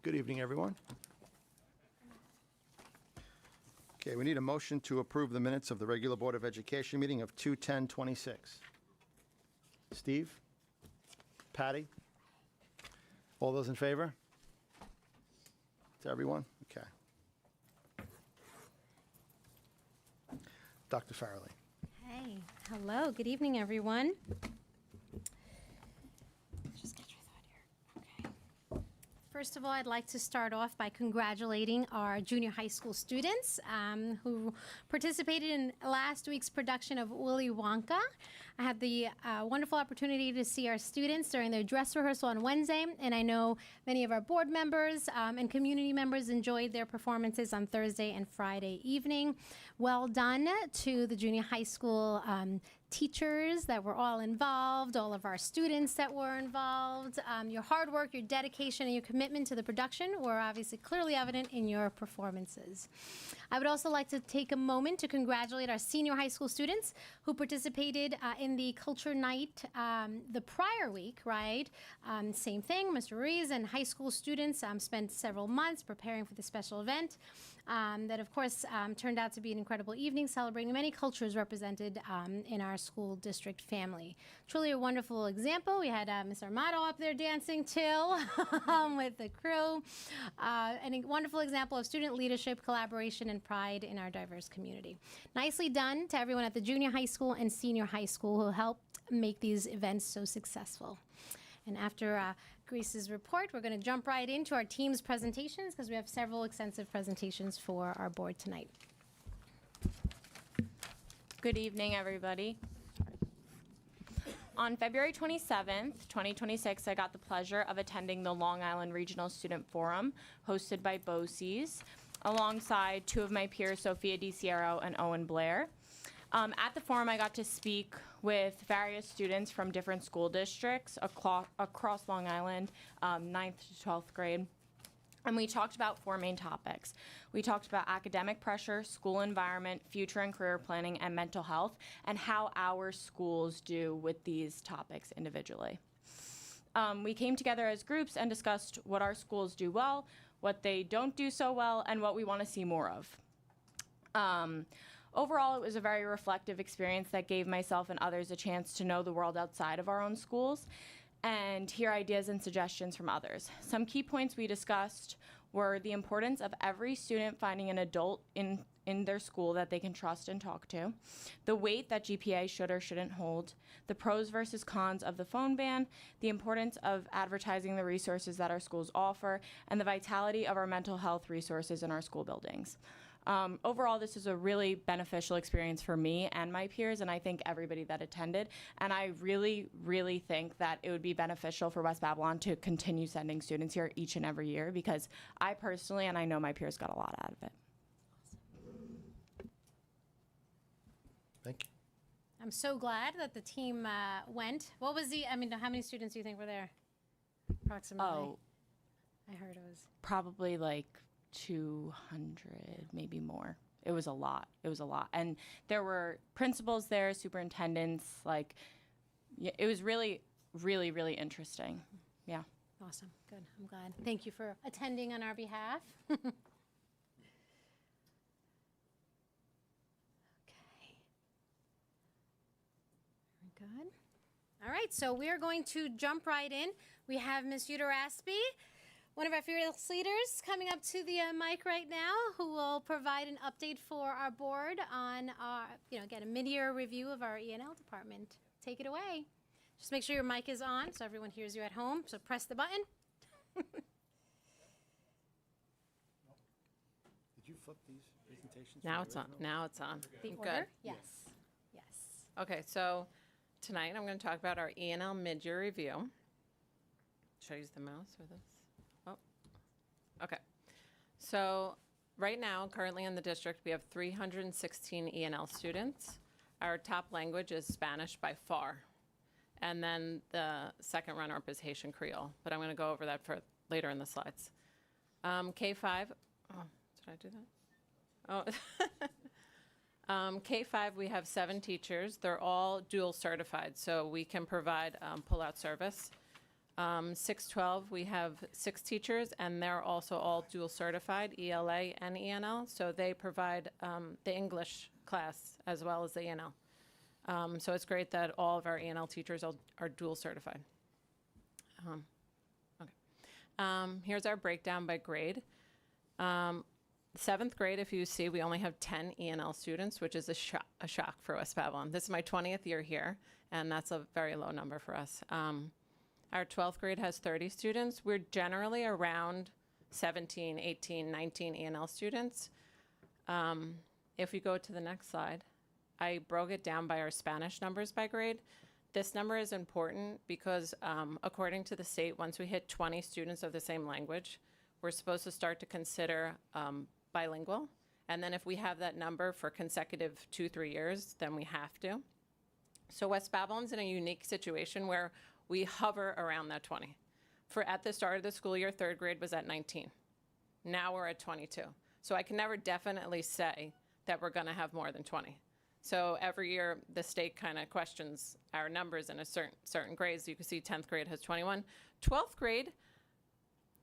Good evening, everyone. Okay, we need a motion to approve the minutes of the regular Board of Education meeting of 2/10/26. Steve? Patty? All those in favor? To everyone? Okay. Dr. Farrelly. Hey, hello, good evening, everyone. Just get your thought here. Okay. First of all, I'd like to start off by congratulating our junior high school students who participated in last week's production of Willy Wonka. I had the wonderful opportunity to see our students during their dress rehearsal on Wednesday, and I know many of our board members and community members enjoyed their performances on Thursday and Friday evening. Well done to the junior high school teachers that were all involved, all of our students that were involved. Your hard work, your dedication, and your commitment to the production were obviously clearly evident in your performances. I would also like to take a moment to congratulate our senior high school students who participated in the Culture Night the prior week, right? Same thing, Mr. Ruiz and high school students spent several months preparing for the special event that, of course, turned out to be an incredible evening celebrating many cultures represented in our school district family. Truly a wonderful example. We had Ms. Armato up there dancing too with the crew. And a wonderful example of student leadership, collaboration, and pride in our diverse community. Nicely done to everyone at the junior high school and senior high school who helped make these events so successful. And after Grace's report, we're going to jump right into our team's presentations because we have several extensive presentations for our board tonight. Good evening, everybody. On February 27th, 2026, I got the pleasure of attending the Long Island Regional Student Forum hosted by BOCES, alongside two of my peers, Sophia DiCiero and Owen Blair. At the forum, I got to speak with various students from different school districts across Long Island, 9th to 12th grade. And we talked about four main topics. We talked about academic pressure, school environment, future and career planning, and mental health, and how our schools do with these topics individually. We came together as groups and discussed what our schools do well, what they don't do so well, and what we want to see more of. Overall, it was a very reflective experience that gave myself and others a chance to know the world outside of our own schools and hear ideas and suggestions from others. Some key points we discussed were the importance of every student finding an adult in their school that they can trust and talk to, the weight that GPA should or shouldn't hold, the pros versus cons of the phone ban, the importance of advertising the resources that our schools offer, and the vitality of our mental health resources in our school buildings. Overall, this is a really beneficial experience for me and my peers, and I think everybody that attended. And I really, really think that it would be beneficial for West Babylon to continue sending students here each and every year, because I personally, and I know my peers, got a lot out of it. Thank you. I'm so glad that the team went. What was how many students do you think were there? Approximately. Oh, I heard it was. probably like 200, maybe more. It was a lot. It was a lot. And there were principals there, superintendents, it was really, really, really interesting. Yeah. Awesome. Good. I'm glad. Thank you for attending on our behalf. Okay. Very good. All right. So we are going to jump right in. We have Ms. Yuta Raspy, one of our fearless leaders, coming up to the mic right now, who will provide an update for our board on our, again, a mid-year review of our E&L department. Take it away. Just make sure your mic is on so everyone hears you at home. So press the button. Did you flip these presentations? Now it's on. Now it's on. The Good. order? Yes. Yes. Okay, so tonight I'm going to talk about our E&L mid-year review. Should I use the mouse for this? Oh, okay. So right now, currently in the district, we have 316 E&L students. Our top language is Spanish by far. And then the second runner-up is Haitian Creole. But I'm going to go over that for later in the slides. K-5, oh, did I do that? Oh. K-5, we have 7 teachers. They're all dual certified, so we can provide pull-out service. 612, we have 6 teachers, and they're also all dual certified, ELA and ENL, so they provide the English class as well as the ENL. So it's great that all of our ENL teachers are dual certified. Here's our breakdown by grade. 7th grade, if you see, we only have 10 ENL students, which is a shock for West Babylon. This is my 20th year here, and that's a very low number for us. Our 12th grade has 30 students. We're generally around 17, 18, 19 ENL students. If we go to the next slide, I broke it down by our Spanish numbers by grade. This number is important because according to the state, once we hit 20 students of the same language, we're supposed to start to consider bilingual. And then if we have that number for consecutive 2-3 years, then we have to. So West Babylon's in a unique situation where we hover around that 20. At the start of the school year, 3rd grade was at 19. Now we're at 22. So I can never definitely say that we're gonna have more than 20. So every year, the state kind of questions our numbers in a certain grades. You can see 10th grade has 21. 12th grade,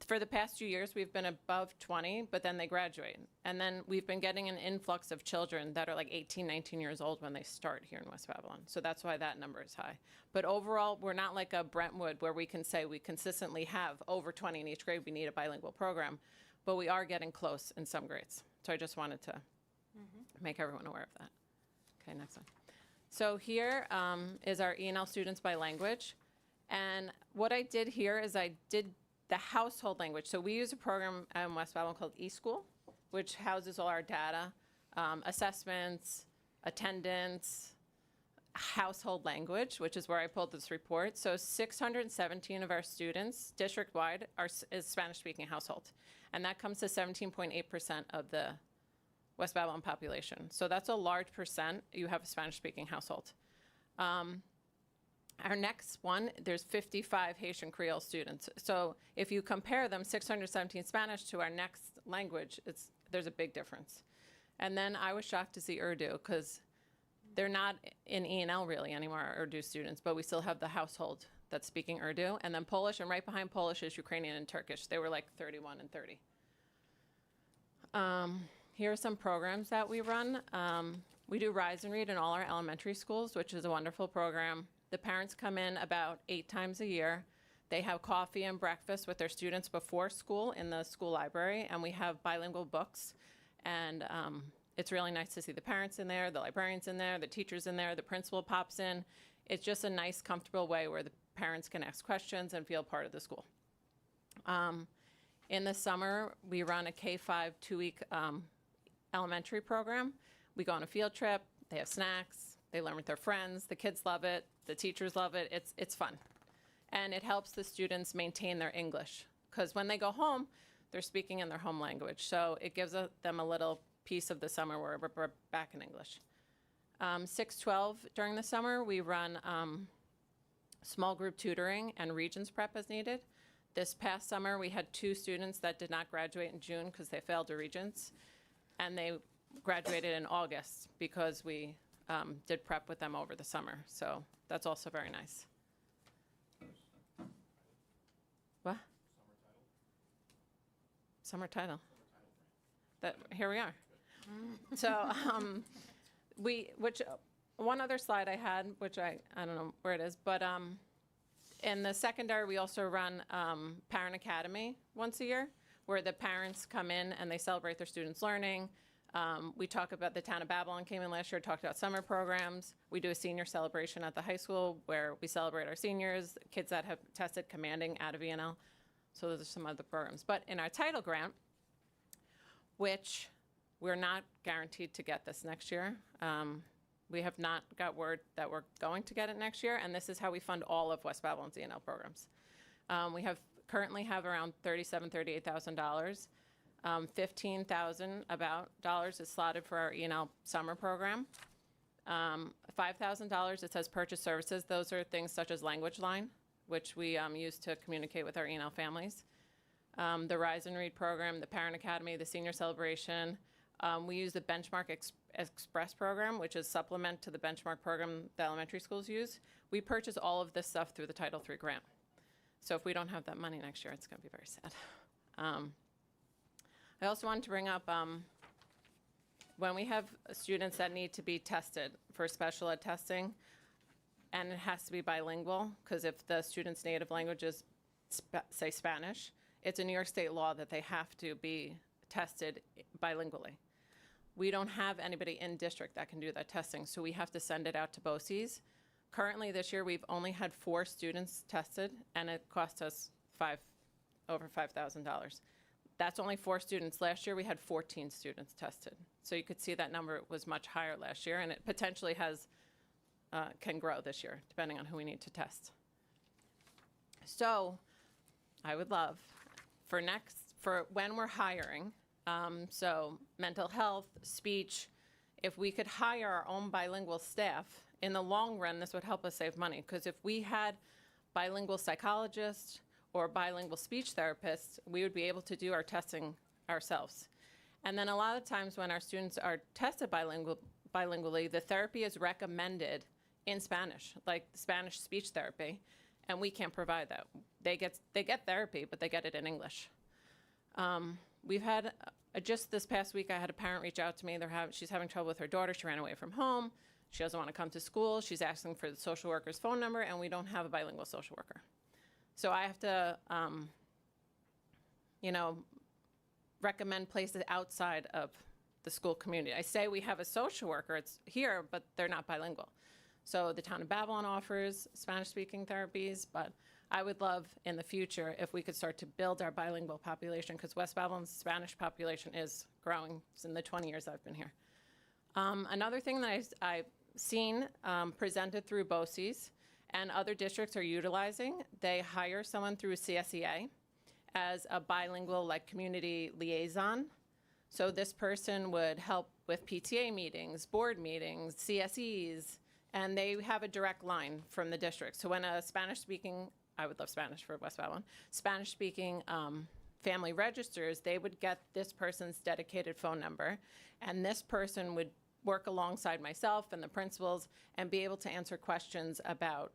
for the past 2 years, we've been above 20, but then they graduate. And then we've been getting an influx of children that are like 18, 19 years old when they start here in West Babylon. So that's why that number is high. But overall, we're not like a Brentwood where we can say we consistently have over 20 in each grade. We need a bilingual program. But we are getting close in some grades. So I just wanted to make everyone aware of that. Okay, next one. So here is our ENL students by language. And what I did here is I did the household language. So we use a program in West Babylon called eSchool, which houses all our data, assessments, attendance, household language, which is where I pulled this report. So 617 of our students district-wide is Spanish-speaking household. And that comes to 17.8% of the West Babylon population. So that's a large percent. You have a Spanish-speaking household. Our next one, there's 55 Haitian Creole students. So if you compare them, 617 Spanish to our next language, there's a big difference. And then I was shocked to see Urdu because they're not in ENL really anymore, our Urdu students, but we still have the household that's speaking Urdu. And then Polish, and right behind Polish is Ukrainian and Turkish. They were like 31 and 30. Here are some programs that we run. We do Rise and Read in all our elementary schools, which is a wonderful program. The parents come in about 8 times a year. They have coffee and breakfast with their students before school in the school library, and we have bilingual books. And it's really nice to see the parents in there, the librarians in there, the teachers in there, the principal pops in. It's just a nice, comfortable way where the parents can ask questions and feel part of the school. In the summer, we run a K-5 2-week elementary program. We go on a field trip. They have snacks. They learn with their friends. The kids love it. The teachers love it. It's fun. And it helps the students maintain their English because when they go home, they're speaking in their home language. So it gives them a little piece of the summer where we're back in English. 612, during the summer, we run small group tutoring and regions prep as needed. This past summer, we had 2 students that did not graduate in June because they failed to regents. And they graduated in August because we did prep with them over the summer. So that's also very nice. What? Summer title. Here we are. So one other slide I had, which I don't know where it is, but in the secondary, we also run Parent Academy once a year, where the parents come in and they celebrate their students' learning. We talk about the town of Babylon came in last year, talked about summer programs. We do a senior celebration at the high school where we celebrate our seniors, kids that have tested commanding out of ENL. So those are some other programs. But in our title grant, which we're not guaranteed to get this next year. We have not got word that we're going to get it next year, and this is how we fund all of West Babylon's ENL programs. We currently have around $37,000, $38,000. $15,000 is slotted for our ENL summer program. $5,000, it says purchase services. Those are things such as Language Line, which we use to communicate with our ENL families. The Rise and Read program, the Parent Academy, the Senior Celebration. We use the Benchmark Express program, which is supplement to the benchmark program the elementary schools use. We purchase all of this stuff through the Title III grant. So if we don't have that money next year, it's going to be very sad. I also wanted to bring up, when we have students that need to be tested for special ed testing, and it has to be bilingual, because if the student's native language is, say, Spanish, it's a New York State law that they have to be tested bilingually. We don't have anybody in district that can do that testing, so we have to send it out to BOCES. Currently, this year, we've only had 4 students tested, and it cost us over $5,000. That's only 4 students. Last year, we had 14 students tested. So you could see that number was much higher last year, and it potentially can grow this year, depending on who we need to test. So I would love for when we're hiring, so mental health, speech, if we could hire our own bilingual staff, in the long run, this would help us save money. Because if we had bilingual psychologists or bilingual speech therapists, we would be able to do our testing ourselves. And then a lot of times when our students are tested bilingually, the therapy is recommended in Spanish, like Spanish speech therapy, and we can't provide that. They get therapy, but they get it in English. We've had, just this past week, I had a parent reach out to me. She's having trouble with her daughter. She ran away from home. She doesn't want to come to school. She's asking for the social worker's phone number, and we don't have a bilingual social worker. So I have to, recommend places outside of the school community. I say we have a social worker, it's here, but they're not bilingual. So the town of Babylon offers Spanish-speaking therapies, but I would love in the future if we could start to build our bilingual population, because West Babylon's Spanish population is growing in the 20 years I've been here. Another thing that I've seen presented through BOCES and other districts are utilizing, they hire someone through CSEA as a bilingual, like, community liaison. So this person would help with PTA meetings, board meetings, CSEs, and they have a direct line from the district. So when a Spanish-speaking, I would love Spanish for West Babylon, Spanish-speaking family registers, they would get this person's dedicated phone number, and this person would work alongside myself and the principals and be able to answer questions about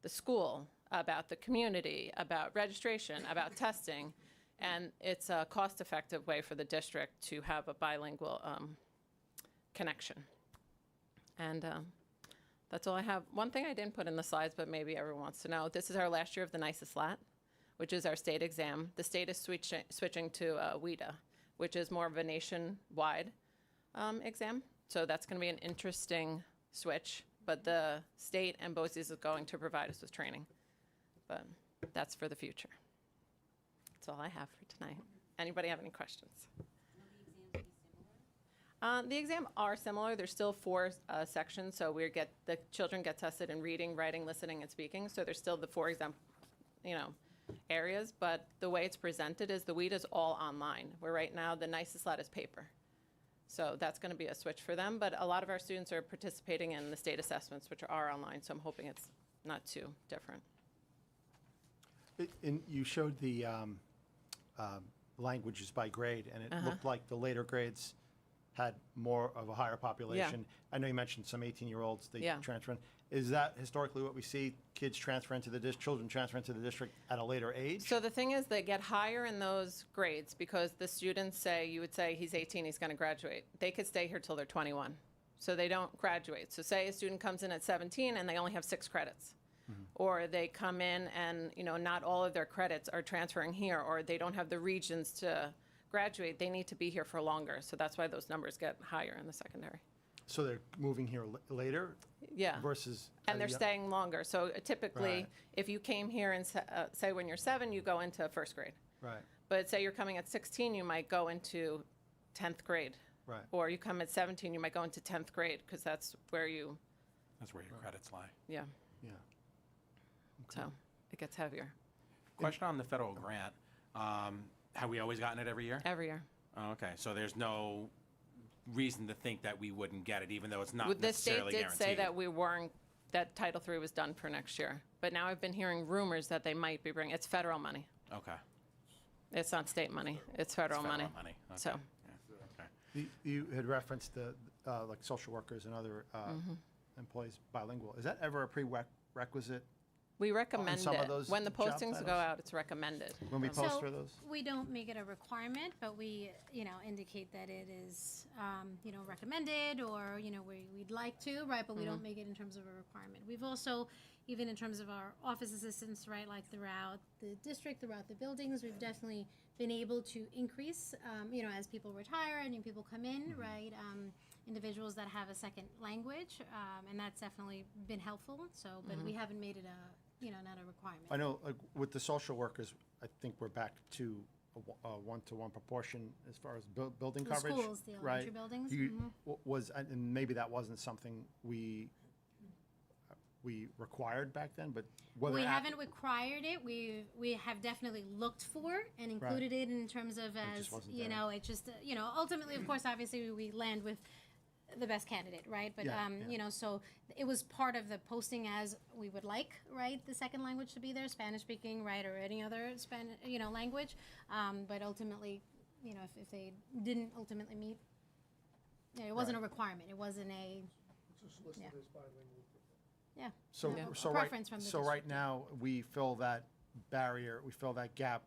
the school, about the community, about registration, about testing. And it's a cost-effective way for the district to have a bilingual connection. And that's all I have. One thing I didn't put in the slides, but maybe everyone wants to know, this is our last year of the NICES LAT, which is our state exam. The state is switching to WIDA, which is more of a nationwide exam. So that's going to be an interesting switch, but the state and BOCES is going to provide us with training. But that's for the future. That's all I have for tonight. Anybody have any questions? The exams are similar. There's still 4 sections, so the children get tested in reading, writing, listening, and speaking. So there's still the 4 exam, areas. But the way it's presented is the WIDA is all online. Where right now the NICES LAT is paper. So that's going to be a switch for them. But a lot of our students are participating in the state assessments, which are online. So I'm hoping it's not too different. And you showed the languages by grade, and it looked like the later grades had more of a higher population. I know you mentioned some 18-year-olds they transfer in. Is that historically what we see? Kids transfer into the children transfer into the district at a later age? So the thing is, they get higher in those grades because the students you would say he's 18, he's going to graduate. They could stay here till they're 21. So they don't graduate. So say a student comes in at 17 and they only have 6 credits. Or they come in and, not all of their credits are transferring here, or they don't have the regions to graduate. They need to be here for longer. So that's why those numbers get higher in the secondary. So they're moving here later? Yeah. Versus... And they're staying longer. So typically, Right. if you came here and say when you're 7, you go into 1st grade. Right. But say you're coming at 16, you might go into 10th grade. Right. Or you come at 17, you might go into 10th grade because that's where your credits lie. Yeah. Yeah. So it gets heavier Question on the federal grant. Have we always gotten it every year? every year. Oh, okay, so there's no reason to think that we wouldn't get it, even though it's not The state necessarily did guaranteed. say that Title III was done for next year. But now I've been hearing rumors that they might be bringing, it's federal money. Okay. It's not state money, it's federal money. Okay. So, Yeah. Okay. You had referenced the like social workers and other employees bilingual. Is that ever a prerequisite We recommend some of it. those When the job postings go titles? out, it's recommended. When we Um, post So for those? we don't make it a requirement, but we, indicate that it is, recommended or, we'd like to, right? But we don't make it in terms of a requirement. We've also, even in terms of our office assistants, right, like throughout the district, throughout the buildings, we've definitely been able to increase, as people retire and new people come in, right? Individuals that have a second language, and that's definitely been helpful. So, but we haven't made it not a requirement. I know, like, with the social workers, I think we're back to a one-to-one proportion as far as building The coverage. schools, the right? elementary buildings, And maybe that wasn't something we required back then, but whether. We haven't required it. We have definitely looked for and included it in terms of just as, wasn't it just, ultimately, of course, obviously, we land with the best candidate, right? But, Yeah. so it was part of the posting as we would like, right? The second language to be there, Spanish speaking, right? Or any other language. But ultimately, if they didn't ultimately meet, it wasn't a requirement. It wasn't a, yeah. Yeah. So, No, so a right, preference from the so right district, now, we fill that barrier, we fill that gap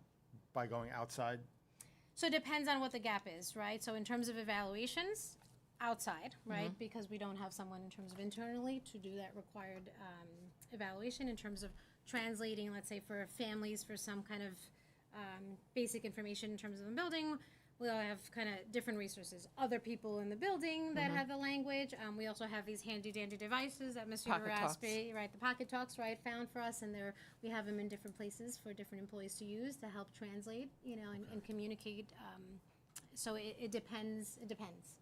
by going outside? So it depends on what the gap is, right? So in terms of evaluations, outside, right? Because we don't have someone in terms of internally to do that required evaluation. In terms of translating, let's say for families for some kind of basic information in terms of the building, we'll have kind of different resources. Other people in the building that have the language. We also have these handy dandy devices that Mr. Pocket Talks. Raspe, right, the Pocket Talks, right, found for us, and we have them in different places for different employees to use to help translate, and communicate. So it depends. It depends.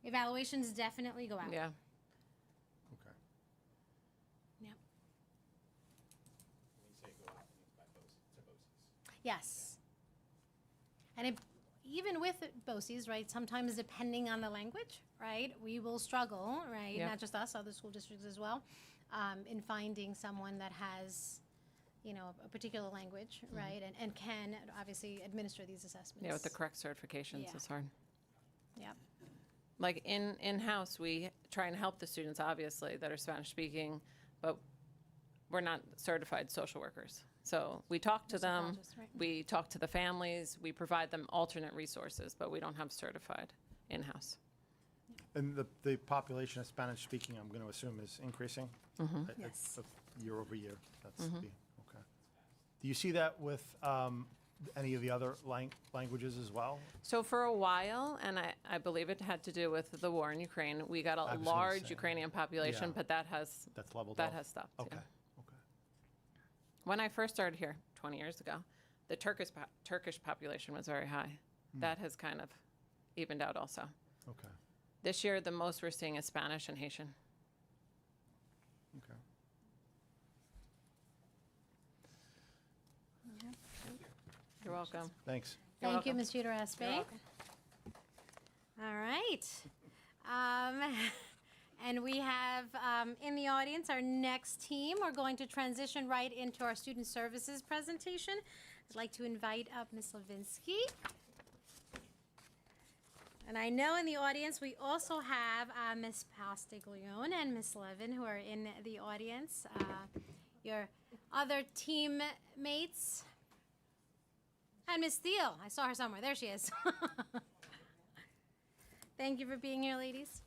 Evaluations definitely go out. Yeah. Okay. Yep. Yes. And even with BOCES, right, sometimes depending on the language, right, we will struggle, right, Yep. not just us, other school districts as well, in finding someone that has, a particular language, right, and can obviously administer these assessments. Yeah, with the correct certifications, Yeah. it's hard. Yep. Like in-house, we try and help the students, obviously, that are Spanish speaking, but we're not certified social workers. So we talk to them, psychologists, right. we talk to the families, we provide them alternate resources, but we don't have certified in-house. And the population of Spanish speaking, I'm going to assume, is increasing? Yes. Year over year, that's okay. Do you see that with any of the other languages as well? So for a while, and I believe it had to do with the war in Ukraine, we got I a was gonna large say, Ukrainian population, yeah. but that has That's leveled off? stopped. yeah. Okay, okay. When I first started here 20 years ago, the Turkish population was very high. That has kind of evened out also. Okay, This year, the most we're seeing is Spanish and Haitian. okay. You're welcome. Thanks. You're Thank you, welcome. Ms. Judaraspe. All right. And we have in the audience our next team. We're going to transition right into our student services presentation. I'd like to invite up Ms. Levinsky. And I know in the audience we also have Ms. Pastiglione and Ms. Levin who are in the audience. Your other teammates. And Miss Steele, I saw her somewhere. There she is. Thank you for being here, ladies.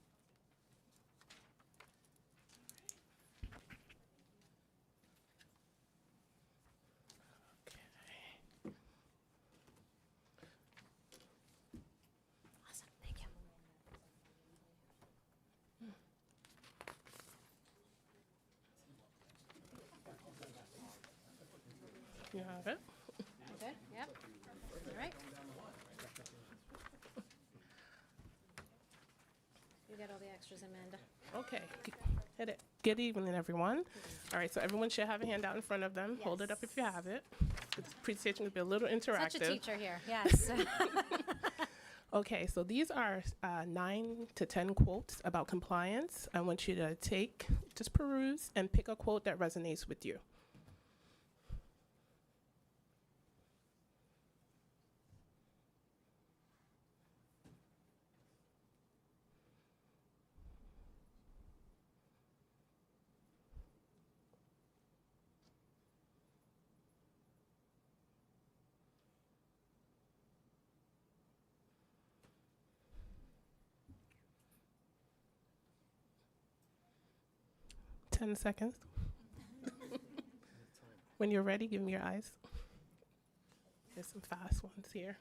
Awesome, thank you. You have it? Good, yep. All right. You got all the extras, Amanda. Okay. Hit it. Good evening, everyone. All right, so everyone should have a handout in front of them. Hold it up if you have it. This presentation will be a little interactive. Such a teacher here, yes. Okay, so these are 9 to 10 quotes about compliance. I want you to just peruse and pick a quote that resonates with you. 10 seconds. When you're ready, give me your eyes. There's some fast ones here.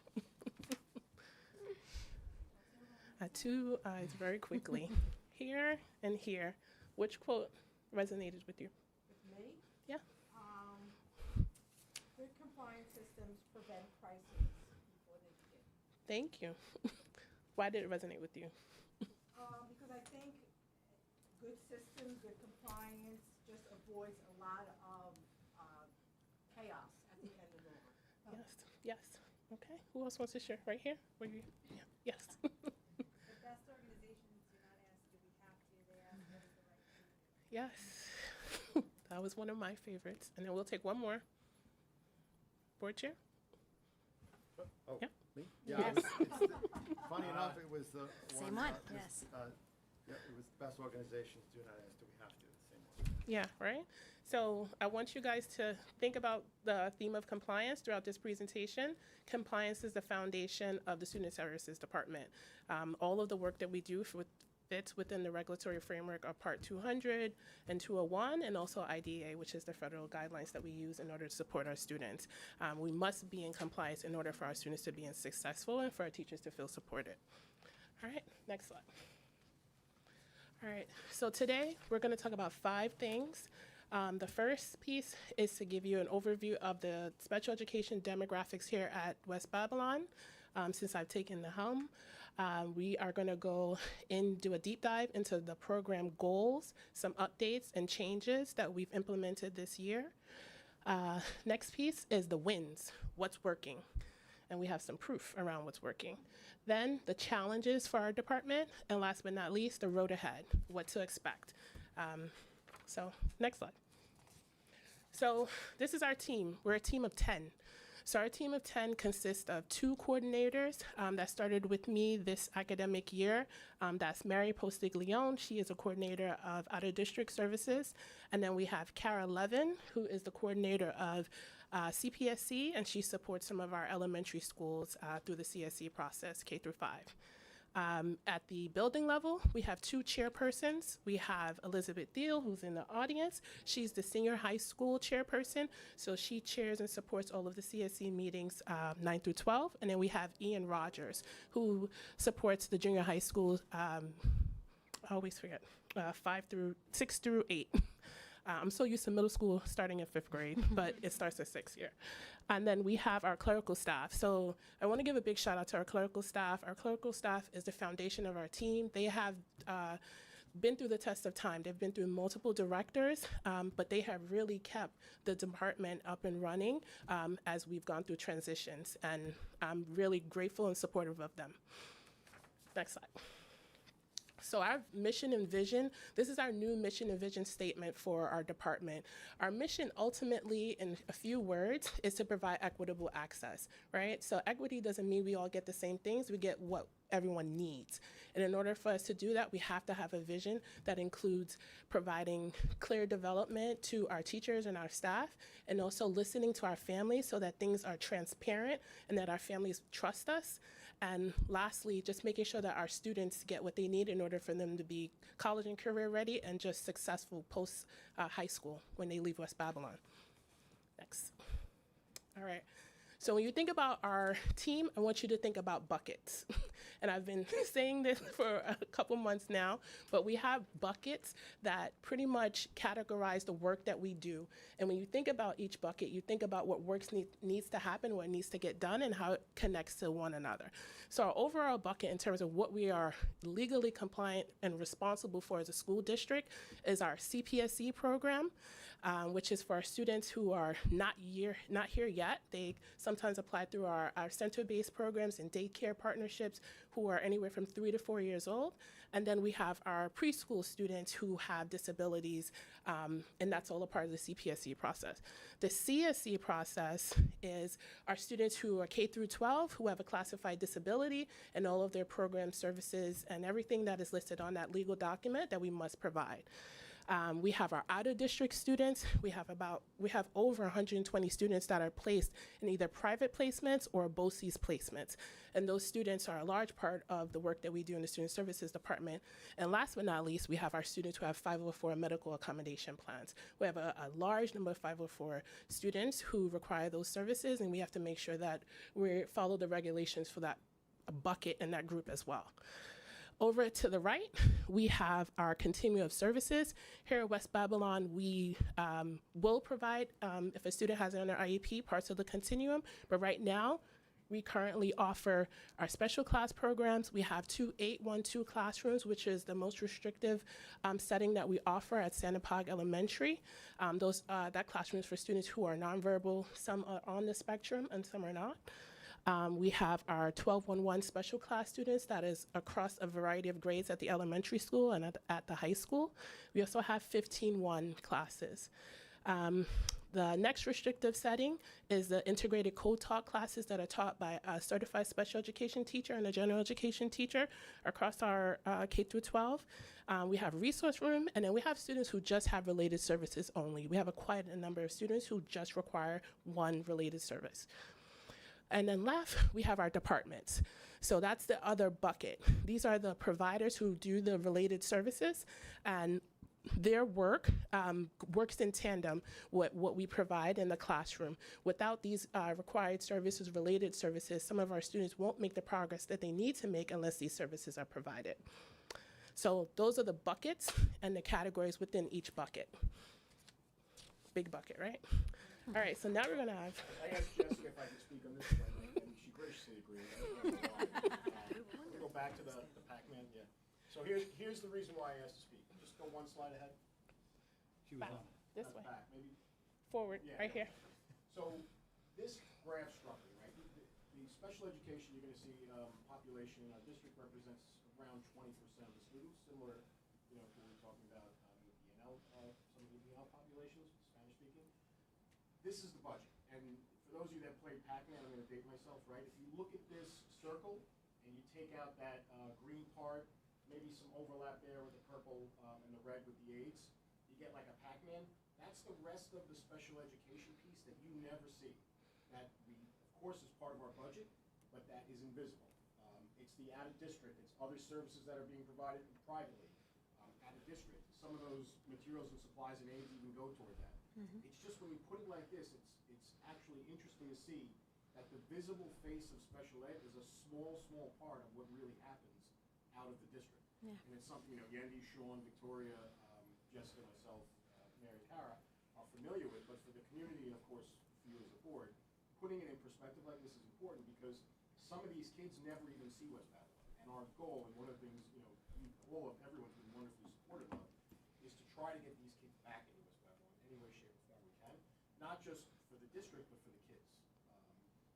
2 eyes very quickly. Here and here. Which quote resonated with you? With me, Yeah. good compliance systems prevent crises before they begin. Thank you. Why did it resonate with you? Because I think good systems, good compliance just avoids a lot of chaos at the end of the line. Yes. Yes. Okay. Who else wants to share? Right here? Were you? Yeah. Yes. The best organizations do not ask, do we have to, they ask, what is the right thing to do? Yes. That was one of my favorites. And then we'll take one more. Board chair? Oh, Yep. me? Yes. Funny enough, it was the one. Same one, this, yes. Yeah, it was best organizations do not ask, do we have to, the same one. Yeah, right? So I want you guys to think about the theme of compliance throughout this presentation. Compliance is the foundation of the Student Services Department. All of the work that we do fits within the regulatory framework of Part 200 and 201, and also IDEA, which is the federal guidelines that we use in order to support our students. We must be in compliance in order for our students to be successful and for our teachers to feel supported. All right, next slide. All right, so today we're going to talk about 5 things. The first piece is to give you an overview of the special education demographics here at West Babylon. Since I've taken the helm, we are going to go and do a deep dive into the program goals, some updates and changes that we've implemented this year. Next piece is the wins, what's working, and we have some proof around what's working. Then the challenges for our department, and last but not least, the road ahead, what to expect. So next slide. So this is our team. We're a team of 10. So our team of 10 consists of 2 coordinators that started with me this academic year. That's Mary Postiglione. She is a coordinator of out-of-district services. And then we have Kara Levin, who is the coordinator of CPSC, and she supports some of our elementary schools through the CSC process, K through 5. At the building level, we have 2 chairpersons. We have Elizabeth Deal, who's in the audience. She's the senior high school chairperson, so she chairs and supports all of the CSC meetings 9 through 12. And then we have Ian Rogers, who supports the junior high school, I always forget, 6 through 8. I'm so used to middle school starting in 5th grade, but it starts at 6th year. And then we have our clerical staff. So I want to give a big shout out to our clerical staff. Our clerical staff is the foundation of our team. They have been through the test of time. They've been through multiple directors, but they have really kept the department up and running as we've gone through transitions. And I'm really grateful and supportive of them. Next slide. So our mission and vision, this is our new mission and vision statement for our department. Our mission ultimately, in a few words, is to provide equitable access, right? So equity doesn't mean we all get the same things, we get what everyone needs. And in order for us to do that, we have to have a vision that includes providing clear development to our teachers and our staff, and also listening to our families so that things are transparent and that our families trust us. And lastly, just making sure that our students get what they need in order for them to be college and career ready and just successful post high school when they leave West Babylon. Next. All right. So when you think about our team, I want you to think about buckets. And I've been saying this for a couple months now, but we have buckets that pretty much categorize the work that we do. And when you think about each bucket, you think about what work needs to happen, what needs to get done, and how it connects to one another. So our overall bucket in terms of what we are legally compliant and responsible for as a school district is our CPSC program, which is for our students who are not here yet. They sometimes apply through our center-based programs and daycare partnerships who are anywhere from 3 to 4 years old. And then we have our preschool students who have disabilities, and that's all a part of the CPSC process. The CSC process is our students who are K through 12 who have a classified disability, and all of their program services and everything that is listed on that legal document that we must provide. We have our out-of-district students. We have over 120 students that are placed in either private placements or BOCES placements. And those students are a large part of the work that we do in the Student Services Department. And last but not least, we have our students who have 504 medical accommodation plans. We have a large number of 504 students who require those services, and we have to make sure that we follow the regulations for that bucket in that group as well. Over to the right, we have our continuum of services. Here at West Babylon, we will provide, if a student has it on their IEP, parts of the continuum. But right now, we currently offer our special class programs. We have 2 812 classrooms, which is the most restrictive setting that we offer at Sanapog Elementary. That classroom is for students who are nonverbal. Some are on the spectrum and some are not. We have our 1211 special class students that is across a variety of grades at the elementary school and at the high school. We also have 15-1 classes. The next restrictive setting is the integrated code talk classes that are taught by a certified special education teacher and a general education teacher across our K through 12. We have resource room, and then we have students who just have related services only. We have quite a number of students who just require one related service. And then left, we have our departments. So that's the other bucket. These are the providers who do the related services, and their work works in tandem with what we provide in the classroom. Without these required services, related services, some of our students won't make the progress that they need to make unless these services are provided. So those are the buckets and the categories within each bucket. Big bucket, right? All right, so now we're gonna have. I asked Jessica if I could speak on this one, and she graciously agreed. We'll go back to the Pac-Man, yeah. So here's the reason why I asked to speak. Just go one slide ahead. She was Back. on. This Not way. back, maybe. Forward, Yeah. right here. So this graph struck me, right? The special education, you're going to see population in our district represents around 20% of the students, similar, to what we were talking about with the ENL, some of the ENL populations, Spanish speaking. This is the budget, and for those of you that played Pac-Man, I'm going to date myself, right? If you look at this circle and you take out that green part, maybe some overlap there with the purple and the red with the aids, you get like a Pac-Man. That's the rest of the special education piece that you never see. That we, of course, is part of our budget, but that is invisible. It's the out-of-district, it's other services that are being provided privately, out-of-district. Some of those materials and supplies and aids even go toward that. It's just when you put it like this, it's actually interesting to see that the visible face of special ed is a small part of what really happens out of the district. Yeah. And it's something, Yendi, Sean, Victoria, Jessica, myself, Mary, Cara are familiar with, but for the community and of course for you as a board, putting it in perspective like this is important because some of these kids never even see West Babylon. And our goal, and one of the things, everyone's been wonderfully supportive of, is to try to get these kids back into West Babylon any way, shape, or form we can. Not just for the district, but for the kids.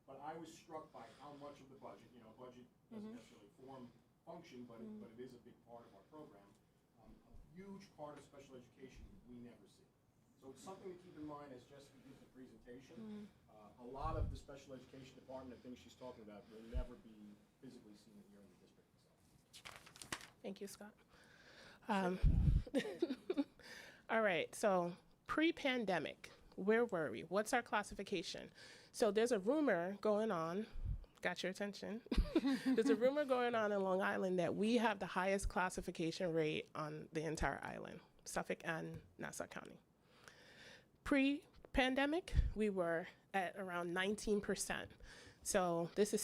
But I was struck by how much of the budget, budget doesn't necessarily function, but it is a big part of our program. A huge part of special education we never see. So it's something to keep in mind as Jessica gives the presentation. A lot of the special education department and things she's talking about will never be physically seen here in the district itself. Thank you, Scott. All right, so pre-pandemic, where were we? What's our classification? So there's a rumor going on, got your attention. There's a rumor going on in Long Island that we have the highest classification rate on the entire island, Suffolk and Nassau County. Pre-pandemic, we were at around 19%. So this is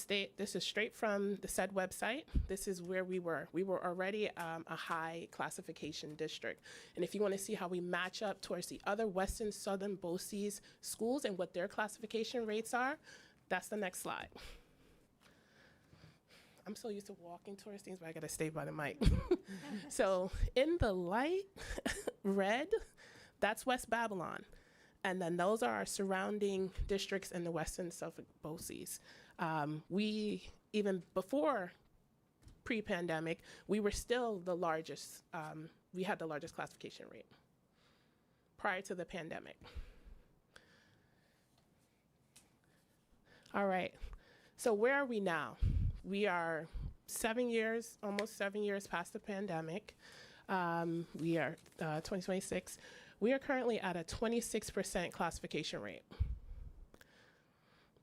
straight from the said website. This is where we were. We were already a high classification district. And if you want to see how we match up towards the other Western Southern BOCES schools and what their classification rates are, that's the next slide. I'm so used to walking towards things, but I gotta stay by the mic. So in the light red, that's West Babylon. And then those are our surrounding districts in the Western Suffolk BOCES. We, even before pre-pandemic, we were still the largest, we had the largest classification rate prior to the pandemic. All right, so where are we now? We are almost 7 years past the pandemic. We are 2026. We are currently at a 26% classification rate.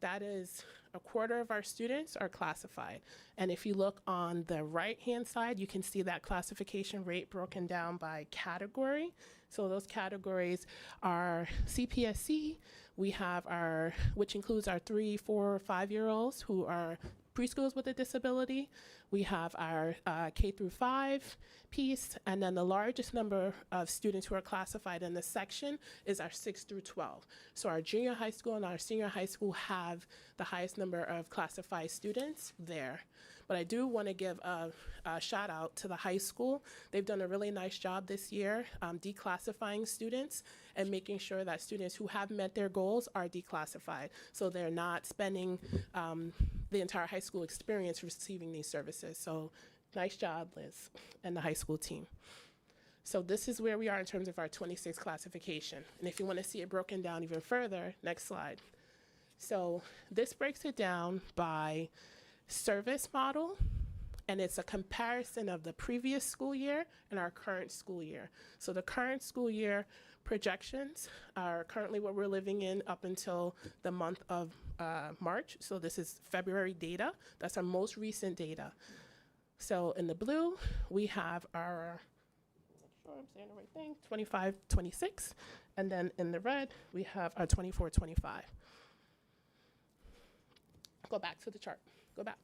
That is a quarter of our students are classified. And if you look on the right-hand side, you can see that classification rate broken down by category. So those categories are CPSC. We have our, which includes our 3, 4, 5-year-olds who are preschools with a disability. We have our K through 5 piece, and then the largest number of students who are classified in this section is our 6 through 12. So our junior high school and our senior high school have the highest number of classified students there. But I do want to give a shout out to the high school. They've done a really nice job this year declassifying students and making sure that students who have met their goals are declassified. So they're not spending the entire high school experience receiving these services. So nice job, Liz, and the high school team. So this is where we are in terms of our 26 classification. And if you want to see it broken down even further, next slide. So this breaks it down by service model, and it's a comparison of the previous school year and our current school year. So the current school year projections are currently what we're living in up until the month of March. So this is February data. That's our most recent data. So in the blue, we have our, make sure I'm saying the right thing, 25, 26. And then in the red, we have our 24, 25. Go back to the chart. Go back.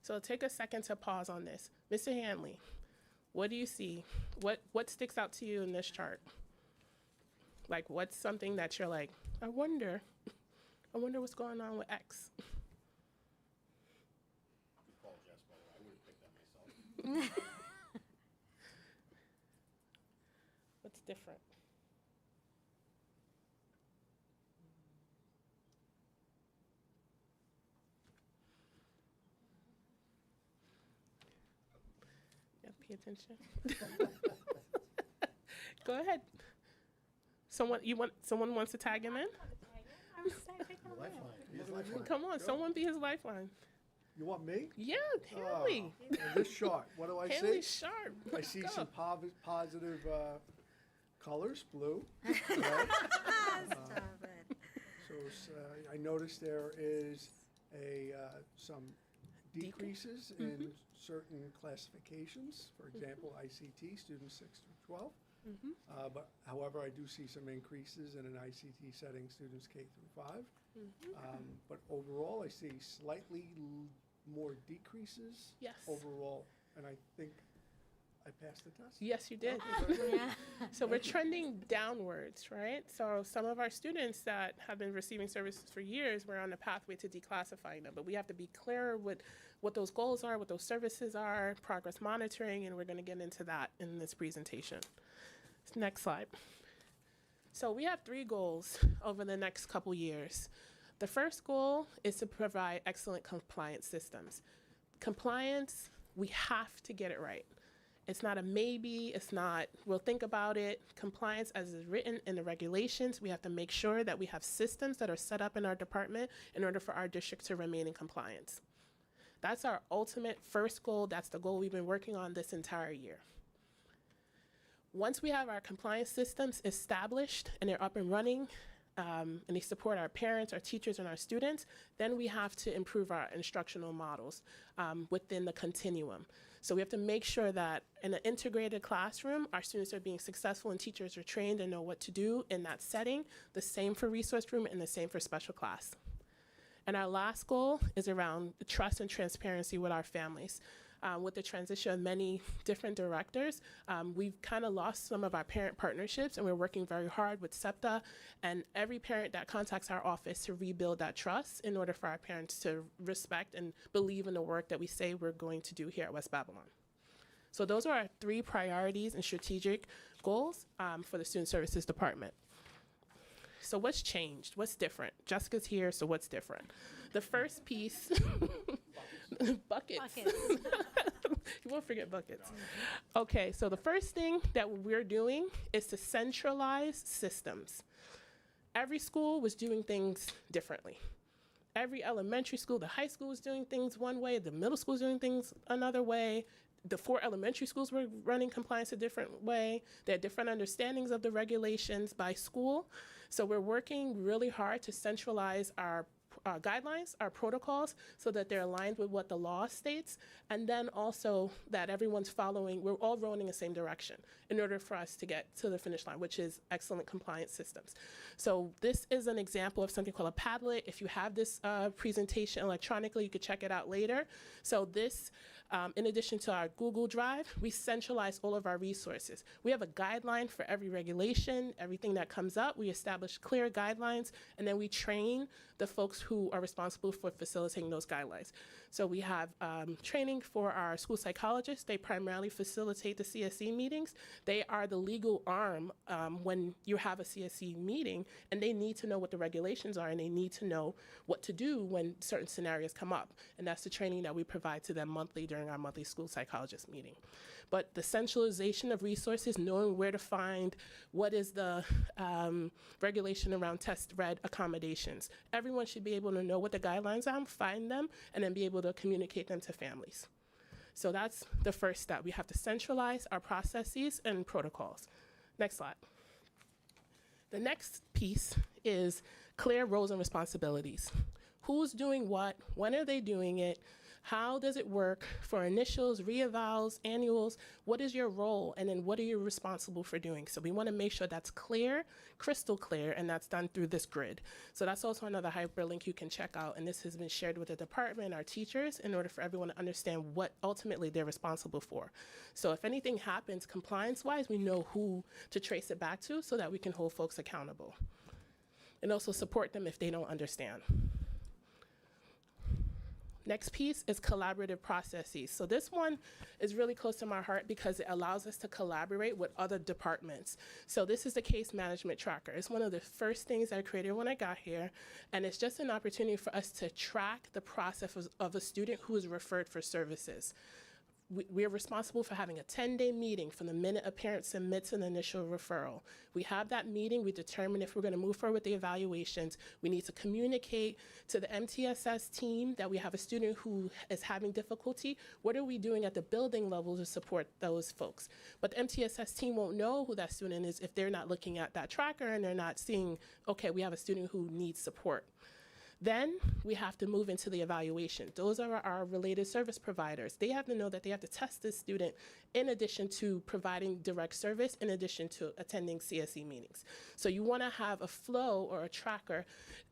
So take a second to pause on this. Mr. Hanley, what do you see? What sticks out to you in this chart? Like, what's something that you're like, I wonder what's going on with X? Paul Jess, by the way, I would have picked that myself. What's different? Yeah, pay attention. Go ahead. Someone wants to tag him in? Lifeline. Come on, someone be his lifeline. You want me? Yeah, Haley. This chart, what do I see? Haley's sharp. I Let's see go. some positive colors, blue. So I noticed there is some decreases in certain classifications. For example, ICT, students 6 through 12. But however, I do see some increases in an ICT setting, students K through 5. But overall, I see slightly more decreases. Yes. Overall, and I think I passed the test. Yes, you did. Yeah. So we're trending downwards, right? So some of our students that have been receiving services for years, we're on the pathway to declassifying them. But we have to be clear with what those goals are, what those services are, progress monitoring, and we're going to get into that in this presentation. Next slide. So we have 3 goals over the next couple years. The first goal is to provide excellent compliance systems. Compliance, we have to get it right. It's not a maybe, it's not, we'll think about it. Compliance as is written in the regulations, we have to make sure that we have systems that are set up in our department in order for our district to remain in compliance. That's our ultimate first goal. That's the goal we've been working on this entire year. Once we have our compliance systems established and they're up and running, and they support our parents, our teachers, and our students, then we have to improve our instructional models within the continuum. So we have to make sure that in an integrated classroom, our students are being successful and teachers are trained and know what to do in that setting, the same for resource room and the same for special class. And our last goal is around the trust and transparency with our families. With the transition of many different directors, we've kind of lost some of our parent partnerships, and we're working very hard with SEPTA and every parent that contacts our office to rebuild that trust in order for our parents to respect and believe in the work that we say we're going to do here at West Babylon. So those are our 3 priorities and strategic goals for the Student Services Department. So what's changed? What's different? Jessica's here, so what's different? The first piece, buckets. You won't forget buckets. Okay, so the first thing that we're doing is to centralize systems. Every school was doing things differently. Every elementary school, the high school was doing things one way, the middle school was doing things another way. the 4 elementary schools were running compliance a different way. They had different understandings of the regulations by school. So we're working really hard to centralize our guidelines, our protocols, so that they're aligned with what the law states, and then also that everyone's following, we're all rowing in the same direction in order for us to get to the finish line, which is excellent compliance systems. So this is an example of something called a Padlet. If you have this presentation electronically, you could check it out later. So this, in addition to our Google Drive, we centralize all of our resources. We have a guideline for every regulation, everything that comes up. We establish clear guidelines, and then we train the folks who are responsible for facilitating those guidelines. So we have training for our school psychologists. They primarily facilitate the CSE meetings. They are the legal arm when you have a CSE meeting, and they need to know what the regulations are, and they need to know what to do when certain scenarios come up. And that's the training that we provide to them monthly during our monthly school psychologist meeting. But the centralization of resources, knowing where to find what is the regulation around test read accommodations. Everyone should be able to know what the guidelines are, find them, and then be able to communicate them to families. So that's the first step. We have to centralize our processes and protocols. Next slide. The next piece is clear roles and responsibilities. Who's doing what? When are they doing it? How does it work for initials, reevals, annuals? What is your role? And then what are you responsible for doing? So we want to make sure that's clear, crystal clear, and that's done through this grid. So that's also another hyperlink you can check out. And this has been shared with the department, our teachers, in order for everyone to understand what ultimately they're responsible for. So if anything happens compliance-wise, we know who to trace it back to so that we can hold folks accountable. And also support them if they don't understand. Next piece is collaborative processes. So this one is really close to my heart because it allows us to collaborate with other departments. So this is the case management tracker. It's one of the first things I created when I got here, and it's just an opportunity for us to track the process of a student who is referred for services. We are responsible for having a 10-day meeting from the minute a parent submits an initial referral. We have that meeting, we determine if we're going to move forward with the evaluations. We need to communicate to the MTSS team that we have a student who is having difficulty. What are we doing at the building level to support those folks? But the MTSS team won't know who that student is if they're not looking at that tracker and they're not seeing, okay, we have a student who needs support. Then we have to move into the evaluation. Those are our related service providers. They have to know that they have to test this student in addition to providing direct service, in addition to attending CSE meetings. So you want to have a flow or a tracker.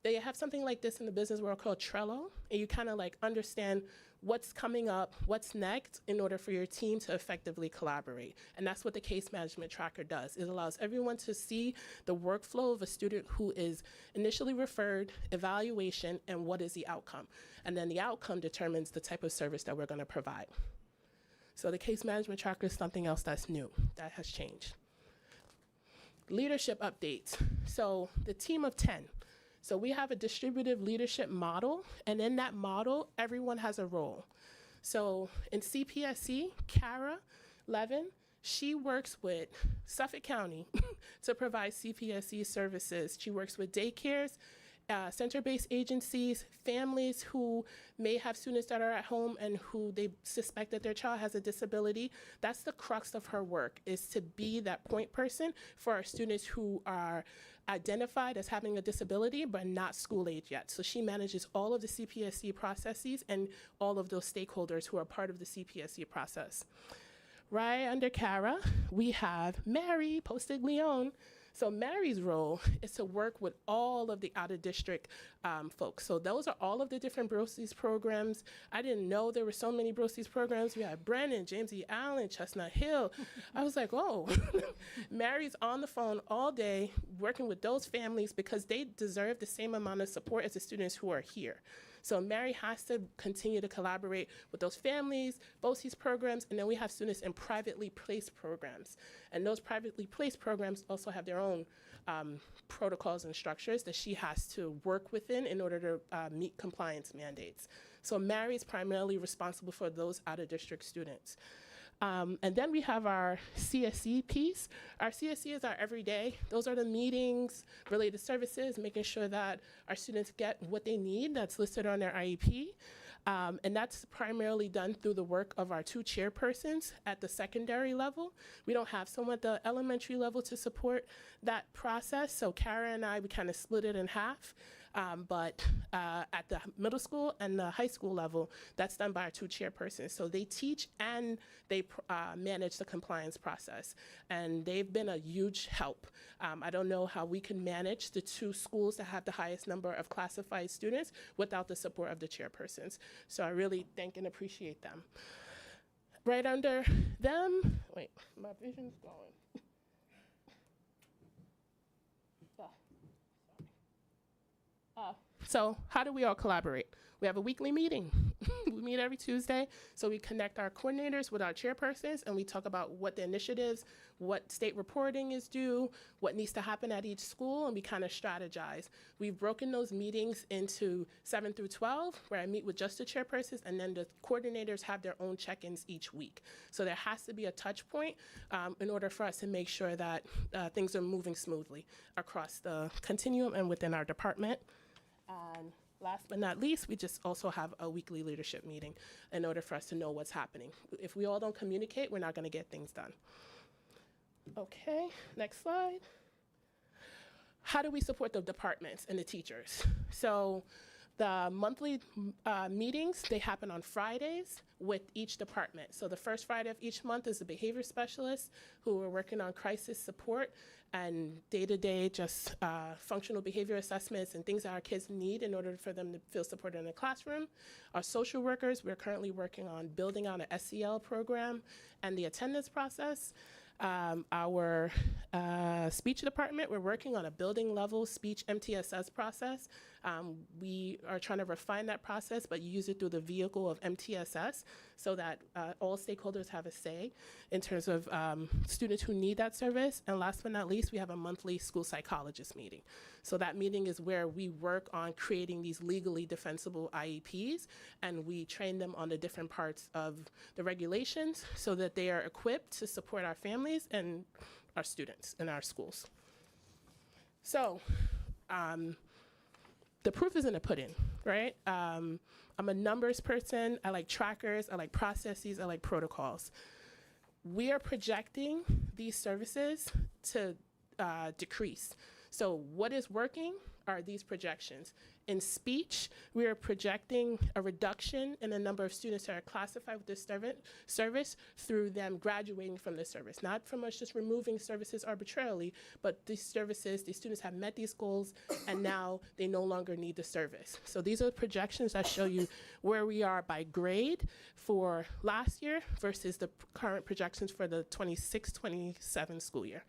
They have something like this in the business world called Trello, and you kind of like understand what's coming up, what's next, in order for your team to effectively collaborate. And that's what the case management tracker does. It allows everyone to see the workflow of a student who is initially referred, evaluation, and what is the outcome. And then the outcome determines the type of service that we're going to provide. So the case management tracker is something else that's new, that has changed. Leadership updates. So the team of 10. So we have a distributive leadership model, and in that model, everyone has a role. So in CPSC, Kara Levin, she works with Suffolk County to provide CPSC services. She works with daycares, center-based agencies, families who may have students that are at home and who they suspect that their child has a disability. That's the crux of her work, is to be that point person for our students who are identified as having a disability but not school age yet. So she manages all of the CPSC processes and all of those stakeholders who are part of the CPSC process. Right under Kara, we have Mary Postiglione. So Mary's role is to work with all of the out-of-district folks. So those are all of the different BOCES programs. I didn't know there were so many BOCES programs. We had Brennan, James E. Allen, Chestnut Hill. I was like, oh. Mary's on the phone all day working with those families because they deserve the same amount of support as the students who are here. So Mary has to continue to collaborate with those families, BOCES programs, and then we have students in privately placed programs. And those privately placed programs also have their own protocols and structures that she has to work within in order to meet compliance mandates. So Mary's primarily responsible for those out-of-district students. And then we have our CSE piece. Our CSE is our everyday. Those are the meetings, related services, making sure that our students get what they need that's listed on their IEP. And that's primarily done through the work of our 2 chairpersons at the secondary level. We don't have someone at the elementary level to support that process, so Kara and I, we kind of split it in half. But at the middle school and the high school level, that's done by our 2 chairpersons. So they teach and they manage the compliance process. And they've been a huge help. I don't know how we can manage the 2 schools that have the highest number of classified students without the support of the chairpersons. So I really thank and appreciate them. Right under them, wait, my vision's going. So how do we all collaborate? We have a weekly meeting. We meet every Tuesday, so we connect our coordinators with our chairpersons, and we talk about what the initiatives, what state reporting is due, what needs to happen at each school, and we kind of strategize. We've broken those meetings into 7 through 12, where I meet with just the chairpersons, and then the coordinators have their own check-ins each week. So there has to be a touch point in order for us to make sure that things are moving smoothly across the continuum and within our department. And last but not least, we just also have a weekly leadership meeting in order for us to know what's happening. If we all don't communicate, we're not going to get things done. Okay, next slide. How do we support the departments and the teachers? So the monthly meetings, they happen on Fridays with each department. So the first Friday of each month is the behavior specialist who are working on crisis support and day-to-day just functional behavior assessments and things that our kids need in order for them to feel supported in the classroom. Our social workers, we're currently working on building out an SEL program and the attendance process. Our speech department, we're working on a building level speech MTSS process. We are trying to refine that process, but use it through the vehicle of MTSS so that all stakeholders have a say in terms of students who need that service. And last but not least, we have a monthly school psychologist meeting. So that meeting is where we work on creating these legally defensible IEPs, and we train them on the different parts of the regulations so that they are equipped to support our families and our students in our schools. So the proof is in the pudding, right? I'm a numbers person. I like trackers. I like processes. I like protocols. We are projecting these services to decrease. So what is working are these projections. In speech, we are projecting a reduction in the number of students that are classified with this service through them graduating from this service. Not from us just removing services arbitrarily, but these services, these students have met these goals, and now they no longer need the service. So these are the projections that show you where we are by grade for last year versus the current projections for the 26-27 school year.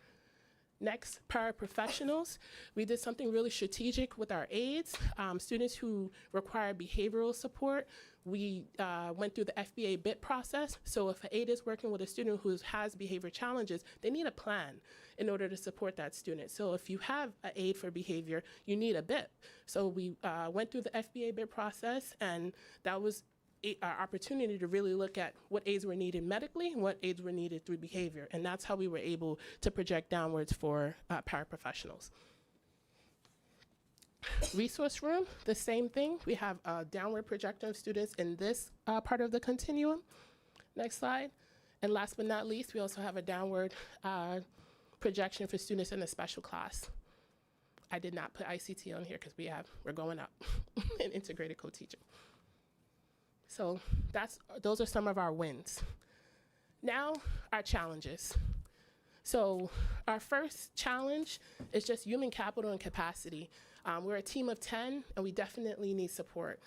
Next, paraprofessionals. We did something really strategic with our aides. Students who require behavioral support, we went through the FBA BIT process. So if an aide is working with a student who has behavior challenges, they need a plan in order to support that student. So if you have an aide for behavior, you need a BIP. So we went through the FBA BIT process, and that was our opportunity to really look at what aids were needed medically and what aids were needed through behavior. And that's how we were able to project downwards for paraprofessionals. Resource room, the same thing. We have a downward projection of students in this part of the continuum. Next slide. And last but not least, we also have a downward projection for students in a special class. I did not put ICT on here because we're going up in integrated co-teaching. So those are some of our wins. Now, our challenges. So our first challenge is just human capital and capacity. We're a team of 10, and we definitely need support.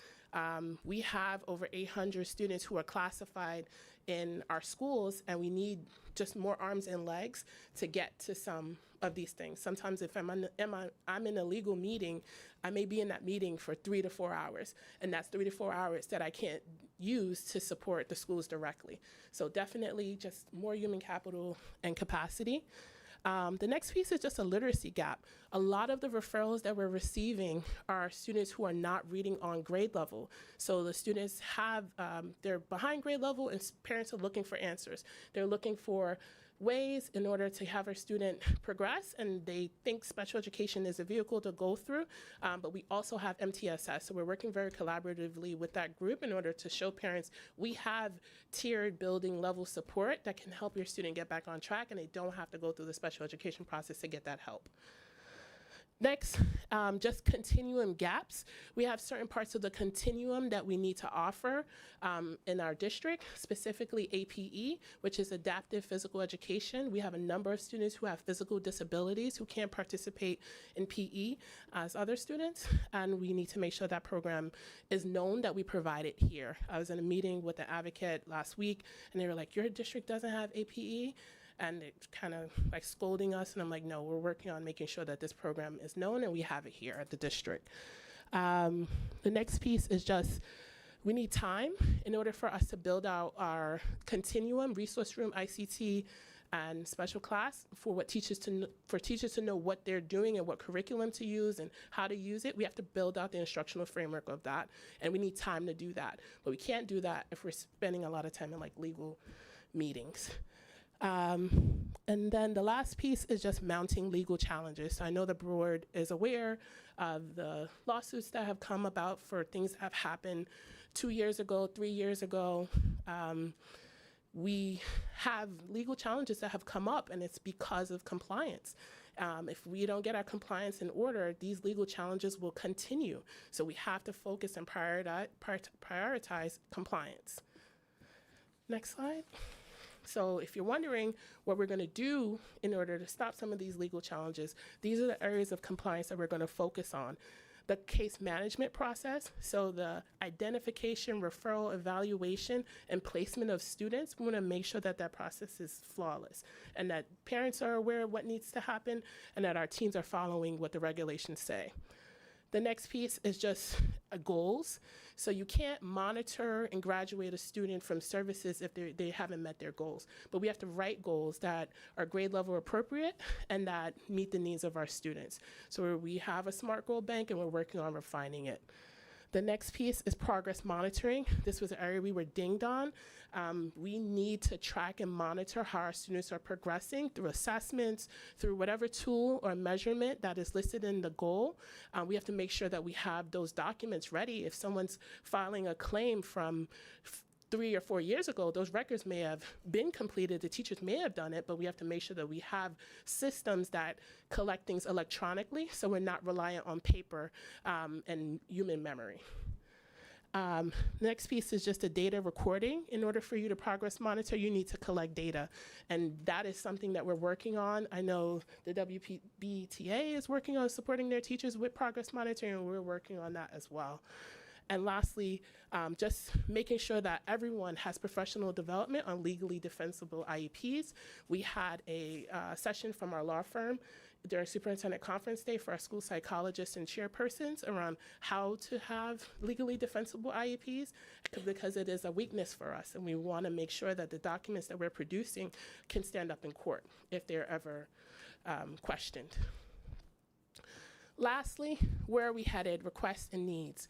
We have over 800 students who are classified in our schools, and we need just more arms and legs to get to some of these things. Sometimes if I'm in a legal meeting, I may be in that meeting for 3 to 4 hours, and that's 3 to 4 hours that I can't use to support the schools directly. So definitely just more human capital and capacity. The next piece is just a literacy gap. A lot of the referrals that we're receiving are students who are not reading on grade level. So the students they're behind grade level, and parents are looking for answers. They're looking for ways in order to have our student progress, and they think special education is a vehicle to go through, but we also have MTSS, so we're working very collaboratively with that group in order to show parents we have tiered building level support that can help your student get back on track, and they don't have to go through the special education process to get that help. Next, just continuum gaps. We have certain parts of the continuum that we need to offer in our district, specifically APE, which is adaptive physical education. We have a number of students who have physical disabilities who can't participate in PE as other students, and we need to make sure that program is known that we provide it here. I was in a meeting with an advocate last week, and they were like, your district doesn't have APE? And it kind of like scolding us, and I'm like, no, we're working on making sure that this program is known and we have it here at the district. The next piece is just, we need time in order for us to build out our continuum, resource room, ICT, and special class for teachers to know what they're doing and what curriculum to use and how to use it. We have to build out the instructional framework of that, and we need time to do that. But we can't do that if we're spending a lot of time in like legal meetings. And then the last piece is just mounting legal challenges. So I know the board is aware of the lawsuits that have come about for things that have happened 2 years ago, 3 years ago. We have legal challenges that have come up, and it's because of compliance. If we don't get our compliance in order, these legal challenges will continue. So we have to focus and prioritize compliance. Next slide. So if you're wondering what we're going to do in order to stop some of these legal challenges, these are the areas of compliance that we're going to focus on. The case management process, so the identification, referral, evaluation, and placement of students, we want to make sure that that process is flawless and that parents are aware of what needs to happen and that our teams are following what the regulations say. The next piece is just goals. So you can't monitor and graduate a student from services if they haven't met their goals. But we have to write goals that are grade level appropriate and that meet the needs of our students. So we have a SMART goal bank and we're working on refining it. The next piece is progress monitoring. This was an area we were dinged on. We need to track and monitor how our students are progressing through assessments, through whatever tool or measurement that is listed in the goal. We have to make sure that we have those documents ready. If someone's filing a claim from 3 or 4 years ago, those records may have been completed, the teachers may have done it, but we have to make sure that we have systems that collect things electronically so we're not reliant on paper and human memory. Next piece is just a data recording. In order for you to progress monitor, you need to collect data. And that is something that we're working on. I know the WBTA is working on supporting their teachers with progress monitoring, and we're working on that as well. And lastly, just making sure that everyone has professional development on legally defensible IEPs. We had a session from our law firm during Superintendent Conference Day for our school psychologists and chairpersons around how to have legally defensible IEPs, because it is a weakness for us, and we want to make sure that the documents that we're producing can stand up in court if they're ever questioned. Lastly, where are we headed? Requests and needs.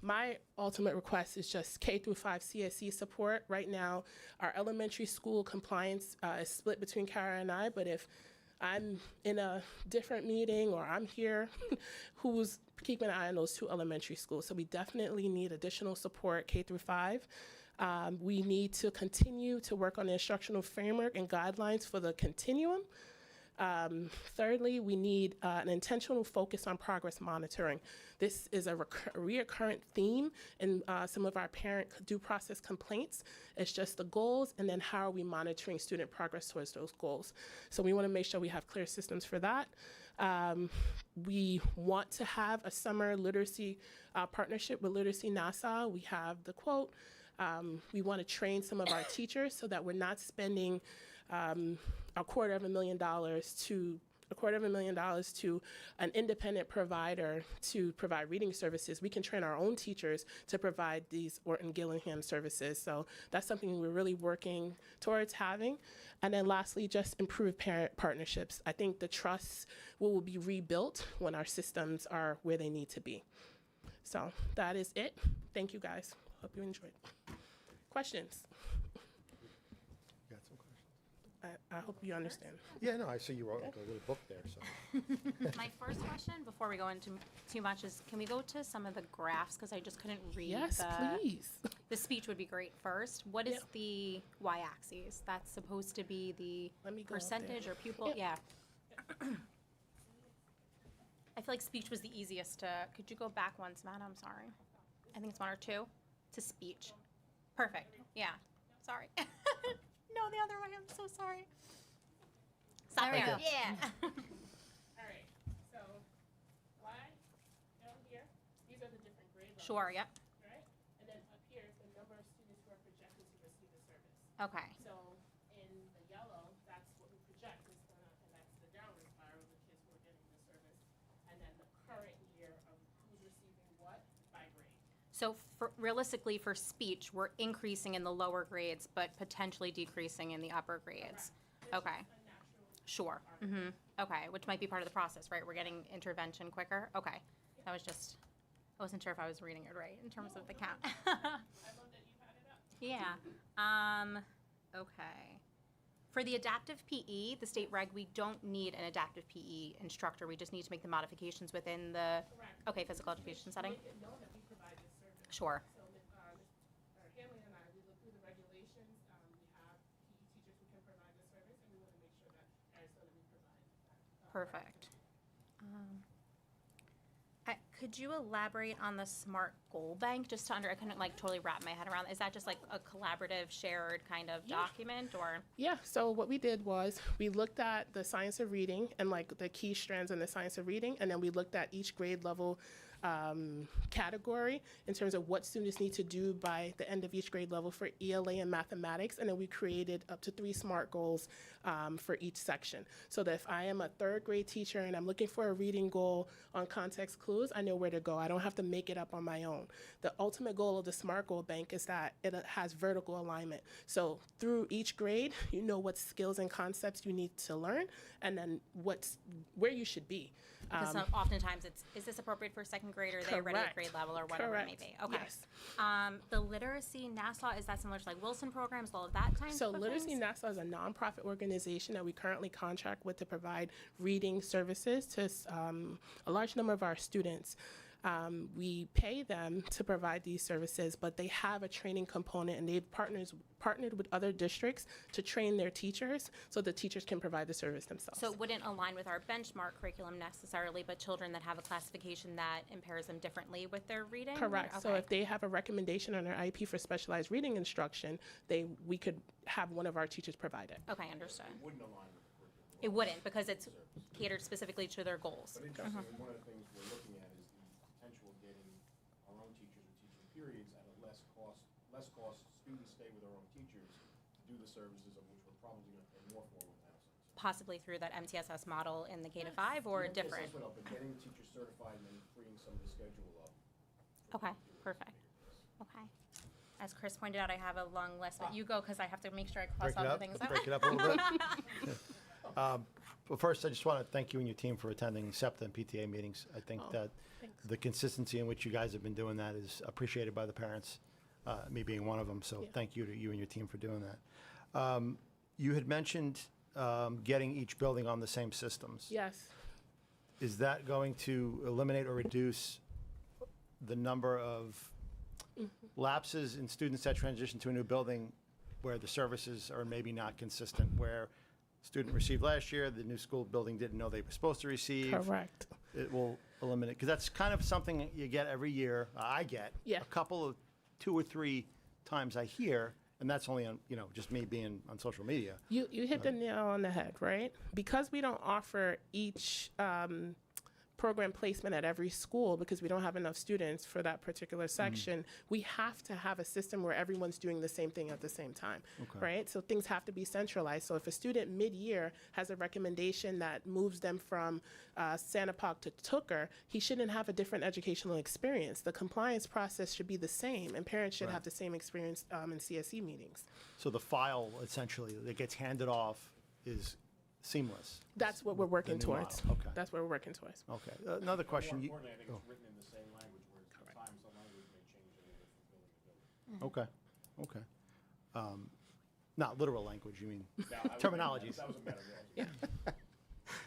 My ultimate request is just K through 5 CSE support. Right now, our elementary school compliance is split between Kara and I, but if I'm in a different meeting or I'm here, who's keeping an eye on those 2 elementary schools? So we definitely need additional support K through 5. We need to continue to work on the instructional framework and guidelines for the continuum. Thirdly, we need an intentional focus on progress monitoring. This is a reoccurrent theme in some of our parent due process complaints. It's just the goals and then how are we monitoring student progress towards those goals. So we want to make sure we have clear systems for that. We want to have a summer literacy partnership with Literacy Nassau. We have the quote. We want to train some of our teachers so that we're not spending $250,000 to an independent provider to provide reading services. We can train our own teachers to provide these Orton Gillingham services. So that's something we're really working towards having. And then lastly, just improve parent partnerships. I think the trust will be rebuilt when our systems are where they need to be. So that is it. Thank you guys. Hope you enjoyed. Questions? Got some questions? I hope you understand. Yeah, no, I see you wrote like a little book there, so. My first question, before we go into too much, is can we go to some of the graphs? Because I just couldn't read Yes, please. The speech would be great first. What is Yeah. the y-axis? That's supposed to be the Let me go up percentage there. or pupil? Yeah. Yeah. I feel like speech was the easiest to, could you go back once, Matt? I'm sorry. I think it's 1 or 2 to speech. Perfect. Yeah. Sorry. No, the other way. I'm so sorry. Stop There we there. go. Yeah. All right, so down here, these are the different grade levels. Sure. Yep. Right? And then up here is the number of students who are projected to receive the service. Okay. So in the yellow, that's what we project, and that's the downward spiral, the kids who are getting the service. And then the current year of who's receiving what by grade. So realistically, for speech, we're increasing in the lower grades, but potentially decreasing in the upper grades. Okay. A natural Sure. Mm-hmm. Okay, which might be part of the process, right? We're getting intervention quicker. Okay. That was just, I wasn't sure if I was reading it right in terms of the count. I love that you had it up. Yeah. Okay. For the adaptive PE, the state reg, we don't need an adaptive PE instructor. We just need to make the modifications within the, okay, physical education setting. Make it known that we provide this service. Sure. So Hanley and I, we look through the regulations. We have PE teachers who can provide the service, and we want to make sure that parents know that we provide that. Perfect. Could you elaborate on the SMART goal bank? Just to I couldn't like totally wrap my head around. Is that just like a collaborative, shared kind of document, or? Yeah, so what we did was we looked at the science of reading and like the key strands in the science of reading, and then we looked at each grade level category in terms of what students need to do by the end of each grade level for ELA and mathematics, and then we created up to 3 SMART goals for each section. So that if I am a 3rd grade teacher and I'm looking for a reading goal on context clues, I know where to go. I don't have to make it up on my own. The ultimate goal of the SMART goal bank is that it has vertical alignment. So through each grade, you know what skills and concepts you need to learn, and then where you should be. Because oftentimes it's, is this appropriate for 2nd grade, or are they already at Correct. grade level, or whatever it may Correct. be? Okay. Yes. The literacy Nassau, is that similar to like Wilson programs, all of that type So of Literacy things? Nassau is a nonprofit organization that we currently contract with to provide reading services to a large number of our students. We pay them to provide these services, but they have a training component, and they've partnered with other districts to train their teachers so the teachers can provide the service themselves. So it wouldn't align with our benchmark curriculum necessarily, but children that have a classification that impairs them differently with their reading? Correct. So Okay. if they have a recommendation on their IEP for specialized reading instruction, we could have one of our teachers provide it. Okay, understood. Wouldn't align with the curriculum. It wouldn't, because it's catered specifically to their goals. But interestingly, one of the things we're looking at is the potential of getting our own teachers or teaching periods at a less cost, students stay with our own teachers to do the services of which we're probably going to pay more for with outside. Possibly through that MTSS model in the K-5, or The different? MTSS went up, but getting the teachers certified and then freeing some of the schedule up. Okay, perfect. Okay. As Chris pointed out, I have a long list, but you go, because I have to make sure I cross Break all it the up, things out. break it up a little bit. Well, first, I just want to thank you and your team for attending SEPTA and PTA meetings. I think that thanks. the consistency in which you guys have been doing that is appreciated by the parents, me being one of them. So Yeah. thank you to you and your team for doing that. You had mentioned getting each building on the same systems. Yes. Is that going to eliminate or reduce the number of lapses in students that transition to a new building where the services are maybe not consistent, where student received last year, the new school building didn't know they were supposed to receive? Correct. It will eliminate, because that's kind of something that you get every year. I get Yeah. a couple of 2 or 3 times I hear, and that's only on, just me being on social media. You hit the nail on the head, right? Because we don't offer each program placement at every school because we don't have enough students for that particular section, we have to have a system where everyone's doing the same thing at the same time, right? So things have to be centralized. So if a student mid-year has a recommendation that moves them from Santapac to Tooker, he shouldn't have a different educational experience. The compliance process should be the same, and parents should have the same experience in CSE meetings. So the file essentially that gets handed off is seamless. That's what we're working The new towards. model, okay. That's what we're working towards. Okay. Another question. More You- importantly, I think oh. it's written in the same language, where sometimes the language may change a little bit from building to building. Okay, okay. Not literal language, you mean Now, I was- terminologies. That was a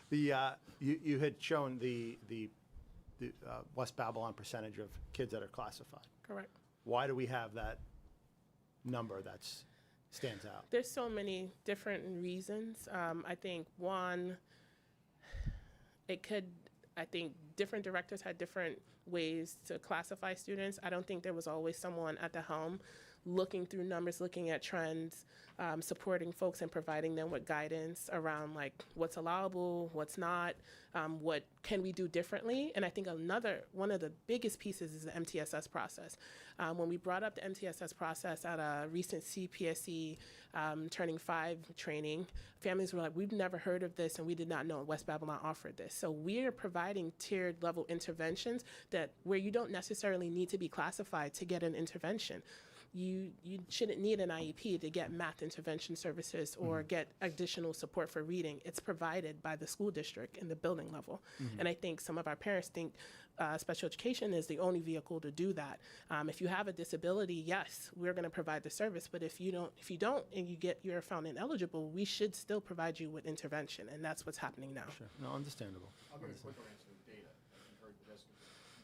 meta, You had shown the West Babylon percentage of kids that are classified. Correct. Why do we have that number that's stands out? There's so many different reasons. I think one, I think different directors had different ways to classify students. I don't think there was always someone at the helm looking through numbers, looking at trends, supporting folks and providing them with guidance around like what's allowable, what's not, what can we do differently. And I think one of the biggest pieces is the MTSS process. When we brought up the MTSS process at a recent CPSE Turning 5 training, families were like, we've never heard of this and we did not know West Babylon offered this. So we're providing tiered level interventions where you don't necessarily need to be classified to get an intervention. You shouldn't need an IEP to get math intervention services or get additional support for reading. It's provided by the school district in the building level. And I think some of our parents think special education is the only vehicle to do that. If you have a disability, yes, we're going to provide the service. But if you don't and you're found ineligible, we should still provide you with intervention. And that's what's happening now. Sure. No, understandable. I'll give a quicker answer to data. As you heard Jessica,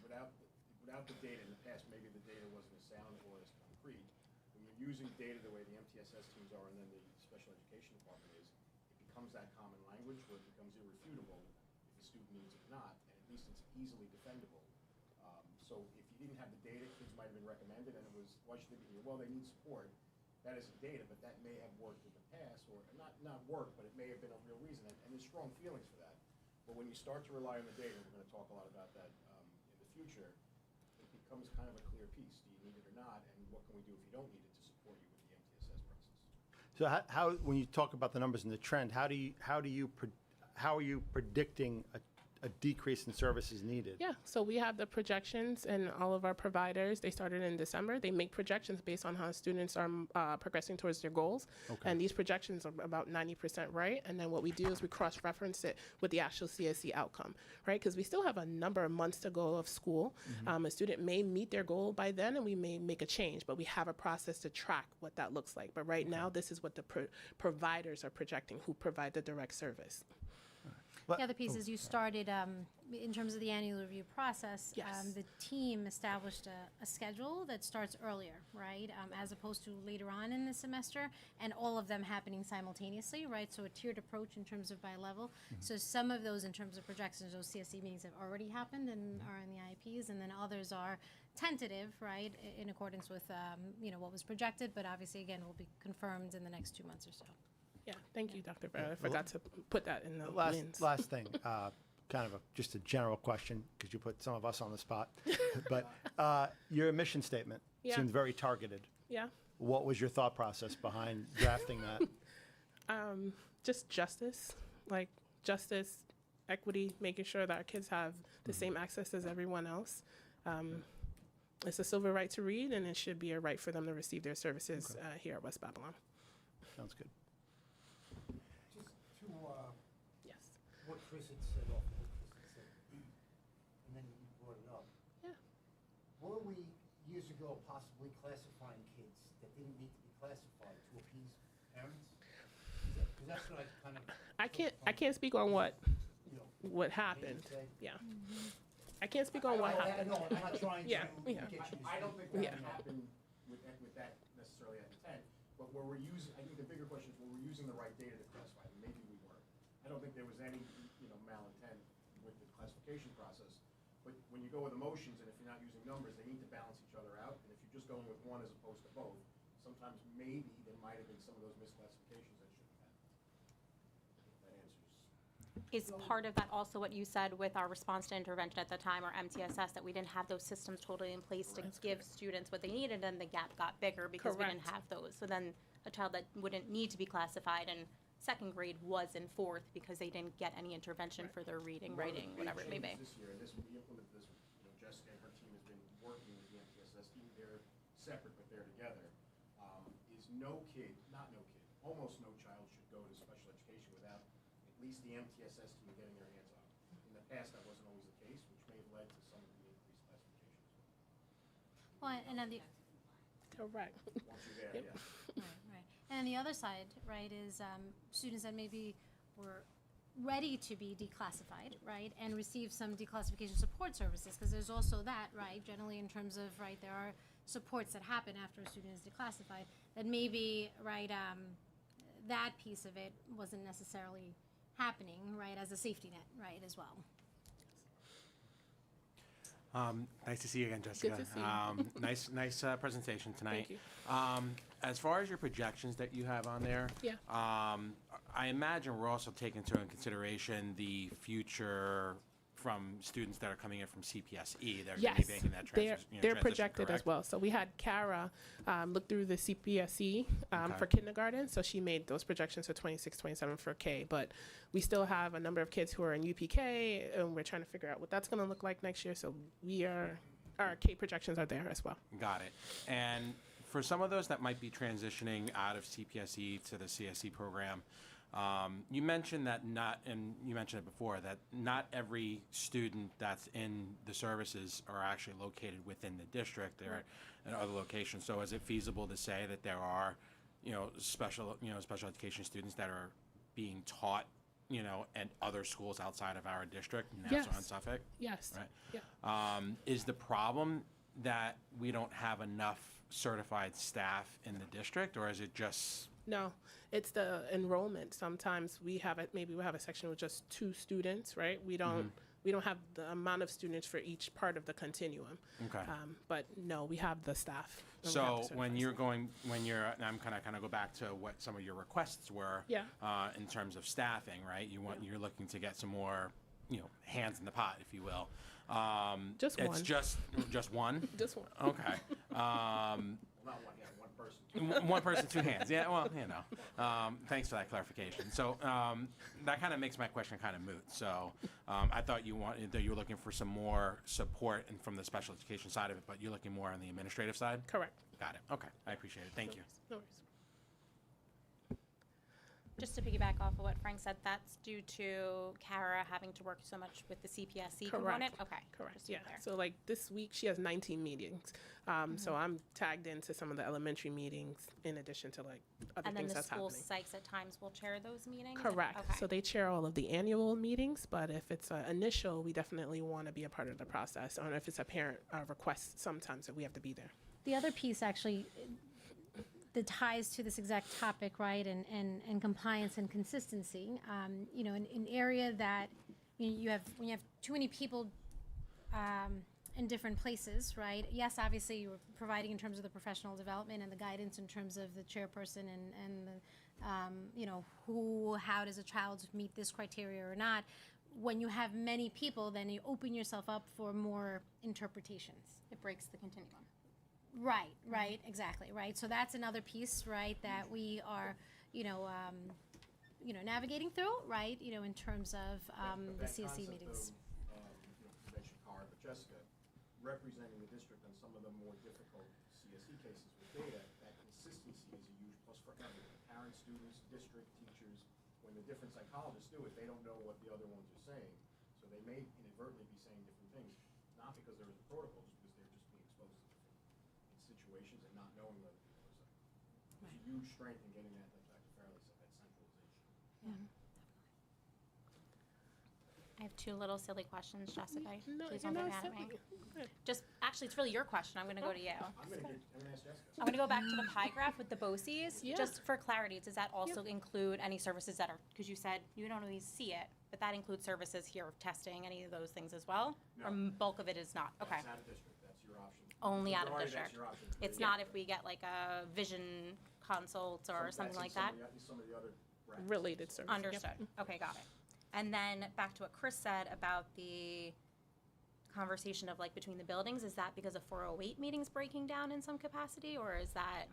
without the data in the past, maybe the data wasn't as sound or as concrete. When you're using data the way the MTSS teams are and then the special education department is, it becomes that common language where it becomes irrefutable if the student needs it or not, and at least it's easily defendable. So if you didn't have the data, kids might have been recommended, and it was, why should they be here? Well, they need support. That isn't data, but that may have worked in the past, or not worked, but it may have been a real reason, and there's strong feelings for that. But when you start to rely on the data, we're going to talk a lot about that in the future, it becomes kind of a clear piece. Do you need it or not, and what can we do if you don't need it to support you with the MTSS process? So how when you talk about the numbers and the trend, how are you predicting a decrease in services needed? Yeah, so we have the projections and all of our providers, they started in December. They make projections based on how students are progressing towards their goals. Okay. And these projections are about 90% right. And then what we do is we cross-reference it with the actual CSE outcome, right? Because we still have a number of months to go of school. A student may meet their goal by then and we may make a change, but we have a process to track what that looks like. But right now, this is what the providers are projecting who provide the direct service. But- The other piece is you started, in terms of the annual review process, Yes. the team established a schedule that starts earlier, right? As opposed to later on in the semester, and all of them happening simultaneously, right? So a tiered approach in terms of by level. So some of those in terms of projections, those CSE meetings have already happened and are in the IEPs, and then others are tentative, right? In accordance with, what was projected, but obviously, again, will be confirmed in the next 2 months or so. Yeah, thank you, Dr. Barrett. I forgot to put that in the Last wins. thing, kind of just a general question, because you put some of us on the spot. But your mission statement Yeah. seems very targeted. Yeah. What was your thought process behind drafting that? Just justice, like justice, equity, making sure that our kids have the same access as everyone else. It's a civil right to read, and it should be a right for them to receive their services here at West Babylon. Sounds good. Just to Yes. what Chris had said, off of what Chris had said, and then you brought it up. Yeah. Were we years ago possibly classifying kids that didn't need to be classified to appease parents? Because that's what I kind of. I can't speak on what You know, what happened. say. Yeah. I can't speak on what I happened. know, I'm not trying to Yeah, get yeah. you to. I don't think Yeah. that happened with that necessarily at intent, but where we're using, I think the bigger question is, were we using the right data to classify them? Maybe we weren't. I don't think there was any, malintent with the classification process, but when you go with emotions, and if you're not using numbers, they need to balance each other out, and if you're just going with one as opposed to both, sometimes maybe there might have been some of those misclassifications that shouldn't have happened. If that answers. Is part of that also what you said with our response to intervention at the time, or MTSS, that we didn't have those systems totally in place to give students what they needed, and the gap got bigger because we didn't Correct. have those. So then a child that wouldn't need to be classified in second grade was in fourth because they didn't get any intervention for their reading, One of the writing, big whatever it may be. changes This year, and we implemented this, Jessica and her team has been working with the MTSS team, they're separate but they're together, is almost no child should go to special education without at least the MTSS team getting their hands on it. In the past, that wasn't always the case, which may have led to some of the increased classifications. Well, and then Correct. Once you're there, Yep. yeah. Right. And the other side, right, is students that maybe were ready to be declassified, right, and receive some declassification support services, because there's also that, right, generally in terms of, right, there are supports that happen after a student is declassified, that maybe, right, that piece of it wasn't necessarily happening, right, as a safety net, right, as well. Nice to see you again, Jessica. to see you. Nice presentation tonight. Thank you. As far as your projections that you have on there, Yeah. I imagine we're also taking into consideration the future from students that are coming in from CPSE. They're going to Yes, be making that they're transition. they're projected as correct? well. So we had Kara look through the CPSE Okay. for kindergarten. So she made those projections for 26, 27 for K. But we still have a number of kids who are in UPK, and we're trying to figure out what that's going to look like next year. So our K projections are there as well. Got it. And for some of those that might be transitioning out of CPSE to the CSE program, you mentioned that you mentioned it before, that not every student that's in the services are actually located within the district. They're in other locations. So is it feasible to say that there are, special education students that are being taught, at other schools outside of our district, Nassau and Yes. Suffolk? Yes. Right. Yeah. Is the problem that we don't have enough certified staff in the district, or is it just? No, it's the enrollment. Sometimes maybe we have a section with just 2 students, right? We don't have the amount of students for each part of the continuum. Okay. But no, we have the staff. and we have So the when certified you're, and I'm kind of go back to what some of your requests were. Yeah. In terms of staffing, right? You're looking to get some more, hands in the pot, if you will. Just it's one. just one. staff. Just one. Okay. Not one hand, one person. One person, 2 hands. Yeah, well, thanks for that clarification. So that kind of makes my question kind of moot. So I thought you were looking for some more support from the special education side of it, but you're looking more on the administrative side? Correct. Got it. Okay. I appreciate it. Thank you. No worries. Just to piggyback off of what Frank said, that's due to Kara having to work so much with the CPSC component? Okay. Correct. just to be Yeah. clear. So like this week, she has 19 meetings. So I'm tagged into some of the elementary meetings in addition to like other And then things the that's school happening. psychs at times will chair those meetings? Correct. Okay. So they chair all of the annual meetings, but if it's initial, we definitely want to be a part of the process. Or if it's a parent request, sometimes that we have to be there. The other piece actually that ties to this exact topic, right, and compliance and consistency, an area that when you have too many people in different places, right? Yes, obviously you're providing in terms of the professional development and the guidance in terms of the chairperson and the, how does a child meet this criteria or not. When you have many people, then you open yourself up for more interpretations. It breaks the continuum. Right, exactly, right. So that's another piece, right, that we are, navigating through, right, in terms of the CSE meetings. You mentioned Cara, but Jessica, representing the district on some of the more difficult CSE cases with data, that consistency is a huge plus for everyone. Parents, students, district, teachers, when the different psychologists do it, they don't know what the other ones are saying. So they may inadvertently be saying different things, not because there is a protocol, just because they're just being exposed to different situations and not knowing what the other is saying. There's a huge strength in getting that, like Dr. Farrelly said, that centralization. I have 2 little silly questions, Jessica. No, Please you're don't get not mad at me. silly. Just, actually, it's really your question. I'm going to go to you. I'm gonna ask Jessica. I'm going to go back to the pie graph with the BOCES. Yeah. Just for clarity, does that also include any services that are, because you said you don't always see it, but that includes services here of testing, any of those things as well? No. Or bulk of it is not? Okay. That's out of district, that's your option. Only out of Majority, district. That's your option. It's Yeah. not if we get like a vision consult or something like that? Some of the other brackets. Related services. Yep. Understood. Okay, got it. And then back to what Chris said about the conversation of like between the buildings, is that because of 408 meetings breaking down in some capacity? Or is that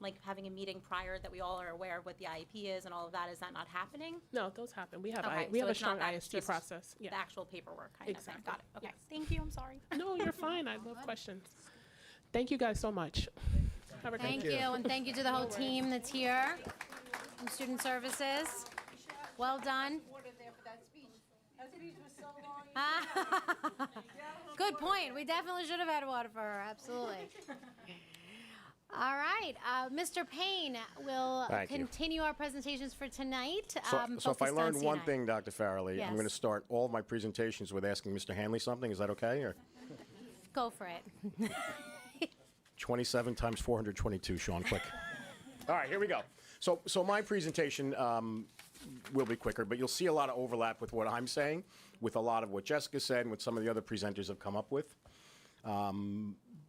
like having a meeting prior that we all are aware of what the IEP is and all of that, is that not happening? No, those happen. We have Okay, we so have a it's not strong that, it's IST just process. Yeah. The actual paperwork kind of Exactly. thing. Got it. Okay. Yes. Thank you. I'm sorry. No, you're fine. I love questions. Thank you guys so much. Have a great Thank day. you, and thank you to the whole team that's here from Student Services. Well done. Good point. We definitely should have had water for her, absolutely. All right, Mr. Payne will Thank you. continue our presentations for tonight. So if I focused on learned one C9. thing, Dr. Farrelly, I'm going to Yes. start all of my presentations with asking Mr. Hanley something. Is that okay? Or Go for it. 27 times 422, Sean, quick. All right, here we go. So my presentation will be quicker, but you'll see a lot of overlap with what I'm saying, with a lot of what Jessica said, and what some of the other presenters have come up with.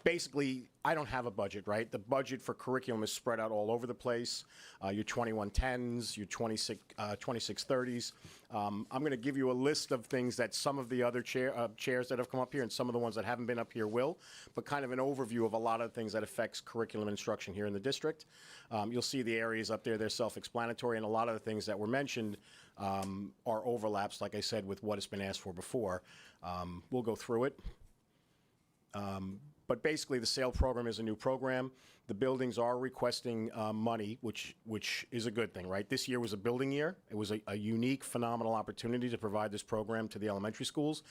Basically, I don't have a budget, right? The budget for curriculum is spread out all over the place. Your 2110s, your 2630s. I'm going to give you a list of things that some of the other chairs that have come up here and some of the ones that haven't been up here will, but kind of an overview of a lot of things that affects curriculum instruction here in the district. You'll see the areas up there, they're self-explanatory, and a lot of the things that were mentioned are overlaps, like I said, with what has been asked for before. We'll go through it. But basically, the SAIL program is a new program. The buildings are requesting money, which is a good thing, right? This year was a building year. It was a unique, phenomenal opportunity to provide this program to the elementary schools.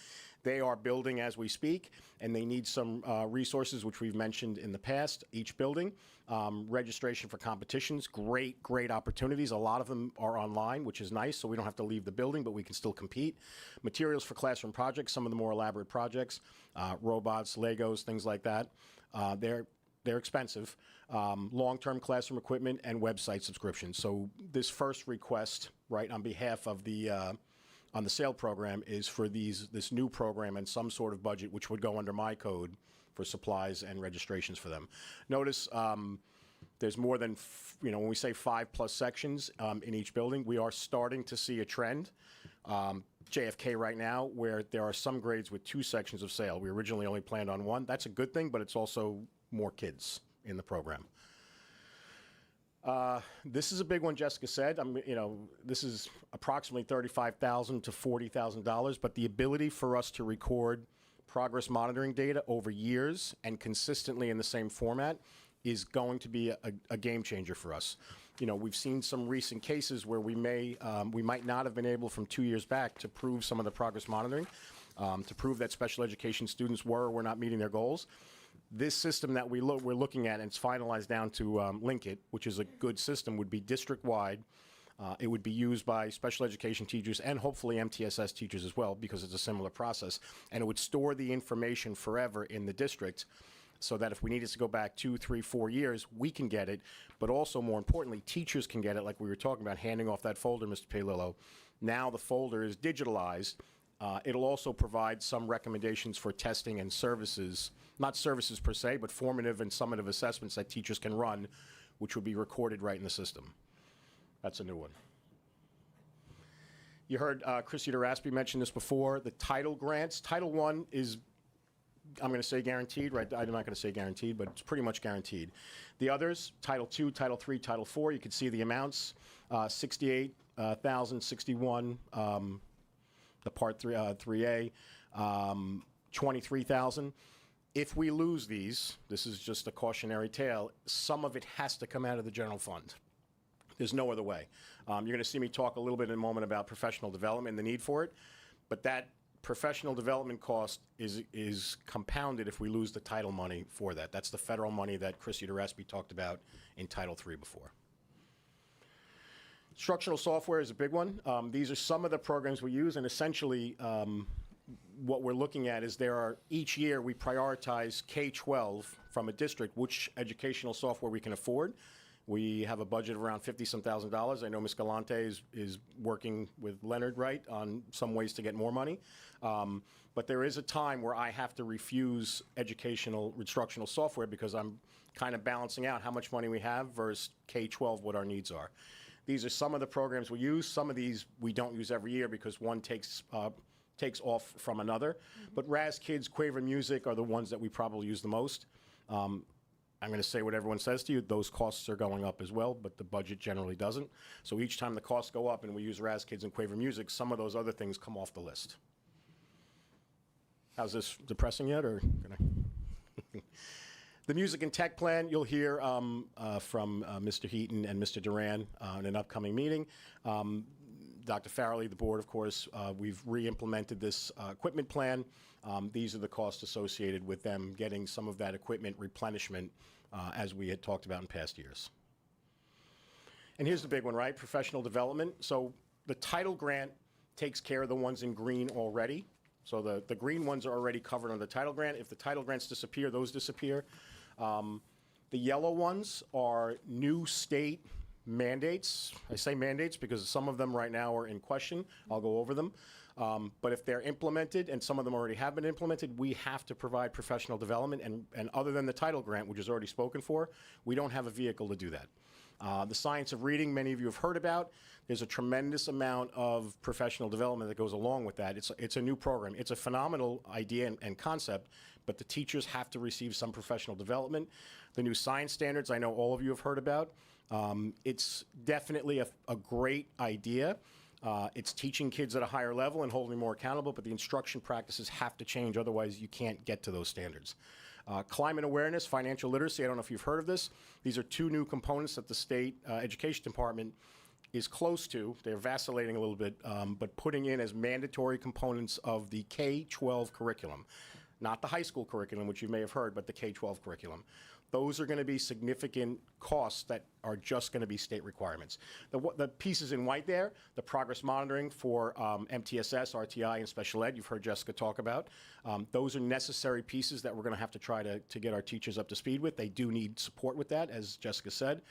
They are building as we speak, and they need some resources, which we've mentioned in the past, each building. Registration for competitions, great opportunities. A lot of them are online, which is nice, so we don't have to leave the building, but we can still compete. Materials for classroom projects, some of the more elaborate projects, robots, Legos, things like that. They're expensive. Long-term classroom equipment and website subscriptions. So this first request, right, on behalf of the on the SAIL program is for this new program and some sort of budget, which would go under my code for supplies and registrations for them. Notice there's more than, when we say 5+ sections in each building, we are starting to see a trend. JFK right now, where there are some grades with 2 sections of SAIL. We originally only planned on 1. That's a good thing, but it's also more kids in the program. This is a big one, Jessica said. This is approximately $35,000 to $40,000, but the ability for us to record progress monitoring data over years and consistently in the same format is going to be a game changer for us. We've seen some recent cases where we might not have been able from 2 years back to prove some of the progress monitoring, to prove that special education students were or were not meeting their goals. This system that we're looking at, and it's finalized down to Link It, which is a good system, would be district-wide. It would be used by special education teachers and hopefully MTSS teachers as well, because it's a similar process. And it would store the information forever in the district so that if we needed to go back 2, 3, 4 years, we can get it. But also, more importantly, teachers can get it, like we were talking about, handing off that folder, Mr. Paolillo. Now the folder is digitalized. It'll also provide some recommendations for testing and services, not services per se, but formative and summative assessments that teachers can run, which would be recorded right in the system. That's a new one. You heard Chrissy DeRaspi mention this before, the title grants. Title I is, I'm going to say guaranteed, right? I'm not going to say guaranteed, but it's pretty much guaranteed. The others, Title II, Title III, Title IV, you can see the amounts, 68,061, the Part 3A, 23,000. If we lose these, this is just a cautionary tale, some of it has to come out of the general fund. There's no other way. You're going to see me talk a little bit in a moment about professional development and the need for it, but that professional development cost is compounded if we lose the title money for that. That's the federal money that Chrissy DeRaspi talked about in Title III before. Instructional software is a big one. These are some of the programs we use, and essentially what we're looking at is each year we prioritize K-12 from a district, which educational software we can afford. We have a budget of around $50-some thousand. I know Ms. Galante is working with Leonard, right, on some ways to get more money. But there is a time where I have to refuse educational instructional software because I'm kind of balancing out how much money we have versus K-12, what our needs are. These are some of the programs we use. Some of these we don't use every year because one takes off from another. But Raz Kids, Quaver Music are the ones that we probably use the most. I'm going to say what everyone says to you. Those costs are going up as well, but the budget generally doesn't. So each time the costs go up and we use Raz Kids and Quaver Music, some of those other things come off the list. How's this depressing yet, or can I? The music and tech plan, you'll hear from Mr. Heaton and Mr. Duran in an upcoming meeting. Dr. Farrelly, the board, of course, we've re-implemented this equipment plan. These are the costs associated with them getting some of that equipment replenishment as we had talked about in past years. And here's the big one, right? Professional development. So the title grant takes care of the ones in green already. So the green ones are already covered under the title grant. If the title grants disappear, those disappear. The yellow ones are new state mandates. I say mandates because some of them right now are in question. I'll go over them. But if they're implemented, and some of them already have been implemented, we have to provide professional development. And other than the title grant, which is already spoken for, we don't have a vehicle to do that. The science of reading, many of you have heard about. There's a tremendous amount of professional development that goes along with that. It's a new program. It's a phenomenal idea and concept, but the teachers have to receive some professional development. The new science standards, I know all of you have heard about. It's definitely a great idea. It's teaching kids at a higher level and holding them more accountable, but the instruction practices have to change, otherwise you can't get to those standards. Climate awareness, financial literacy, I don't know if you've heard of this. These are two new components that the state education department is close to. They're vacillating a little bit, but putting in as mandatory components of the K-12 curriculum. Not the high school curriculum, which you may have heard, but the K-12 curriculum. Those are going to be significant costs that are just going to be state requirements. The pieces in white there, the progress monitoring for MTSS, RTI, and special ed, you've heard Jessica talk about. Those are necessary pieces that we're going to have to try to get our teachers up to speed with. They do need support with that, as Jessica said.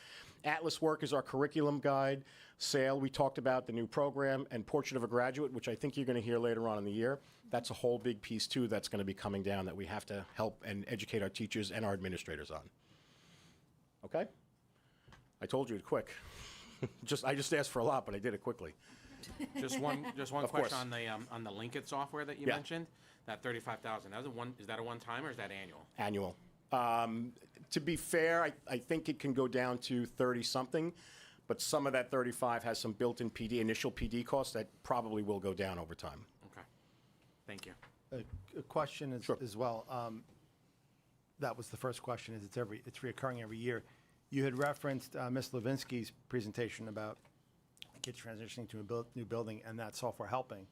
Atlas Work is our curriculum guide. SAIL, we talked about the new program, and Portrait of a Graduate, which I think you're going to hear later on in the year. That's a whole big piece, too, that's going to be coming down that we have to help and educate our teachers and our administrators on. Okay? I told you it quick. I just asked for a lot, but I did it quickly. Just one Of question course. on the Linkit software that you Yeah. mentioned. That 35,000. Is that a one time or is that annual? Annual. To be fair, I think it can go down to 30 something, but some of that 35 has some built-in initial PD costs that probably will go down over time. Okay. Thank you. A question Sure. as well. That was the first question, is it's reoccurring every year. You had referenced Ms. Levinsky's presentation about kids transitioning to a new building and that software helping.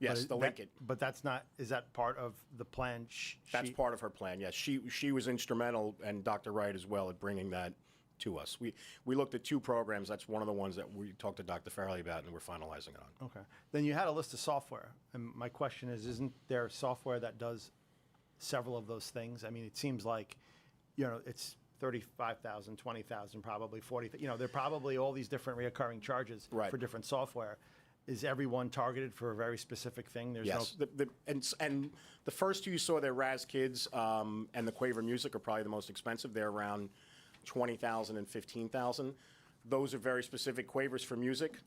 Yes, the Linkit. But that's not, is that part of the plan? That's part of her plan, yes. She was instrumental, and Dr. Wright as well, at bringing that to us. We looked at two programs. That's one of the ones that we talked to Dr. Farrelly about, and we're finalizing it on. Okay. Then you had a list of software. And my question is, isn't there software that does several of those things? I mean, it seems like, it's 35,000, 20,000, probably 40,000. There are probably all these different reoccurring charges Right. for different software. Is everyone targeted for a very specific thing? There's Yes, and the first two you saw there, Raz Kids and the Quaver Music, are probably the most expensive. They're around 20,000 and 15,000. Those are very specific. Quavers for music.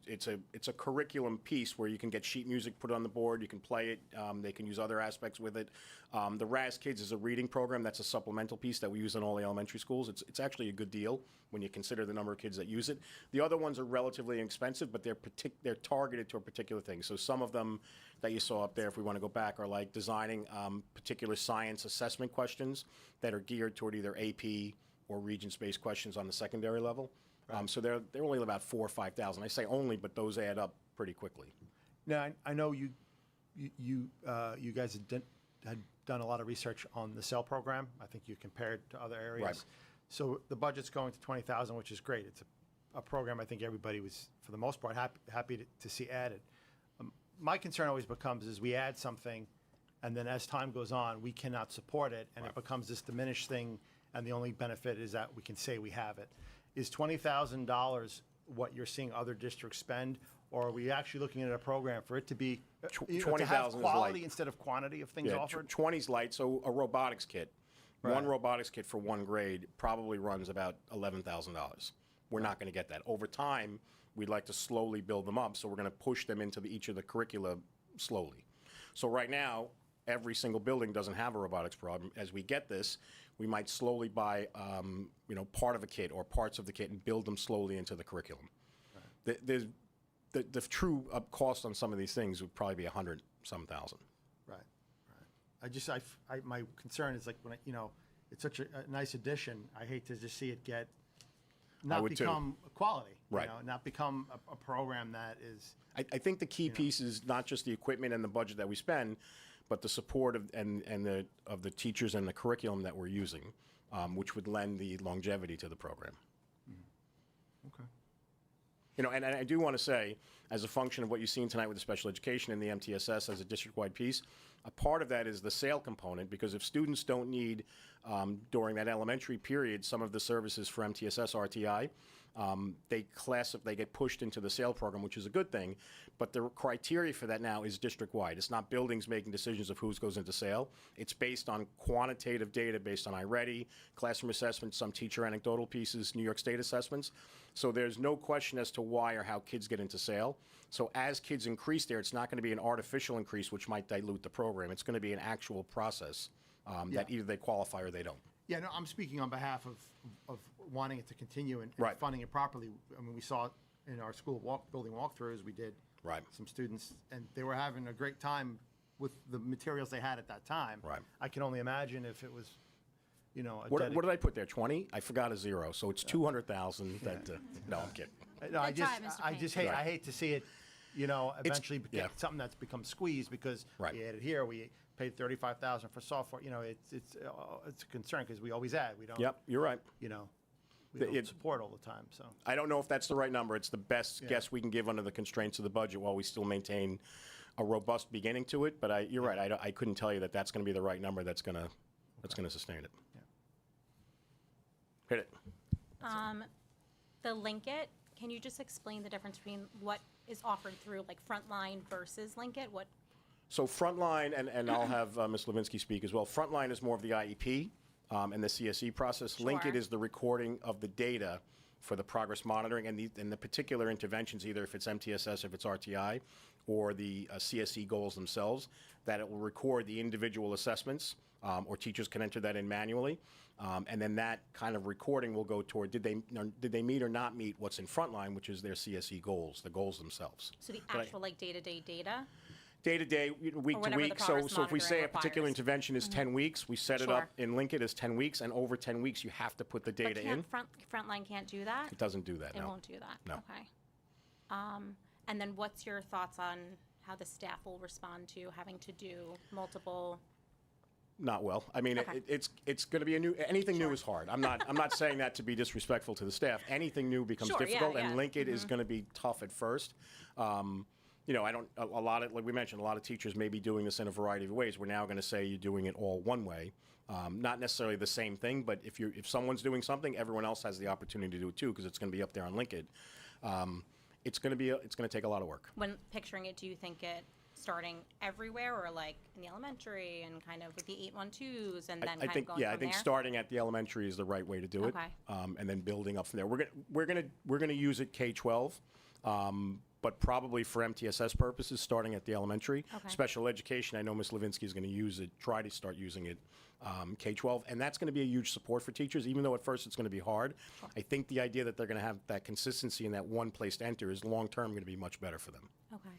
It's a curriculum piece where you can get sheet music put on the board. You can play it. They can use other aspects with it. The Raz Kids is a reading program. That's a supplemental piece that we use in all the elementary schools. It's actually a good deal when you consider the number of kids that use it. The other ones are relatively inexpensive, but they're targeted to a particular thing. So some of them that you saw up there, if we want to go back, are like designing particular science assessment questions that are geared toward either AP or Regents-based questions on the secondary level. So they're only about 4,000 or 5,000. I say only, but those add up pretty quickly. Now, I know you guys had done a lot of research on the CEL program. I think you compared to other areas. Right. So the budget's going to 20,000, which is great. It's a program I think everybody was, for the most part, happy to see added. My concern always becomes is we add something, and then as time goes on, we cannot support it, and it becomes this diminished thing, and the only benefit is that we can say we have it. Is $20,000 what you're seeing other districts spend, or are we actually looking at a program for it to be to have 20,000 is quality light. instead of quantity of things offered? 20's light. So a robotics kit, one Right. robotics kit for one grade probably runs about $11,000. We're not going to get that. Over time, we'd like to slowly build them up, so we're going to push them into each of the curricula slowly. So right now, every single building doesn't have a robotics program. As we get this, we might slowly buy, part of a kit or parts of the kit and build them slowly into the curriculum. Right. The true cost on some of these things would probably be 100-some thousand. Right. My concern is like when it's such a nice addition. I hate to just see it not would too. become quality. Right. Not become a program that is. I think the key piece is not just the equipment and the budget that we spend, but the support of the teachers and the curriculum that we're using. which would lend the longevity to the program. Okay. You know, and I do want to say, as a function of what you've seen tonight with the special education and the MTSS as a district-wide piece, a part of that is the sale component, because if students don't need, during that elementary period, some of the services for MTSS, RTI, they get pushed into the sale program, which is a good thing, but the criteria for that now is district-wide. It's not buildings making decisions of who goes into sale. It's based on quantitative data, based on iReady, classroom assessments, some teacher anecdotal pieces, New York State assessments. So there's no question as to why or how kids get into sale. So as kids increase there, it's not going to be an artificial increase, which might dilute the program. It's going to be an actual process that either they qualify or they don't. Yeah, no, I'm speaking on behalf of wanting it to continue and Right. funding it properly. I mean, we saw it in our school building walkthroughs. We did Right. some students, and they were having a great time with the materials they had at that time. Right. I can only imagine if it was, you know, What did I put there? 20? I forgot a zero, so it's 200,000. That no, I'm kidding. No, That's all right, Mr. Payne. I hate to see it, you know, eventually yeah. get something that's become squeezed because Right. we added here, we paid $35,000 for software. You know, it's a concern because we always add. We don't. Yep, you're right. You know, we The- don't it- support all the time. So. I don't know if that's the right number. It's the best Yeah. guess we can give under the constraints of the budget while we still maintain a robust beginning to it. But you're right. I couldn't tell you that that's going to be the right number that's going to sustain it. Yeah. Hit it. The Linkit, can you just explain the difference between what is offered through like Frontline versus Linkit? What? So Frontline, and I'll have Ms. Levinsky speak as well. Frontline is more of the IEP and the CSE process. Sure. Linkit is the recording of the data for the progress monitoring and the particular interventions, either if it's MTSS, if it's RTI, or the CSE goals themselves, that it will record the individual assessments, or teachers can enter that in manually. And then that kind of recording will go toward did they meet or not meet what's in Frontline, which is their CSE goals, the goals themselves. So the actual like day-to-day data? Day to day, week to whatever the week. So progress if we say a monitoring particular requires. intervention is 10 weeks, we set it Sure. up in Linkit as 10 weeks, and over 10 weeks, you have to put the data But in. Frontline can't do that? It doesn't do that, It no. won't do that? No. Okay. And then what's your thoughts on how the staff will respond to having to do multiple? Not well. I mean, Okay. it's going to be anything new Sure. is hard. I'm not saying that to be disrespectful to the staff. Anything new becomes Sure, yeah, difficult, and yeah. Linkit is going to be tough at first. You know, a lot of, like we mentioned, a lot of teachers may be doing this in a variety of ways. We're now going to say you're doing it all one way. Not necessarily the same thing, but if someone's doing something, everyone else has the opportunity to do it too, because it's going to be up there on Linkit. It's going to take a lot of work. When picturing it, do you think it starting everywhere or like in the elementary and kind of with the 812s and then I kind think of going I from think there? starting at the elementary is the right way to do it, Okay. and then building up from there. We're gonna use it K-12, but probably for MTSS purposes, starting at the elementary. Okay. Special education, I know Ms. Levinsky is going to use it, try to start using it K-12, and that's going to be a huge support for teachers, even though at first it's going to be hard. I think the idea that they're going to have that consistency and that one place to enter is long-term going to be much better for them. Okay.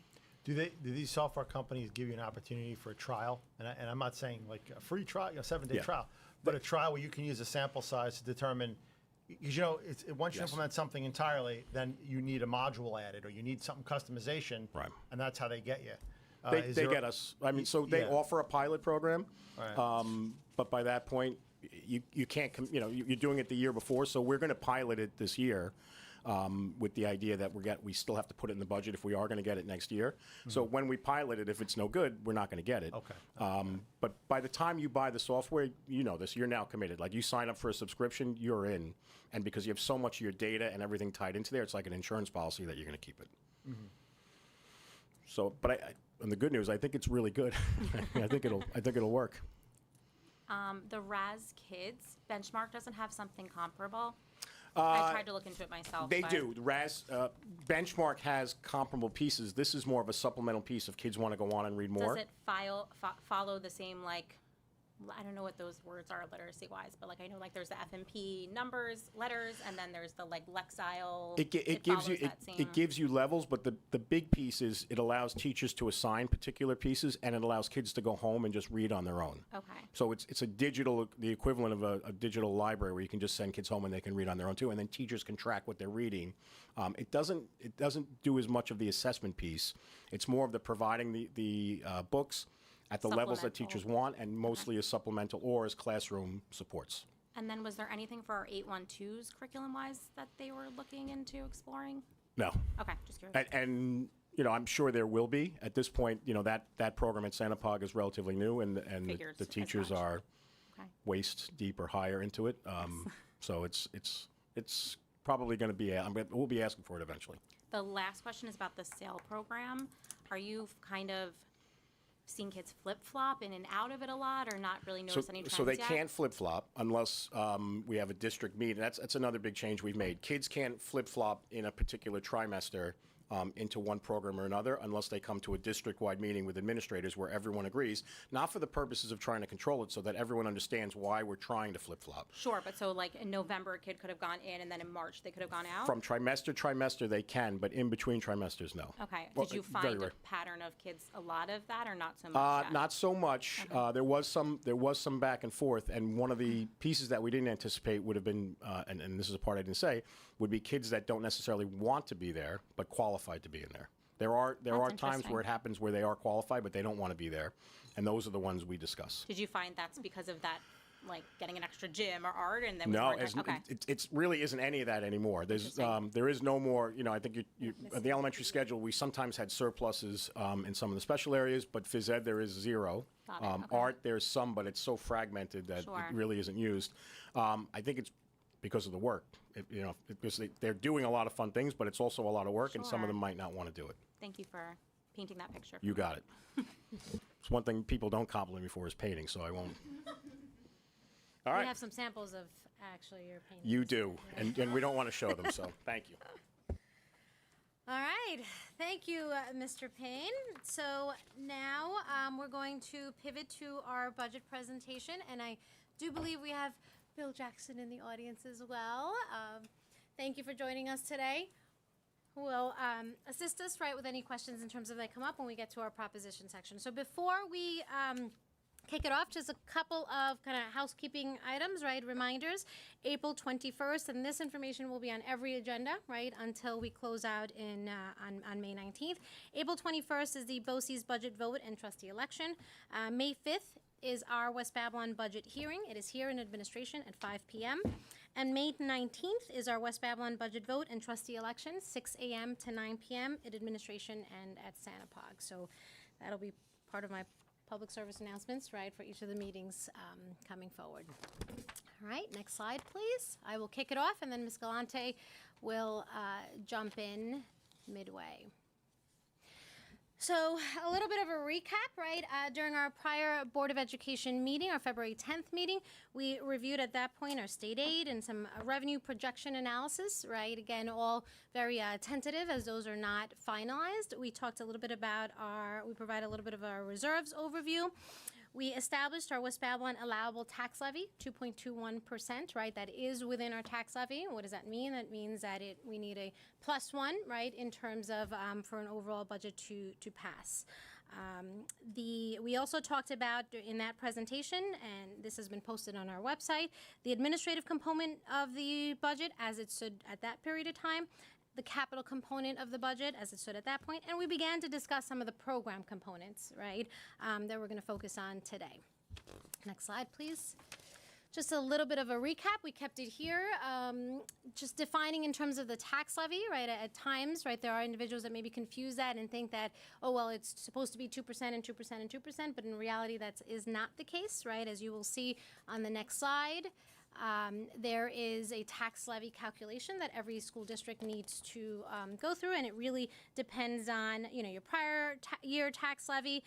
Do these software companies give you an opportunity for a trial? And I'm not saying like a free trial, a 7-day Yeah. trial, but a trial where you can use a sample size to determine, because you know, once you Yes. implement something entirely, then you need a module added or you need something customization. Right. And that's how they get you. They get us. I mean, so they Yeah. offer a pilot program, Right. but by that point, you can't. You're doing it the year before, so we're going to pilot it this year, with the idea that we still have to put it in the budget if we are going to get it next year. So when we pilot it, if it's no good, we're not going to get it. Okay. But by the time you buy the software, you know this. You're now committed. Like you sign up for a subscription, you're in, and because you have so much of your data and everything tied into there, it's like an insurance policy that you're going to keep it. So, but and the good news, I think it's really good. I think it'll work. The RAS Kids benchmark doesn't have something comparable. I tried to look into it myself. They but- do. The RAS benchmark has comparable pieces. This is more of a supplemental piece if kids want to go on and read more. Does it follow the same, like, I don't know what those words are literacy-wise, but like I know like there's the FMP numbers, letters, and then there's the like Lexile. It gives you follows that same- it gives you levels, but the big piece is it allows teachers to assign particular pieces, and it allows kids to go home and just read on their own. Okay. So it's a digital, the equivalent of a digital library where you can just send kids home and they can read on their own too, and then teachers can track what they're reading. It doesn't do as much of the assessment piece. It's more of the providing the books at the levels that Supplemental. teachers want, and mostly as supplemental or as classroom supports. And then was there anything for our 812s curriculum-wise that they were looking into exploring? No. Okay, just curious. And I'm sure there will be. At this point, that program at Sanapog is relatively new, and Figured the as teachers much. are Okay. waist deep or higher into it. So it's probably going to be. We'll be asking for it eventually. The last question is about the SAIL program. Are you kind of seeing kids flip-flop in and out of it a lot, or not really notice any trends So they yet? can't flip-flop unless we have a district meeting. That's another big change we've made. Kids can't flip-flop in a particular trimester into one program or another unless they come to a district-wide meeting with administrators where everyone agrees, not for the purposes of trying to control it, so that everyone understands why we're trying to flip-flop. Sure, but so like in November, a kid could have gone in, and then in March, they could have gone out? From trimester to trimester, they can, but in between trimesters, no. Okay. Well, Did you very find a rare. pattern of kids, a lot of that, or not so much yet? Not so much. There was some back and forth, and one of the pieces that we didn't anticipate would have been, and this is a part I didn't say, would be kids that don't necessarily want to be there but qualified to be in there. There are times interesting. where it happens where they are qualified but they don't want to be there, and those are the ones we discuss. Did you find that's because of that, like getting an extra gym or art, and then No, okay. it really isn't any of that anymore. There is no more. I think at the elementary schedule we sometimes had surpluses in some of the special areas, but phys ed there is zero. Got it, okay. Art there's some, but it's so fragmented that Sure. it really isn't used. I think it's because of the work. Because they're doing a lot of fun things, but it's also a lot of work, and some of Sure. them might not want to do it. Thank you for painting that picture. You got it. It's one thing people don't compliment me for is painting, so I won't. All We right. have some samples of actually your paintings. You do, and we don't want to show them, so thank you. All right, thank you, Mr. Payne. So now we're going to pivot to our budget presentation, and I do believe we have Bill Jackson in the audience as well. Thank you for joining us today. Who will assist us, right, with any questions in terms of they come up when we get to our proposition section. So before we kick it off, just a couple of kind of housekeeping items, right, reminders. April 21st, and this information will be on every agenda, right, until we close out on May 19th. April 21st is the BOCES budget vote and trustee election. May 5th is our West Babylon budget hearing. It is here in administration at 5 p.m. And May 19th is our West Babylon budget vote and trustee election, 6 a.m. to 9 p.m. at administration and at Sanapog. So that'll be part of my public service announcements, right, for each of the meetings coming forward. All right, next slide, please. I will kick it off, and then Ms. Galante will jump in midway. So a little bit of a recap, right? During our prior Board of Education meeting, our February 10th meeting, we reviewed at that point our state aid and some revenue projection analysis, right? Again, all very tentative as those are not finalized. We talked a little bit about we provided a little bit of our reserves overview. We established our West Babylon allowable tax levy, 2.21%, right? That is within our tax levy. What does that mean? That means that we need a +1, right, in terms of for an overall budget to pass. We also talked about in that presentation, and this has been posted on our website, the administrative component of the budget as it stood at that period of time, the capital component of the budget as it stood at that point, and we began to discuss some of the program components, right, that we're going to focus on today. Next slide, please. Just a little bit of a recap. We kept it here, just defining in terms of the tax levy, right? At times, right, there are individuals that maybe confuse that and think that, oh, well, it's supposed to be 2% and 2% and 2%, but in reality, that is not the case, right? As you will see on the next slide. There is a tax levy calculation that every school district needs to go through, and it really depends on, your prior year tax levy,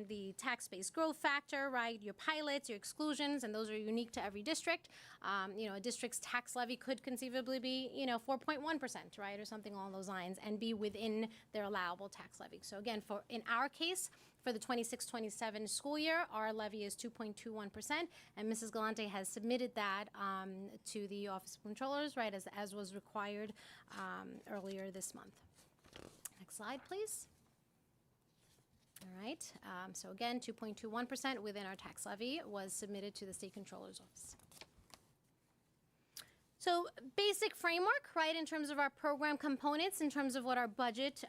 the tax-based growth factor, right, your pilots, your exclusions, and those are unique to every district. A district's tax levy could conceivably be, 4.1%, right, or something along those lines, and be within their allowable tax levy. So again, in our case, for the 26-27 school year, our levy is 2.21%, and Mrs. Galante has submitted that to the Office of Controllers, right, as was required earlier this month. Next slide, please. All right, so again, 2.21% within our tax levy was submitted to the State Controller's Office. So basic framework, right, in terms of our program components, in terms of what our budget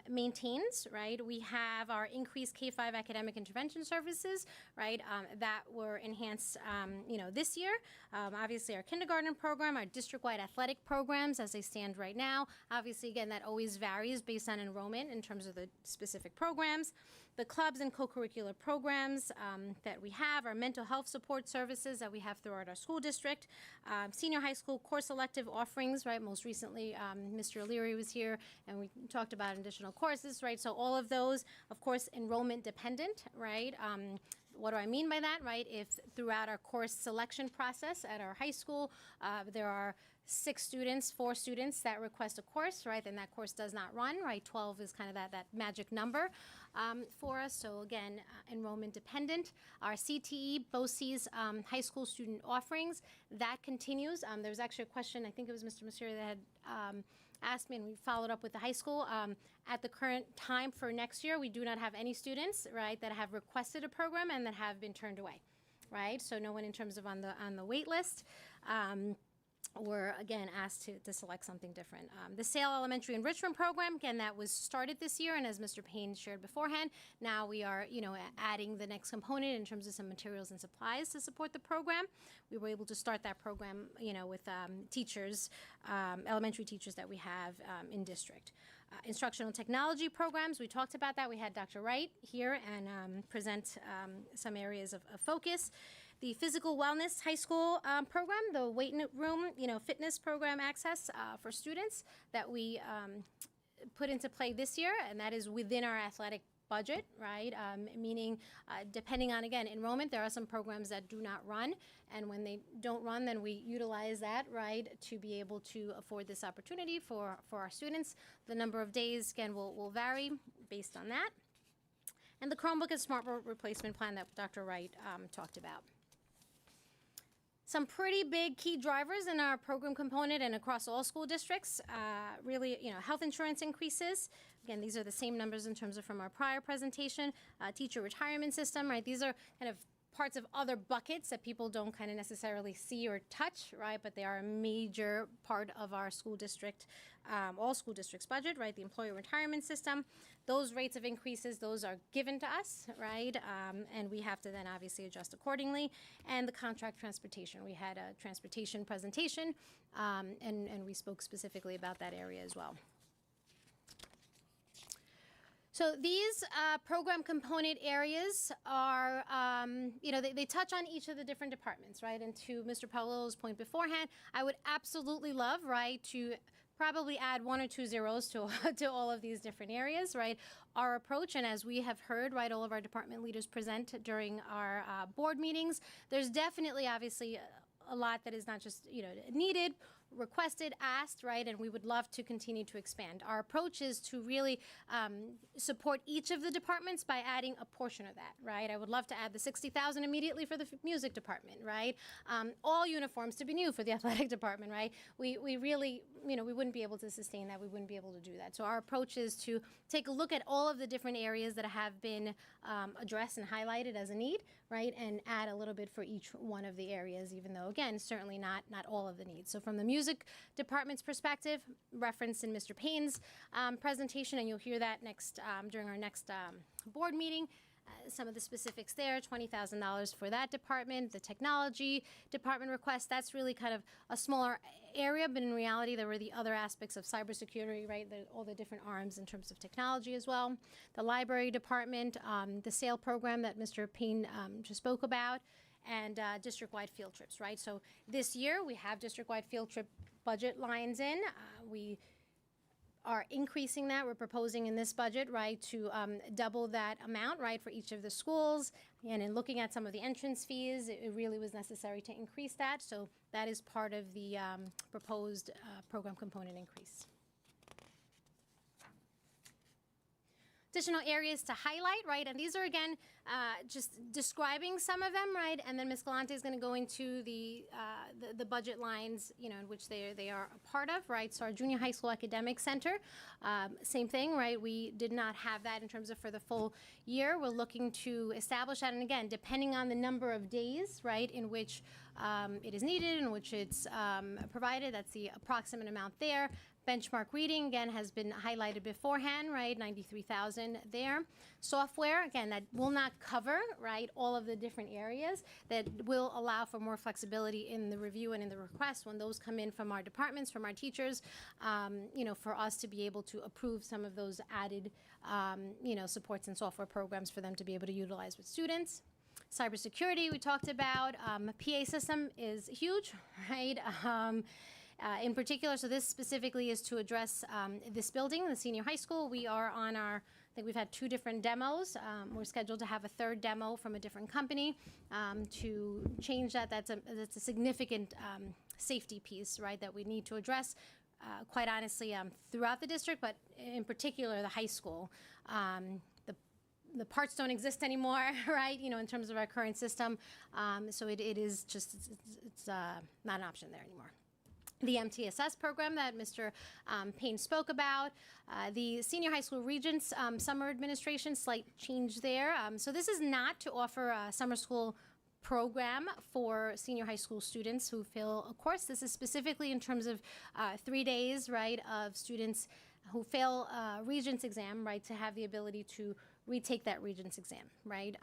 maintains, right? We have our increased K-5 academic intervention services, right, that were enhanced, this year. Obviously, our kindergarten program, our district-wide athletic programs as they stand right now. Obviously, again, that always varies based on enrollment in terms of the specific programs. The clubs and co-curricular programs that we have, our mental health support services that we have throughout our school district, senior high school course elective offerings, right? Most recently, Mr. O'Leary was here and we talked about additional courses, right? So all of those, of course, enrollment dependent, right? What do I mean by that, right? If throughout our course selection process at our high school, there are 4 students that request a course, right, then that course does not run, right? 12 is kind of that magic number for us. So again, enrollment dependent. Our CTE, BOCE's high school student offerings, that continues. There was actually a question, I think it was Mr. Messeri that had asked me, and we followed up with the high school. At the current time for next year, we do not have any students, right, that have requested a program and that have been turned away, right? So no one in terms of on the wait list. Or again asked to select something different. The Sale Elementary Enrichment Program, again, that was started this year, and as Mr. Payne shared beforehand, now we are, adding the next component in terms of some materials and supplies to support the program. We were able to start that program, with teachers, elementary teachers that we have in district. Instructional technology programs, we talked about that. We had Dr. Wright here and present some areas of focus. The physical wellness high school program, the weight room, fitness program access for students that we put into play this year, and that is within our athletic budget, right? Meaning, depending on, again, enrollment, there are some programs that do not run, and when they don't run, then we utilize that, right, to be able to afford this opportunity for our students. The number of days, again, will vary based on that. And the Chromebook and Smartboard replacement plan that Dr. Wright talked about. Some pretty big key drivers in our program component and across all school districts, really, health insurance increases. Again, these are the same numbers in terms of from our prior presentation. Teacher retirement system, right? These are kind of parts of other buckets that people don't kind of necessarily see or touch, right? But they are a major part of our school district, all school districts' budget, right? The employee retirement system, those rates of increases, those are given to us, right? And we have to then obviously adjust accordingly. And the contract transportation, we had a transportation presentation, and we spoke specifically about that area as well. So these program component areas are, they touch on each of the different departments, right? And to Mr. Paolo's point beforehand, I would absolutely love, right, to probably add 1 or 2 zeros to all of these different areas, right? Our approach, and as we have heard, right, all of our department leaders present during our board meetings, there's definitely, obviously, a lot that is not just, needed, requested, asked, right, and we would love to continue to expand. Our approach is to really support each of the departments by adding a portion of that, right? I would love to add the $60,000 immediately for the music department, right? All uniforms to be new for the athletic department, right? We really, we wouldn't be able to sustain that. We wouldn't be able to do that. So our approach is to take a look at all of the different areas that have been addressed and highlighted as a need, right, and add a little bit for each one of the areas, even though, again, certainly not all of the needs. So from the music department's perspective, referenced in Mr. Payne's presentation, and you'll hear that next during our next board meeting, some of the specifics there, $20,000 for that department. The technology department request, that's really kind of a smaller area, but in reality, there were the other aspects of cybersecurity, right? All the different arms in terms of technology as well. The library department, the SAIL program that Mr. Payne just spoke about, and district-wide field trips, right? So this year, we have district-wide field trip budget lines in. We are increasing that. We're proposing in this budget, right, to double that amount, right, for each of the schools. And in looking at some of the entrance fees, it really was necessary to increase that. So that is part of the proposed program component increase. additional areas to highlight, right? And these are, again, just describing some of them, right? And then Ms. Galante is going to go into the budget lines, in which they are a part of, right? So our Junior High School Academic Center, same thing, right? We did not have that in terms of for the full year. We're looking to establish that, and again, depending on the number of days, right, in which it is needed, in which it's provided, that's the approximate amount there. Benchmark reading, again, has been highlighted beforehand, right, 93,000 there. Software, again, that will not cover, right, all of the different areas. That will allow for more flexibility in the review and in the request when those come in from our departments, from our teachers, for us to be able to approve some of those added, supports and software programs for them to be able to utilize with students. Cybersecurity, we talked about. PA system is huge, right? In particular, so this specifically is to address this building, the senior high school. We are on I think we've had 2 different demos. We're scheduled to have a 3rd demo from a different company to change that. That's a significant safety piece, right, that we need to address, quite honestly, throughout the district, but in particular the high school. The parts don't exist anymore, right, in terms of our current system. So it is just, it's not an option there anymore. The MTSS program that Mr. Payne spoke about, the Senior High School Regents Summer Administration, slight change there. So this is not to offer a summer school program for senior high school students who fail a course. This is specifically in terms of 3 days, right, of students who fail Regents exam, right, to have the ability to retake that Regents exam, right?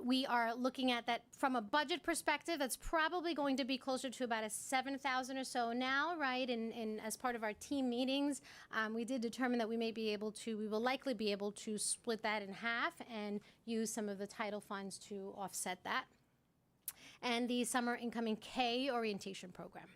We are looking at that from a budget perspective. That's probably going to be closer to about a 7,000 or so now, right? And as part of our team meetings, we did determine that we will likely be able to split that in half and use some of the title funds to offset that. And the Summer Incoming K orientation program.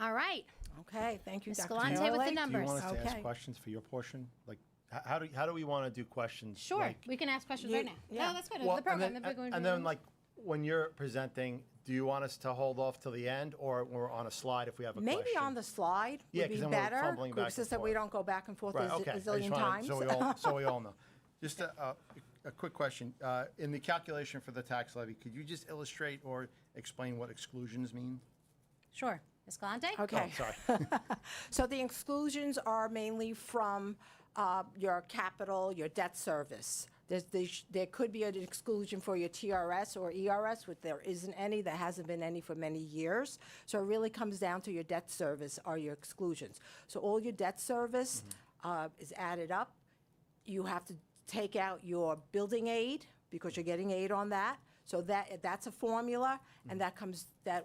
All right. Okay, thank you, Ms. Dr. Galante with the Morley. Do you numbers. want us to ask Okay. questions for your portion? Like, how do we want to do questions? Sure, like- we can ask questions You- right now. yeah. No, that's good. Well, The program and that we're going to. and then, like, when you're presenting, do you want us to hold off till the end, or we're on a slide if we have a question? Maybe on the slide Yeah, would 'cause be then we're better, fumbling back just and that we forth. don't go back and forth Right, a okay. I just zillion wanted- times. So we all know. Just a quick question. In the calculation for the tax levy, could you just illustrate or explain what exclusions mean? Sure. Ms. Galante? Okay. Oh, sorry. So the exclusions are mainly from your capital, your debt service. There could be an exclusion for your TRS or ERS, which there isn't any. There hasn't been any for many years. So it really comes down to your debt service or your exclusions. So all your debt service is added up. You have to take out your building aid because you're getting aid on that. So that's a formula, and that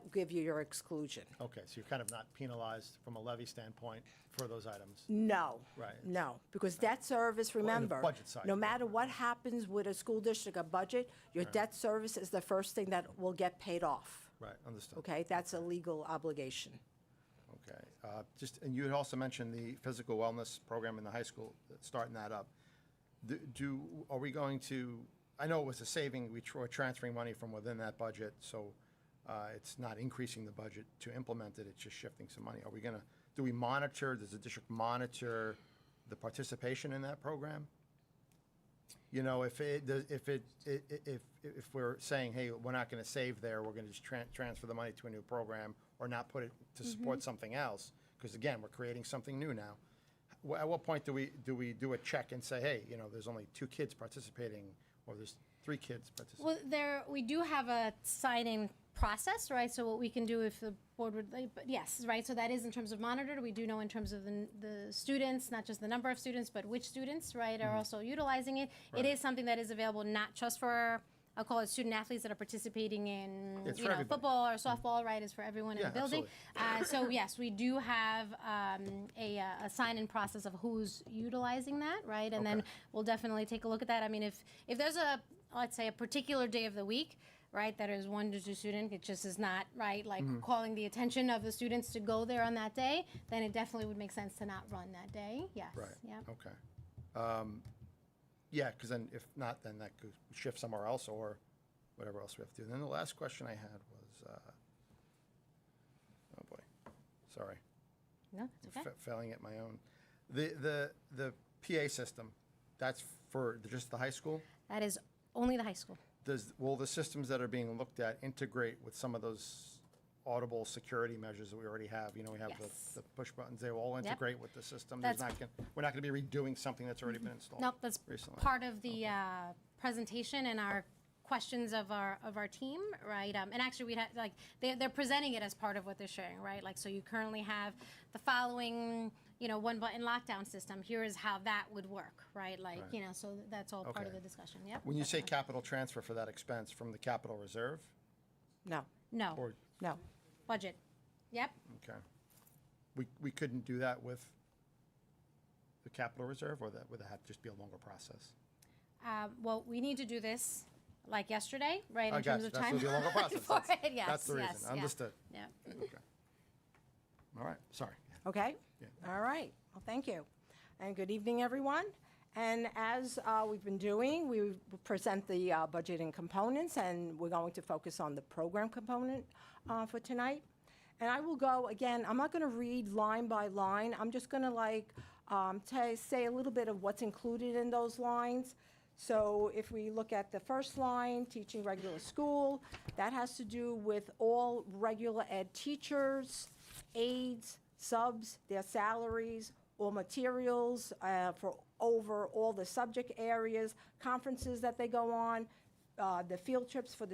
will give you your exclusion. Okay, so you're kind of not penalized from a levy standpoint for those items. No. Right. No, because debt service, in the remember, budget side. no matter what happens with a school district, a budget, your debt service is the first thing that will get paid off. Right, understood. Okay, that's a legal obligation. Okay, and you had also mentioned the physical wellness program in the high school, starting that up. Are we going to, I know it was a saving, we're transferring money from within that budget, so it's not increasing the budget to implement it, it's just shifting some money. Do we monitor, does the district monitor the participation in that program? You know, if we're saying, hey, we're not gonna save there, we're gonna just transfer the money to a new program, or not put it to support something else, because again, we're creating something new now. At what point do we do a check and say, hey, there's only 2 kids participating, or there's 3 kids participating? Well, we do have a sign-in process, right? So what we can do if the board would, but yes, right? So that is in terms of monitored. We do know in terms of the students, not just the number of students, but which students, right, are also utilizing it. It is something that is available not just for, I'll call it student athletes that are participating in, It's for everybody. football or softball, right? Is for everyone in Yeah, the building. So yes, we do have a sign-in process of who's utilizing that, right? And then Okay. we'll definitely take a look at that. I mean, if there's let's say a particular day of the week, right, that is 1 to 2 student, it just is not, right, like calling the attention of the students to go there on that day, then it definitely would make sense to not run that day. Yes. Right, Yeah. okay. Yeah, because then if not, then that could shift somewhere else or whatever else we have to do. And then the last question I had was, oh boy, sorry. No, that's okay. Failing at my own. The PA system, that's for just the high school? That is only the high school. Will the systems that are being looked at integrate with some of those audible security measures that we already have? You know, we have Yes. the push buttons, they will all integrate with the system. That's- We're not gonna be redoing something that's already been installed. Nope, that's recently. part of the presentation and our questions of our team, right? And actually, we had like they're presenting it as part of what they're sharing, right? Like, so you currently have the following, one button lockdown system. Here is how that would work, right? Like, Right. so that's all part of Okay. the discussion. Yep. When you say definitely. capital transfer for that expense from the capital reserve, No, No, or, no. budget. Yep. okay. We couldn't do that with the capital reserve, or would that have to just be a longer process? Well, we need to do this like yesterday, right? I In got terms you. of That's time. gonna be a longer process. for That's- it. Yes, That's the reason. yes, yeah. Understood. Yeah. Okay. All right, sorry. Okay? Yeah. All right. Well, thank you. And good evening, everyone. And as we've been doing, we present the budgeting components, and we're going to focus on the program component for tonight. And I will go, again, I'm not going to read line by line. I'm just going to say a little bit of what's included in those lines. So if we look at the first line, teaching regular school, that has to do with all regular ed teachers, aides, subs, their salaries, all materials for over all the subject areas, conferences that they go on, the field trips for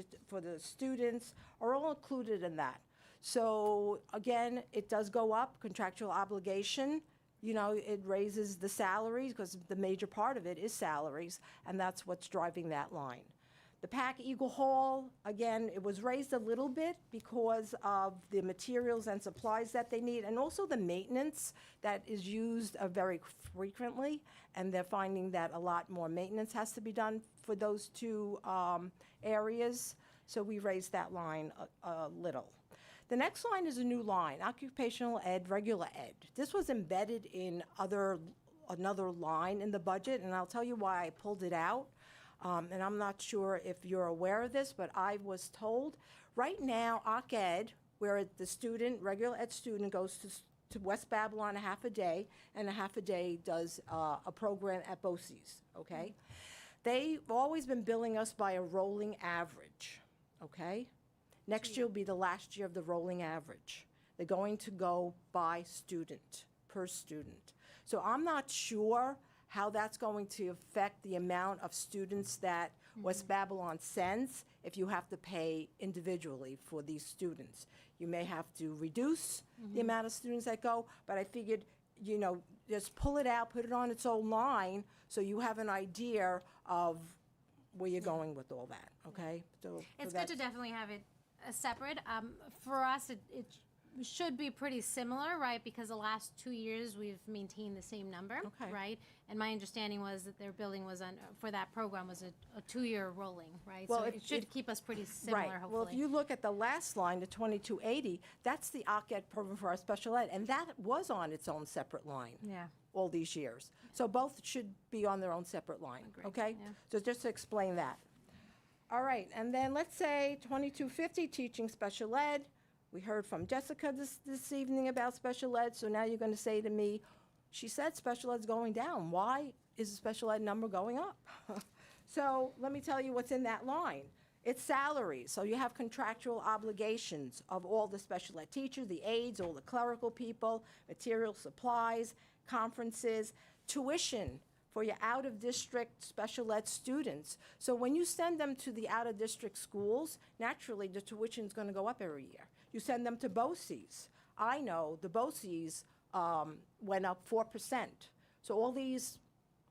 the students are all included in that. So again, it does go up, contractual obligation. It raises the salaries because the major part of it is salaries, and that's what's driving that line. The PAC Eagle Hall, again, it was raised a little bit because of the materials and supplies that they need, and also the maintenance that is used very frequently, and they're finding that a lot more maintenance has to be done for those two areas, so we raised that line a little. The next line is a new line, occupational ed, regular ed. This was embedded in another line in the budget, and I'll tell you why I pulled it out. And I'm not sure if you're aware of this, but I was told, right now, Occ Ed, where the student, regular ed student, goes to West Babylon a half a day, and a half a day does a program at BOCES, okay? They've always been billing us by a rolling average, okay? Next year will be the last year of the rolling average. They're going to go by student, per student. So I'm not sure how that's going to affect the amount of students that West Babylon sends if you have to pay individually for these students. You may have to reduce the amount of students that go, but I figured, just pull it out, put it on its own line, so you have an idea of where you're going with all that, okay? So It's good to definitely have it separate. For us, it should be pretty similar, right? Because the last 2 years, we've maintained the same number, Okay. right? And my understanding was that their billing was for that program was a 2-year rolling, right? Well, So if- it should keep us pretty similar, Right. hopefully. Well, if you look at the last line, the 2280, that's the Occ Ed program for our special ed, and that was on its own separate line. Yeah. All these years. So both should be on their own separate line, Agreed, okay? yeah. So just to explain that. All right, and then let's say 2250, teaching special ed. We heard from Jessica this evening about special ed, so now you're going to say to me, she said special ed's going down. Why is the special ed number going up? So let me tell you what's in that line. It's salaries, so you have contractual obligations of all the special ed teachers, the aides, all the clerical people, material supplies, conferences, tuition for your out-of-district special ed students. So when you send them to the out-of-district schools, naturally, the tuition's gonna go up every year. You send them to BOCES. I know the BOCES went up 4%. So all these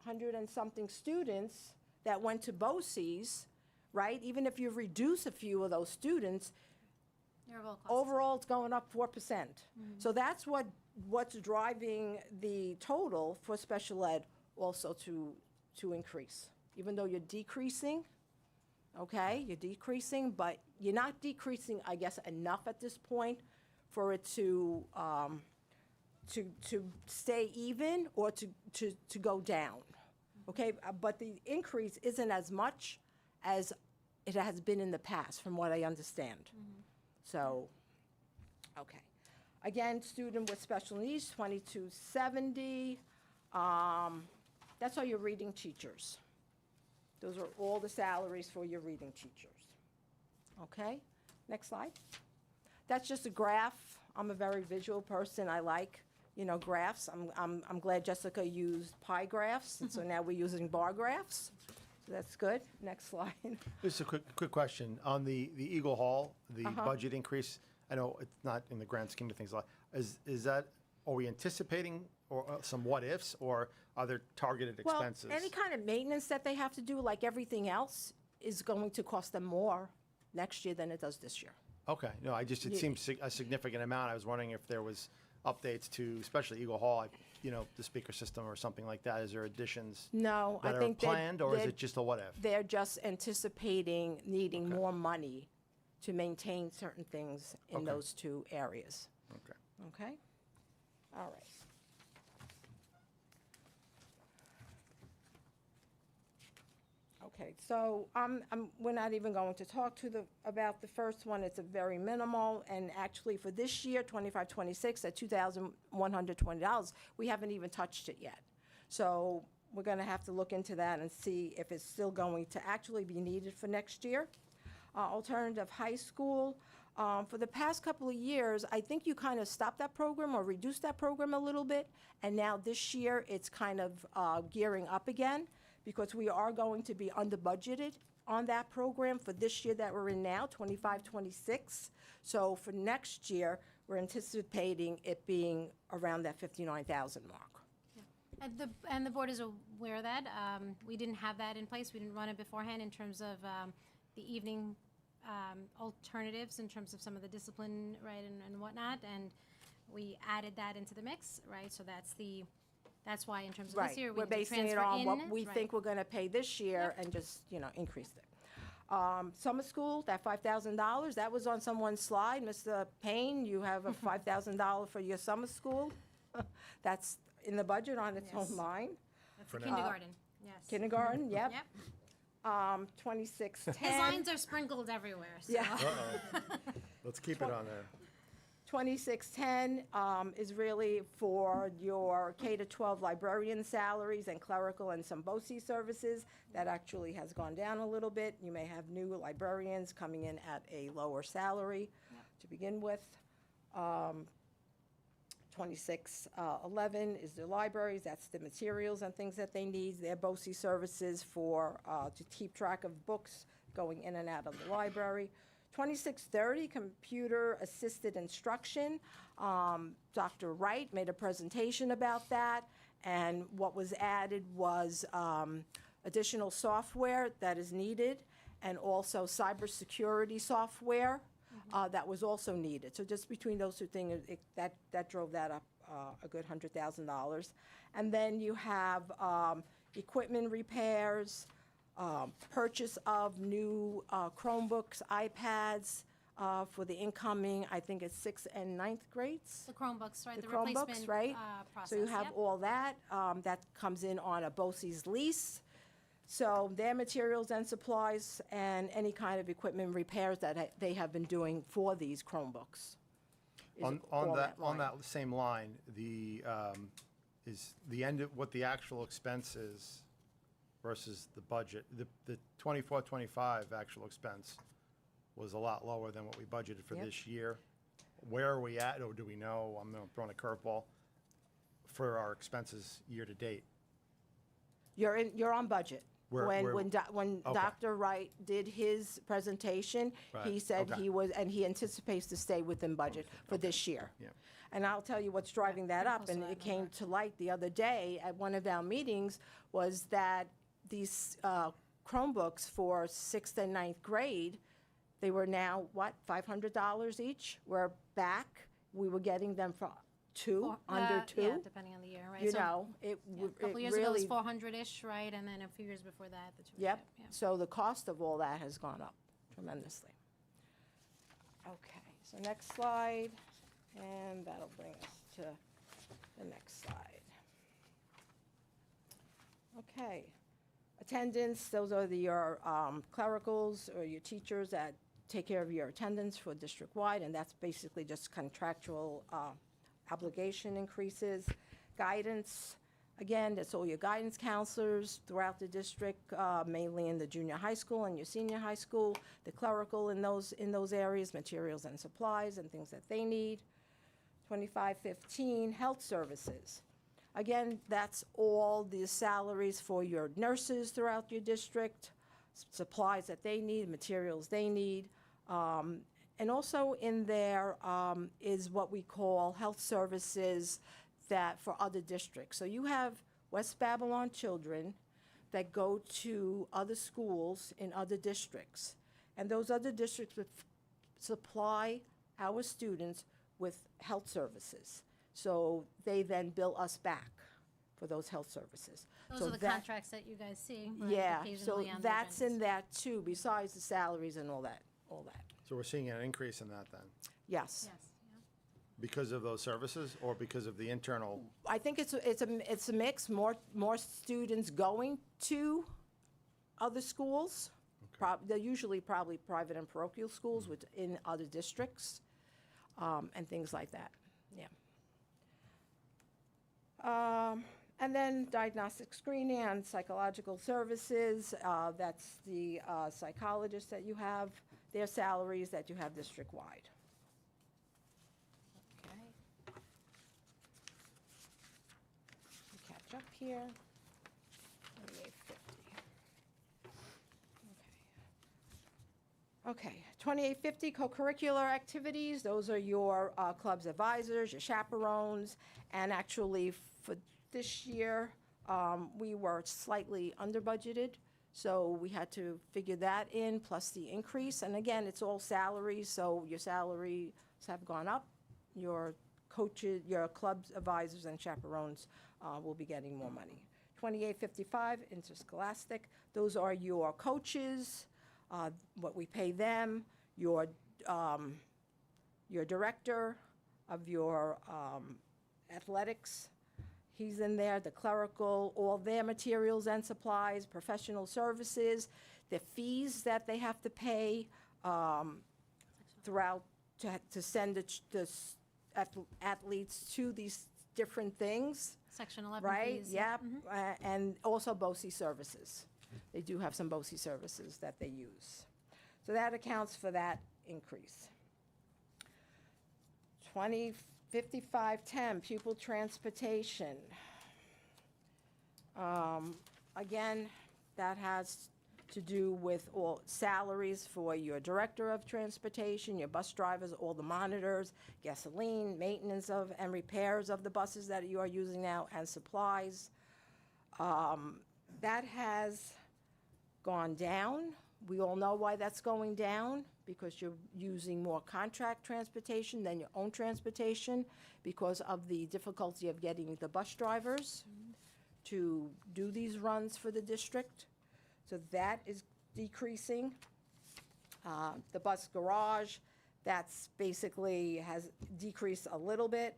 100 and something students that went to BOCES, right, even if you reduce a few of those students, Your overall cost. overall, it's going up 4%. So that's what's driving the total for special ed also to increase. Even though you're decreasing, okay, you're decreasing, but you're not decreasing, I guess, enough at this point for it to stay even or to go down, okay? But the increase isn't as much as it has been in the past, from what I understand. So, okay. Again, student with special needs, 2270. That's all your reading teachers. Those are all the salaries for your reading teachers. Okay, next slide. That's just a graph. I'm a very visual person. I like, graphs. I'm glad Jessica used pie graphs, and so now we're using bar graphs. So that's good. Next slide. Just a quick question. On the Eagle Hall, the budget increase, I know it's not in the grand scheme of things, is that, are we anticipating or some what-ifs, or are there targeted expenses? Well, any kind of maintenance that they have to do, like everything else, is going to cost them more next year than it does this year. Okay, no, it seems a significant amount. I was wondering if there was updates to, especially Eagle Hall, the speaker system or something like that. Is there additions No, that I are think planned, or is it just a what-if? they're just anticipating needing more money to maintain certain things in those two areas. Okay. Okay? All right. Okay, so we're not even going to talk about the first one. It's a very minimal, and actually for this year, 25-26, at $2,120, we haven't even touched it yet. So we're going to have to look into that and see if it's still going to actually be needed for next year. Alternative high school, for the past couple of years, I think you kind of stopped that program or reduced that program a little bit, and now this year it's kind of gearing up again, because we are going to be under budgeted on that program for this year that we're in now, 25-26. So for next year, we're anticipating it being around that 59,000 mark. And the board is aware of that. We didn't have that in place. We didn't run it beforehand in terms of the evening alternatives, in terms of some of the discipline, right, and whatnot. And we added that into the mix, right? So that's why in terms of this year, we We're need to basing it transfer on in. what we right. think we're gonna pay this year and just, increase it. Summer school, that $5,000, that was on someone's slide. Mr. Payne, you have a $5,000 for your summer school. That's in the budget on its own Yes. line. That's the kindergarten, yes. Kindergarten, yep. Yep. 2610. His lines are sprinkled everywhere, so. Yeah. Let's keep it on there. 2610 is really for your K-12 librarian salaries and clerical and some BOCE services. That actually has gone down a little bit. You may have new librarians coming in at a lower salary to begin with. 2611 is the libraries. That's the materials and things that they need. Their BOCE services for to keep track of books going in and out of the library. 2630, computer-assisted instruction. Dr. Wright made a presentation about that, and what was added was additional software that is needed, and also cybersecurity software that was also needed. So just between those two things, that drove that up a good $100,000. And then you have equipment repairs, purchase of new Chromebooks, iPads for the incoming, I think it's 6th and 9th grades. The Chromebooks, right, The the Chromebooks, replacement right? process. So you have yep. all that. That comes in on a BOCES lease. So their materials and supplies and any kind of equipment repairs that they have been doing for these Chromebooks. is On all that line. same line, is the end of what the actual expense is versus the budget. The 24-25 actual expense was a lot lower than what we budgeted for Yep. this year. Where are we at, or do we know? I'm throwing a curveball for our expenses year to date. You're on budget. We're- When okay. Dr. Wright did his presentation, he Right, said okay. he was, and he anticipates to stay within budget for this year. Yeah. And I'll tell you what's driving that pretty up, close to and that it came number. to light the other day at one of our meetings, was that these Chromebooks for 6th and 9th grade, they were now, $500 each? We're back. We were getting them for under two. Yeah, depending on the year, right? You So, know, it yeah, a couple it years ago it was really. 400-ish, right? And then a few years before that, the two. Yep, yeah. so the cost of all that has gone up tremendously. Okay, so next slide, and that'll bring us to the next slide. Okay, attendance, those are your clericals or your teachers at take care of your attendance for district-wide, and that's basically just contractual obligation increases. Guidance, again, that's all your guidance counselors throughout the district, mainly in the junior high school and your senior high school, the clerical in those areas, materials and supplies and things that they need. 2515, health services. Again, that's all the salaries for your nurses throughout your district, supplies that they need, materials they need. And also in there is what we call health services that for other districts. So you have West Babylon children that go to other schools in other districts. And those other districts would supply our students with health services. So they then bill us back for those health services. Those So are the that- contracts that you guys see, right, Yeah, so occasionally on the that's in agendas. that too, besides the salaries and all that. So we're seeing an increase in that then, Yes. Yes, yeah. because of those services or because of the internal? I think it's a mix, more students going to other schools. They're usually probably private and parochial schools within other districts, and things like that, yeah. And then diagnostic screening and psychological services, that's the psychologists that you have, their salaries that you have district-wide. Okay. Catch up here. 2850. Okay, 2850 co-curricular activities, those are your club's advisors, your chaperones, and actually for this year, we were slightly under budgeted, so we had to figure that in, plus the increase, and again, it's all salaries, so your salaries have gone up, your coaches, your club's advisors and chaperones will be getting more money. 2855 interscholastic, those are your coaches, what we pay them, your director of your athletics, he's in there, the clerical, all their materials and supplies, professional services, the fees that they have to pay throughout to send the athletes to these different things. Section 11 Right, fees. yep, and also BOCE services. They do have some BOCE services that they use. So that accounts for that increase. 5510, pupil transportation. Again, that has to do with all salaries for your director of transportation, your bus drivers, all the monitors, gasoline, maintenance of and repairs of the buses that you are using now, and supplies. That has gone down. We all know why that's going down, because you're using more contract transportation than your own transportation because of the difficulty of getting the bus drivers to do these runs for the district. So that is decreasing. The bus garage, that's basically has decreased a little bit.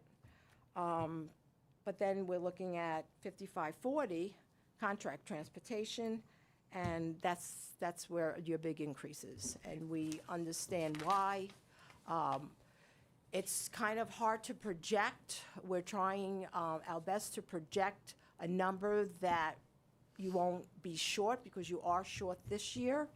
But then we're looking at 5540, contract transportation, and that's where your big increase is. And we understand why. It's kind of hard to project. We're trying our best to project a number that you won't be short, because you are short this year.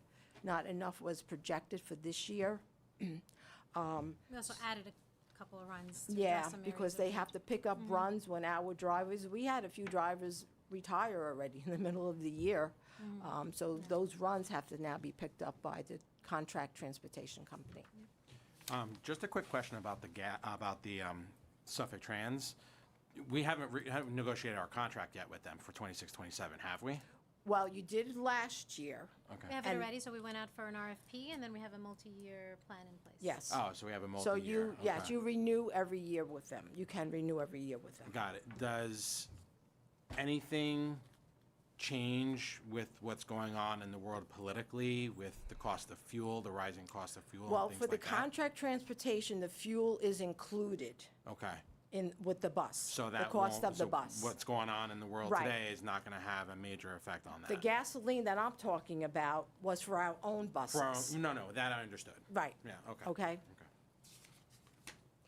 Not enough was projected for this year. We also added a couple of runs to Yeah, address some areas because of they need. have to pick up runs when our drivers, we had a few drivers retire already in the middle of the year. So those runs have to now be picked up by the contract transportation company. Just a quick question about the Suffolk Trans. We haven't negotiated our contract yet with them for 26-27, have we? Well, you did last year, Okay. We have it and- already, so we went out for an RFP, and then we have a multi-year plan in place. yes. Oh, so we have a So multi-year. yes, okay. you renew every year with them. You can renew every year with them. Got it. Does anything change with what's going on in the world politically, with the cost of fuel, the rising cost of fuel, Well, and things for the like that? contract transportation, the fuel is included Okay. with the bus. So the that cost won't- of the so bus. what's going on in the world Right. today is not going to have a major effect on that. The gasoline that I'm talking about was for our own buses. No, that I understood. Right. Yeah, okay. Okay?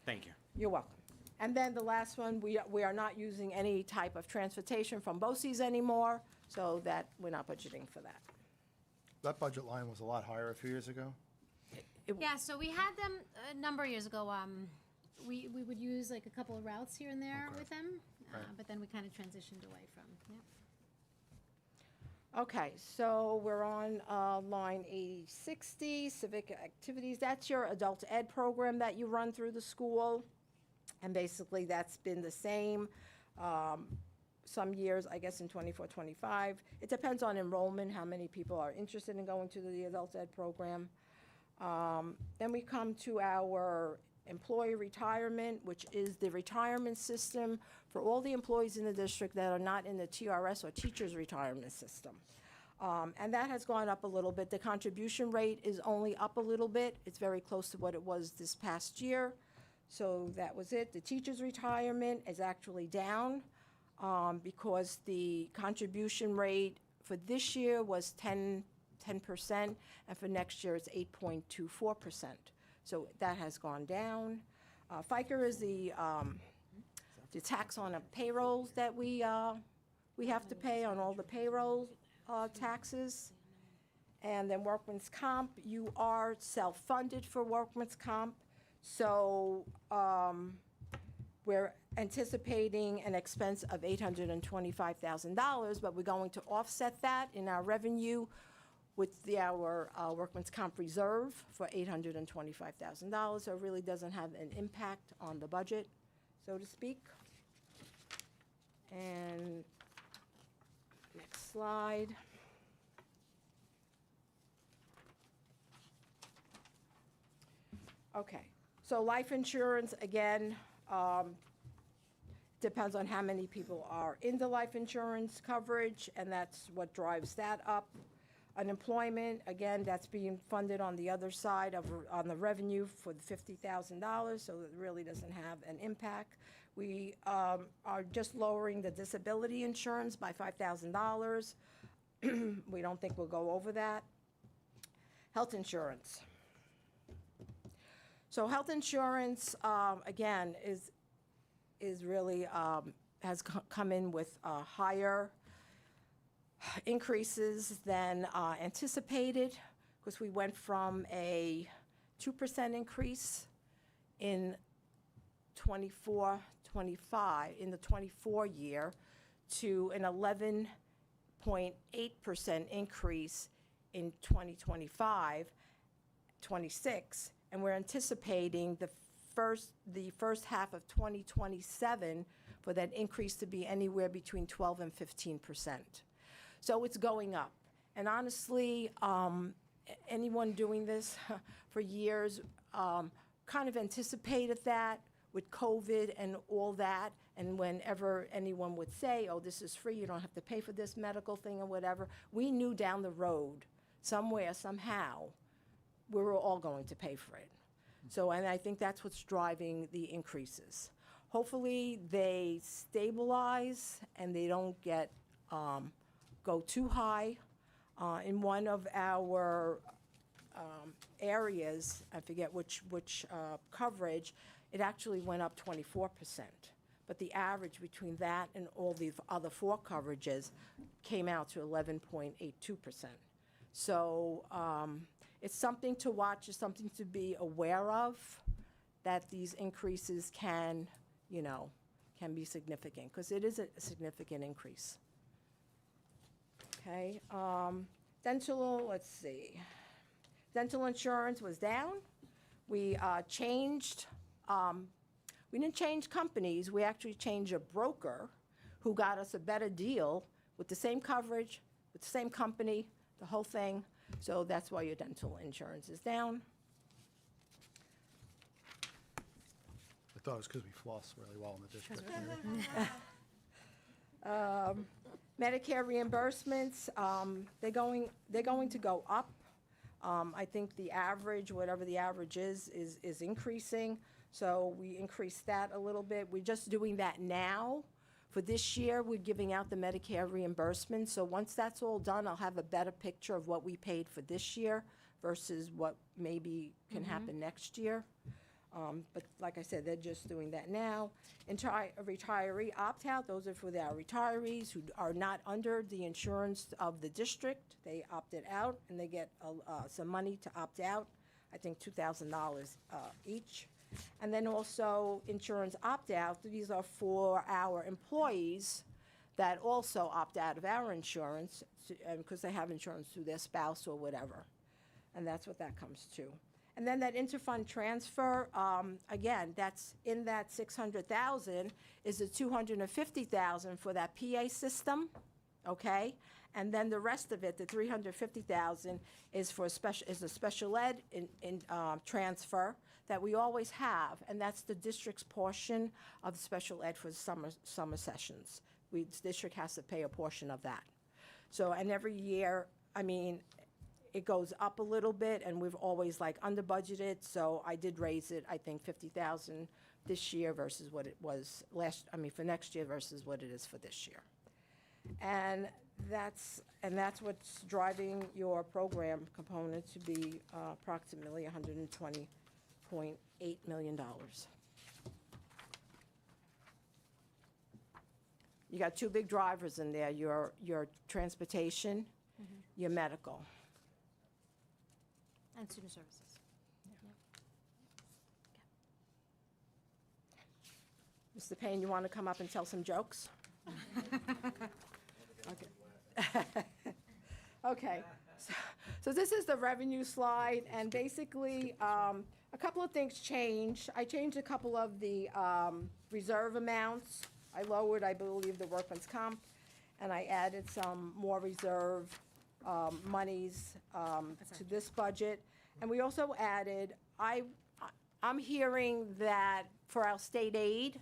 Thank you. You're welcome. And then the last one, we are not using any type of transportation from BOCES anymore, so that we're not budgeting for that. That budget line was a lot higher a few years ago. Yeah, so we had them a number of years ago. We would use like a couple of routes here and there with them, Right. but then we kind of transitioned away from. Yeah. Okay, so we're on line 8060, civic activities. That's your adult ed program that you run through the school. And basically, that's been the same. Some years, I guess in 24, 25. It depends on enrollment, how many people are interested in going to the adult ed program. Then we come to our employee retirement, which is the retirement system for all the employees in the district that are not in the TRS or teachers' retirement system. And that has gone up a little bit. The contribution rate is only up a little bit. It's very close to what it was this past year. So that was it. The teachers' retirement is actually down because the contribution rate for this year was 10%, and for next year it's 8.24%. So that has gone down. FICA is the tax on the payrolls that we have to pay on all the payroll taxes. And then workman's comp, you are self-funded for workman's comp. So we're anticipating an expense of $825,000, but we're going to offset that in our revenue with our workman's comp reserve for $825,000. So it really doesn't have an impact on the budget, so to speak. And next slide. Okay, so life insurance, again, depends on how many people are in the life insurance coverage, and that's what drives that up. Unemployment, again, that's being funded on the other side on the revenue for the $50,000, so it really doesn't have an impact. We are just lowering the disability insurance by $5,000. We don't think we'll go over that. Health insurance. So health insurance, again, is really, has come in with higher increases than anticipated, because we went from a 2% increase in 24, 25, in the 24 year, to an 11.8% increase in 2025, 26, and we're anticipating the first half of 2027 for that increase to be anywhere between 12 and 15%. So it's going up. And honestly, anyone doing this for years kind of anticipated that with COVID and all that. And whenever anyone would say, oh, this is free, you don't have to pay for this medical thing or whatever, we knew down the road, somewhere, somehow, we were all going to pay for it. So, and I think that's what's driving the increases. Hopefully, they stabilize and they don't get go too high. In one of our areas, I forget which coverage, it actually went up 24%. But the average between that and all the other four coverages came out to 11.82%. So it's something to watch, it's something to be aware of, that these increases can, can be significant, because it is a significant increase. Okay, dental, let's see. Dental insurance was down. We changed, we didn't change companies, we actually changed a broker who got us a better deal with the same coverage, with the same company, the whole thing. So that's why your dental insurance is down. I thought it was because we floss really well in the district. Medicare reimbursements, they're going to go up. I think the average, whatever the average is increasing. So we increased that a little bit. We're just doing that now. For this year, we're giving out the Medicare reimbursement. So once that's all done, I'll have a better picture of what we paid for this year versus what maybe can happen next year. But like I said, they're just doing that now. Retiree opt-out, those are for our retirees who are not under the insurance of the district. They opted out, and they get some money to opt out, I think $2,000 each. And then also insurance opt-out, these are for our employees that also opt out of our insurance because they have insurance through their spouse or whatever. And that's what that comes to. And then that interfund transfer, again, that's in that 600,000 is the 250,000 for that PA system, okay? And then the rest of it, the 350,000, is for a special ed transfer that we always have, and that's the district's portion of the special ed for summer sessions. The district has to pay a portion of that. So, and every year, I mean, it goes up a little bit, and we've always like under budgeted, so I did raise it, I think 50,000 this year versus what it was for next year versus what it is for this year. And that's what's driving your program component to be approximately $120.8 million. You got two big drivers in there, your transportation, your medical. And student services. Mr. Payne, you want to come up and tell some jokes? Okay. Okay. So this is the revenue slide, and basically, a couple of things changed. I changed a couple of the reserve amounts. I lowered, I believe, the workman's comp, and I added some more reserve monies to this budget. And we also added, I'm hearing that for our state aid,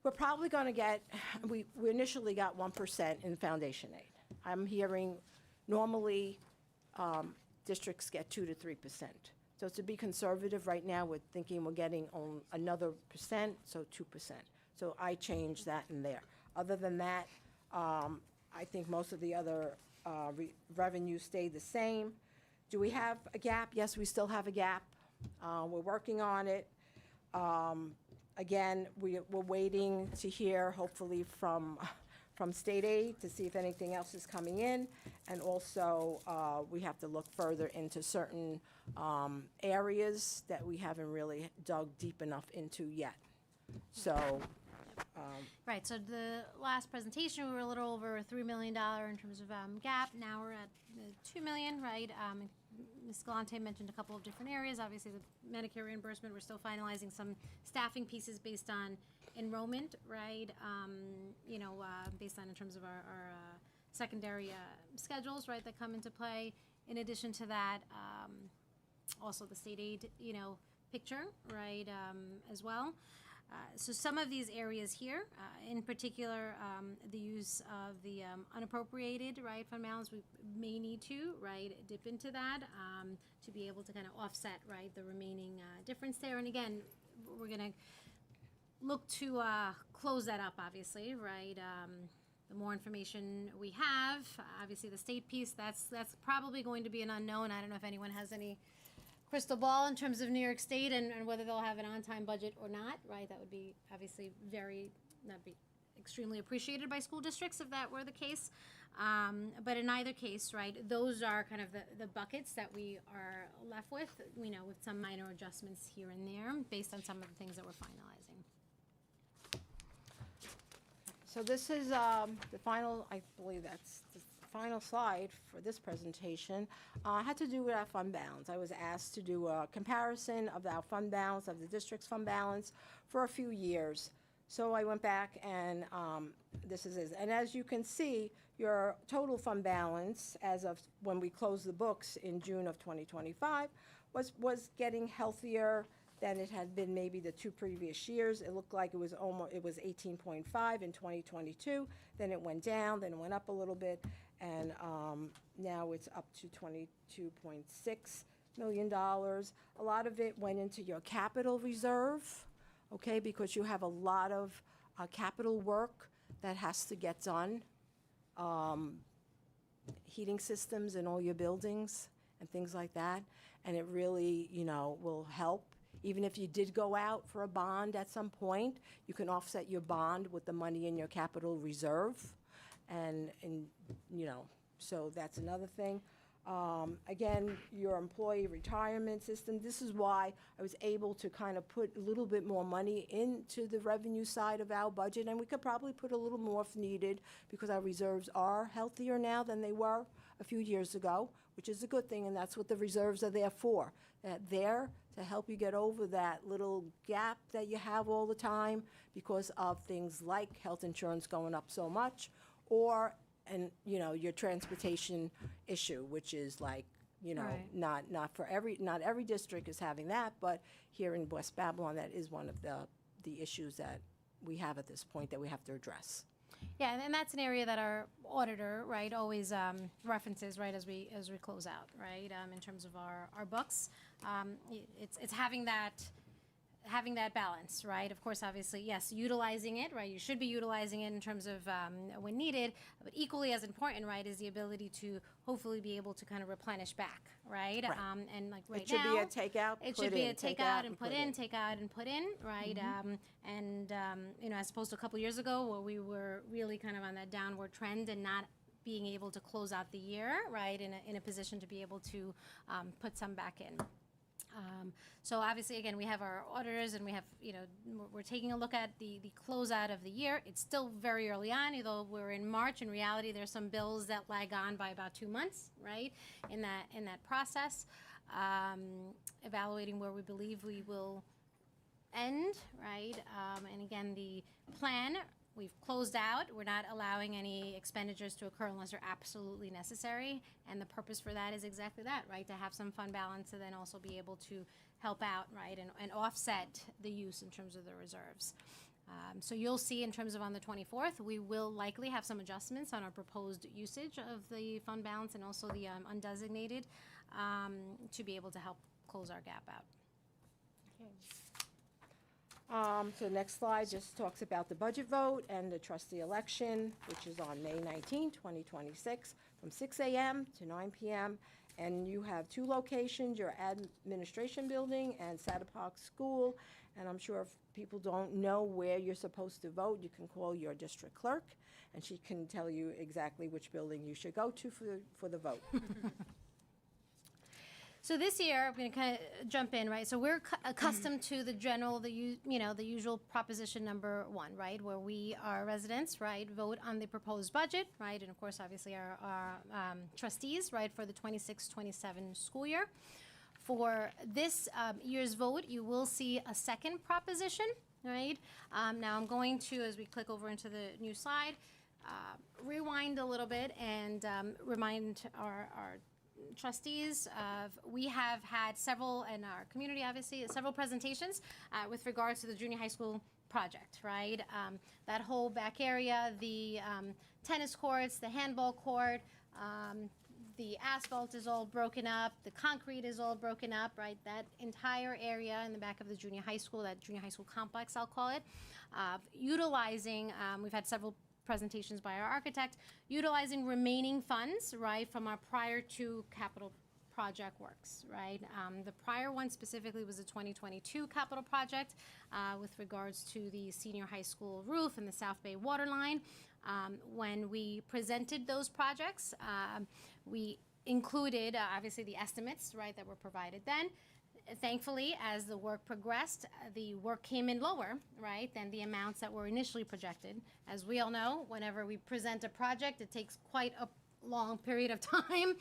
we're probably going to get, we initially got 1% in foundation aid. I'm hearing normally districts get 2 to 3%. So to be conservative right now, we're thinking we're getting on another %, so 2%. So I changed that in there. Other than that, I think most of the other revenues stayed the same. Do we have a gap? Yes, we still have a gap. We're working on it. Again, we're waiting to hear, hopefully, from state aid to see if anything else is coming in. And also, we have to look further into certain areas that we haven't really dug deep enough into yet. So, Right, so the last presentation, we were a little over $3 million in terms of gap. Now we're at $2 million, right? Ms. Galante mentioned a couple of different areas. Obviously, with Medicare reimbursement, we're still finalizing some staffing pieces based on enrollment, right? Based on in terms of our secondary schedules, right, that come into play. In addition to that, also the state aid, picture, right, as well. So some of these areas here, in particular, the use of the unappropriated, right, fund balance, we may need to, right, dip into that to be able to kind of offset, right, the remaining difference there. And again, we're going to look to close that up, obviously, right. The more information we have, obviously the state piece, that's probably going to be an unknown. I don't know if anyone has any crystal ball in terms of New York State and whether they'll have an on-time budget or not, right? That would be obviously that'd be extremely appreciated by school districts if that were the case. But in either case, right, those are kind of the buckets that we are left with, with some minor adjustments here and there based on some of the things that we're finalizing. So this is the final, I believe that's the final slide for this presentation. Had to do with our fund balance. I was asked to do a comparison of our fund balance, of the district's fund balance for a few years. So I went back and this is it. And as you can see, your total fund balance as of when we closed the books in June of 2025 was getting healthier than it had been maybe the 2 previous years. It looked like it was 18.5 in 2022, then it went down, then it went up a little bit, and now it's up to 22.6 million. A lot of it went into your capital reserve, okay, because you have a lot of capital work that has to get done. Heating systems in all your buildings and things like that. And it really, will help. Even if you did go out for a bond at some point, you can offset your bond with the money in your capital reserve. And so that's another thing. Again, your employee retirement system, this is why I was able to kind of put a little bit more money into the revenue side of our budget, and we could probably put a little more if needed, because our reserves are healthier now than they were a few years ago, which is a good thing, and that's what the reserves are there for. They're there to help you get over that little gap that you have all the time because of things like health insurance going up so much, or your transportation issue, which is like, Right. not every district is having that, but here in West Babylon, that is one of the issues that we have at this point that we have to address. Yeah, and that's an area that our auditor, right, always references, right, as we close out, right, in terms of our books. It's having that balance, right? Of course, obviously, yes, utilizing it, right? You should be utilizing it in terms of when needed, but equally as important, right, is the ability to hopefully be able to kind of replenish back, right? Right. And like right It should now, be a takeout, it put should be in, a take take out out, and put in, take out and put in, right? As opposed to a couple years ago where we were really kind of on that downward trend and not being able to close out the year, right, in a position to be able to put some back in. So obviously, again, we have our auditors and we have, we're taking a look at the closeout of the year. It's still very early on, although we're in March. In reality, there's some bills that lag on by about 2 months, right, in that process. Evaluating where we believe we will end, right? And again, the plan, we've closed out. We're not allowing any expenditures to occur unless they're absolutely necessary. And the purpose for that is exactly that, right? To have some fund balance and then also be able to help out, right? And offset the use in terms of the reserves. So you'll see in terms of on the 24th, we will likely have some adjustments on our proposed usage of the fund balance and also the undesignated to be able to help close our gap out. So next slide just talks about the budget vote and the trustee election, which is on May 19, 2026, from 6 a.m. to 9 p.m. And you have 2 locations, your administration building and Satapark School. And I'm sure if people don't know where you're supposed to vote, you can call your district clerk, and she can tell you exactly which building you should go to for the vote. So this year, I'm going to kind of jump in, right? So we're accustomed to the usual proposition number 1, right? Where we, our residents, right, vote on the proposed budget, right? And of course, obviously, our trustees, right, for the 26-27 school year. For this year's vote, you will see a second proposition, right? Now I'm going to, as we click over into the new slide, rewind a little bit and remind our trustees we have had several in our community, obviously, several presentations with regards to the junior high school project, right? That whole back area, the tennis courts, the handball court, the asphalt is all broken up, the concrete is all broken up, right? That entire area in the back of the junior high school, that junior high school complex, I'll call it, utilizing, we've had several presentations by our architect, utilizing remaining funds, right, from our prior 2 capital project works, right? The prior one specifically was the 2022 capital project with regards to the senior high school roof and the South Bay water line. When we presented those projects, we included, obviously, the estimates, right, that were provided then. Thankfully, as the work progressed, the work came in lower, right, than the amounts that were initially projected. As we all know, whenever we present a project, it takes quite a long period of time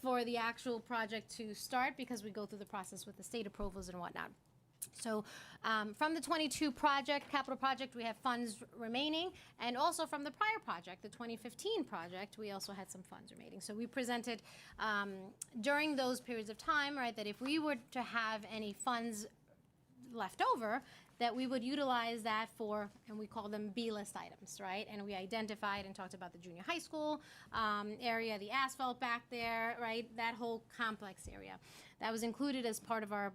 for the actual project to start because we go through the process with the state approvals and whatnot. So from the 22 capital project, we have funds remaining, and also from the prior project, the 2015 project, we also had some funds remaining. So we presented during those periods of time, right, that if we were to have any funds left over, that we would utilize that for, and we call them B-list items, right? And we identified and talked about the junior high school area, the asphalt back there, right? That whole complex area. That was included as part of our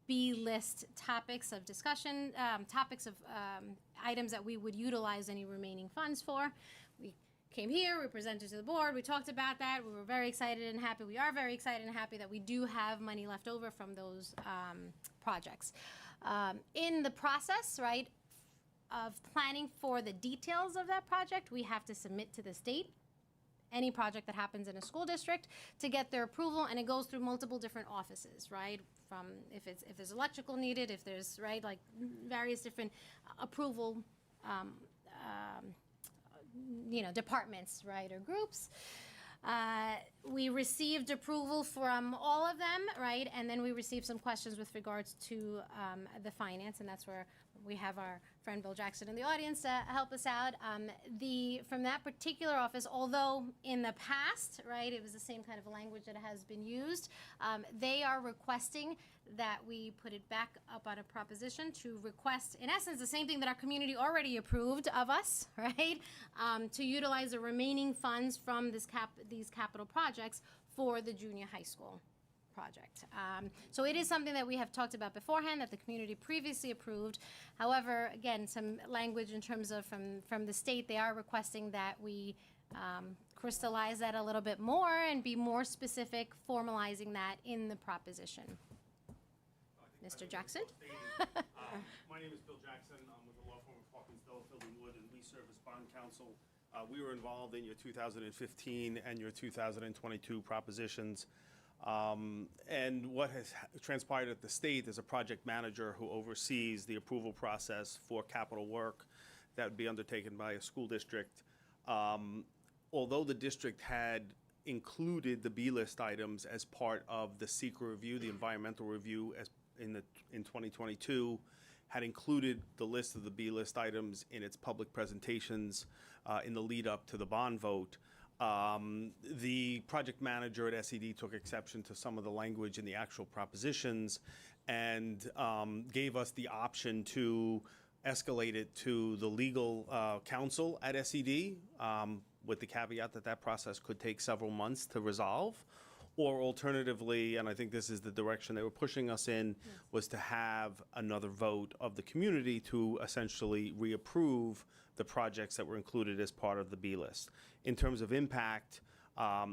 B-list topics of discussion, topics of items that we would utilize any remaining funds for. We came here, we presented to the board, we talked about that. We were very excited and happy. We are very excited and happy that we do have money left over from those projects. In the process, right, of planning for the details of that project, we have to submit to the state any project that happens in a school district to get their approval, and it goes through multiple different offices, right? From if there's electrical needed, if there's, right, like various different approval departments, right, or groups. We received approval from all of them, right, and then we received some questions with regards to the finance, and that's where we have our friend Bill Jackson in the audience to help us out. From that particular office, although in the past, right, it was the same kind of language that has been used, they are requesting that we put it back up on a proposition to request, in essence, the same thing that our community already approved of us, right, to utilize the remaining funds from these capital projects for the junior high school project. So it is something that we have talked about beforehand, that the community previously approved. However, again, some language in terms of from the state, they are requesting that we crystallize that a little bit more and be more specific, formalizing that in the proposition. Mr. Jackson? My name is Bill Jackson. I'm with the law firm of Hawkins, Delafield & Wood, and we serve as bond counsel. We were involved in your 2015 and your 2022 propositions. And what has transpired at the state is a project manager who oversees the approval process for capital work that would be undertaken by a school district. Although the district had included the B-list items as part of the SECR review, the environmental review, in 2022, had included the list of the B-list items in its public presentations in the lead up to the bond vote. The project manager at SED took exception to some of the language in the actual propositions and gave us the option to escalate it to the legal counsel at SED, with the caveat that that process could take several months to resolve. Or alternatively, and I think this is the direction they were pushing us in, was to have another vote of the community to essentially reapprove the projects that were included as part of the B list. In terms of impact,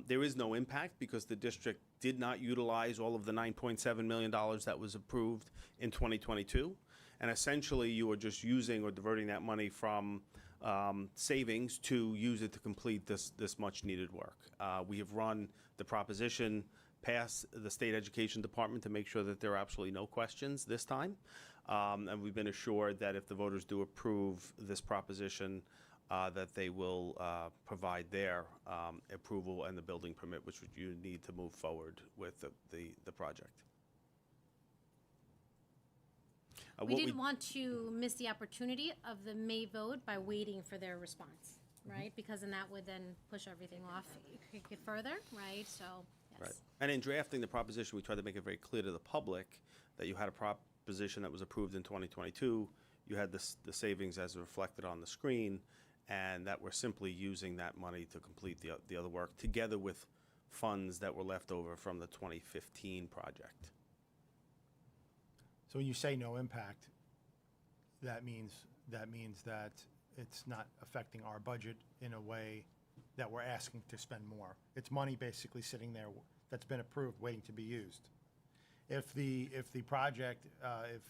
there is no impact because the district did not utilize all of the $9.7 million that was approved in 2022. And essentially, you are just using or diverting that money from savings to use it to complete this much needed work. We have run the proposition past the state education department to make sure that there are absolutely no questions this time. And we've been assured that if the voters do approve this proposition, that they will provide their approval and the building permit, which you need to move forward with the project. We didn't want to miss the opportunity of the May vote by waiting for their response, right? Because then that would then push everything off further, right? So, yes. Right. And in drafting the proposition, we tried to make it very clear to the public that you had a proposition that was approved in 2022, you had the savings as reflected on the screen, and that we're simply using that money to complete the other work, together with funds that were left over from the 2015 project. So when you say no impact, that means that it's not affecting our budget in a way that we're asking to spend more. It's money basically sitting there that's been approved, waiting to be used. If the project, if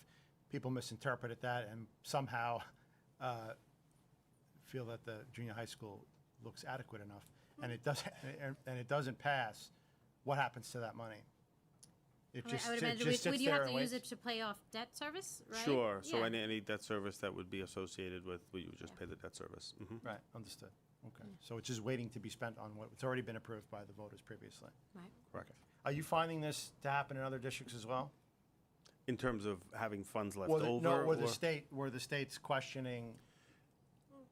people misinterpret that and somehow feel that the junior high school looks adequate enough, and it doesn't pass, what happens to that money? It I would imagine, would you have to use it to pay off debt service, right? Sure. So Yeah. any debt service that would be associated with, we would just pay the debt service. Mm-hmm. Right, understood. Okay, so it's just waiting to be spent on what's already been approved by the voters previously. Right. Correct. Are you finding this to happen in other districts as well? In terms of having funds left Or over? were the states questioning?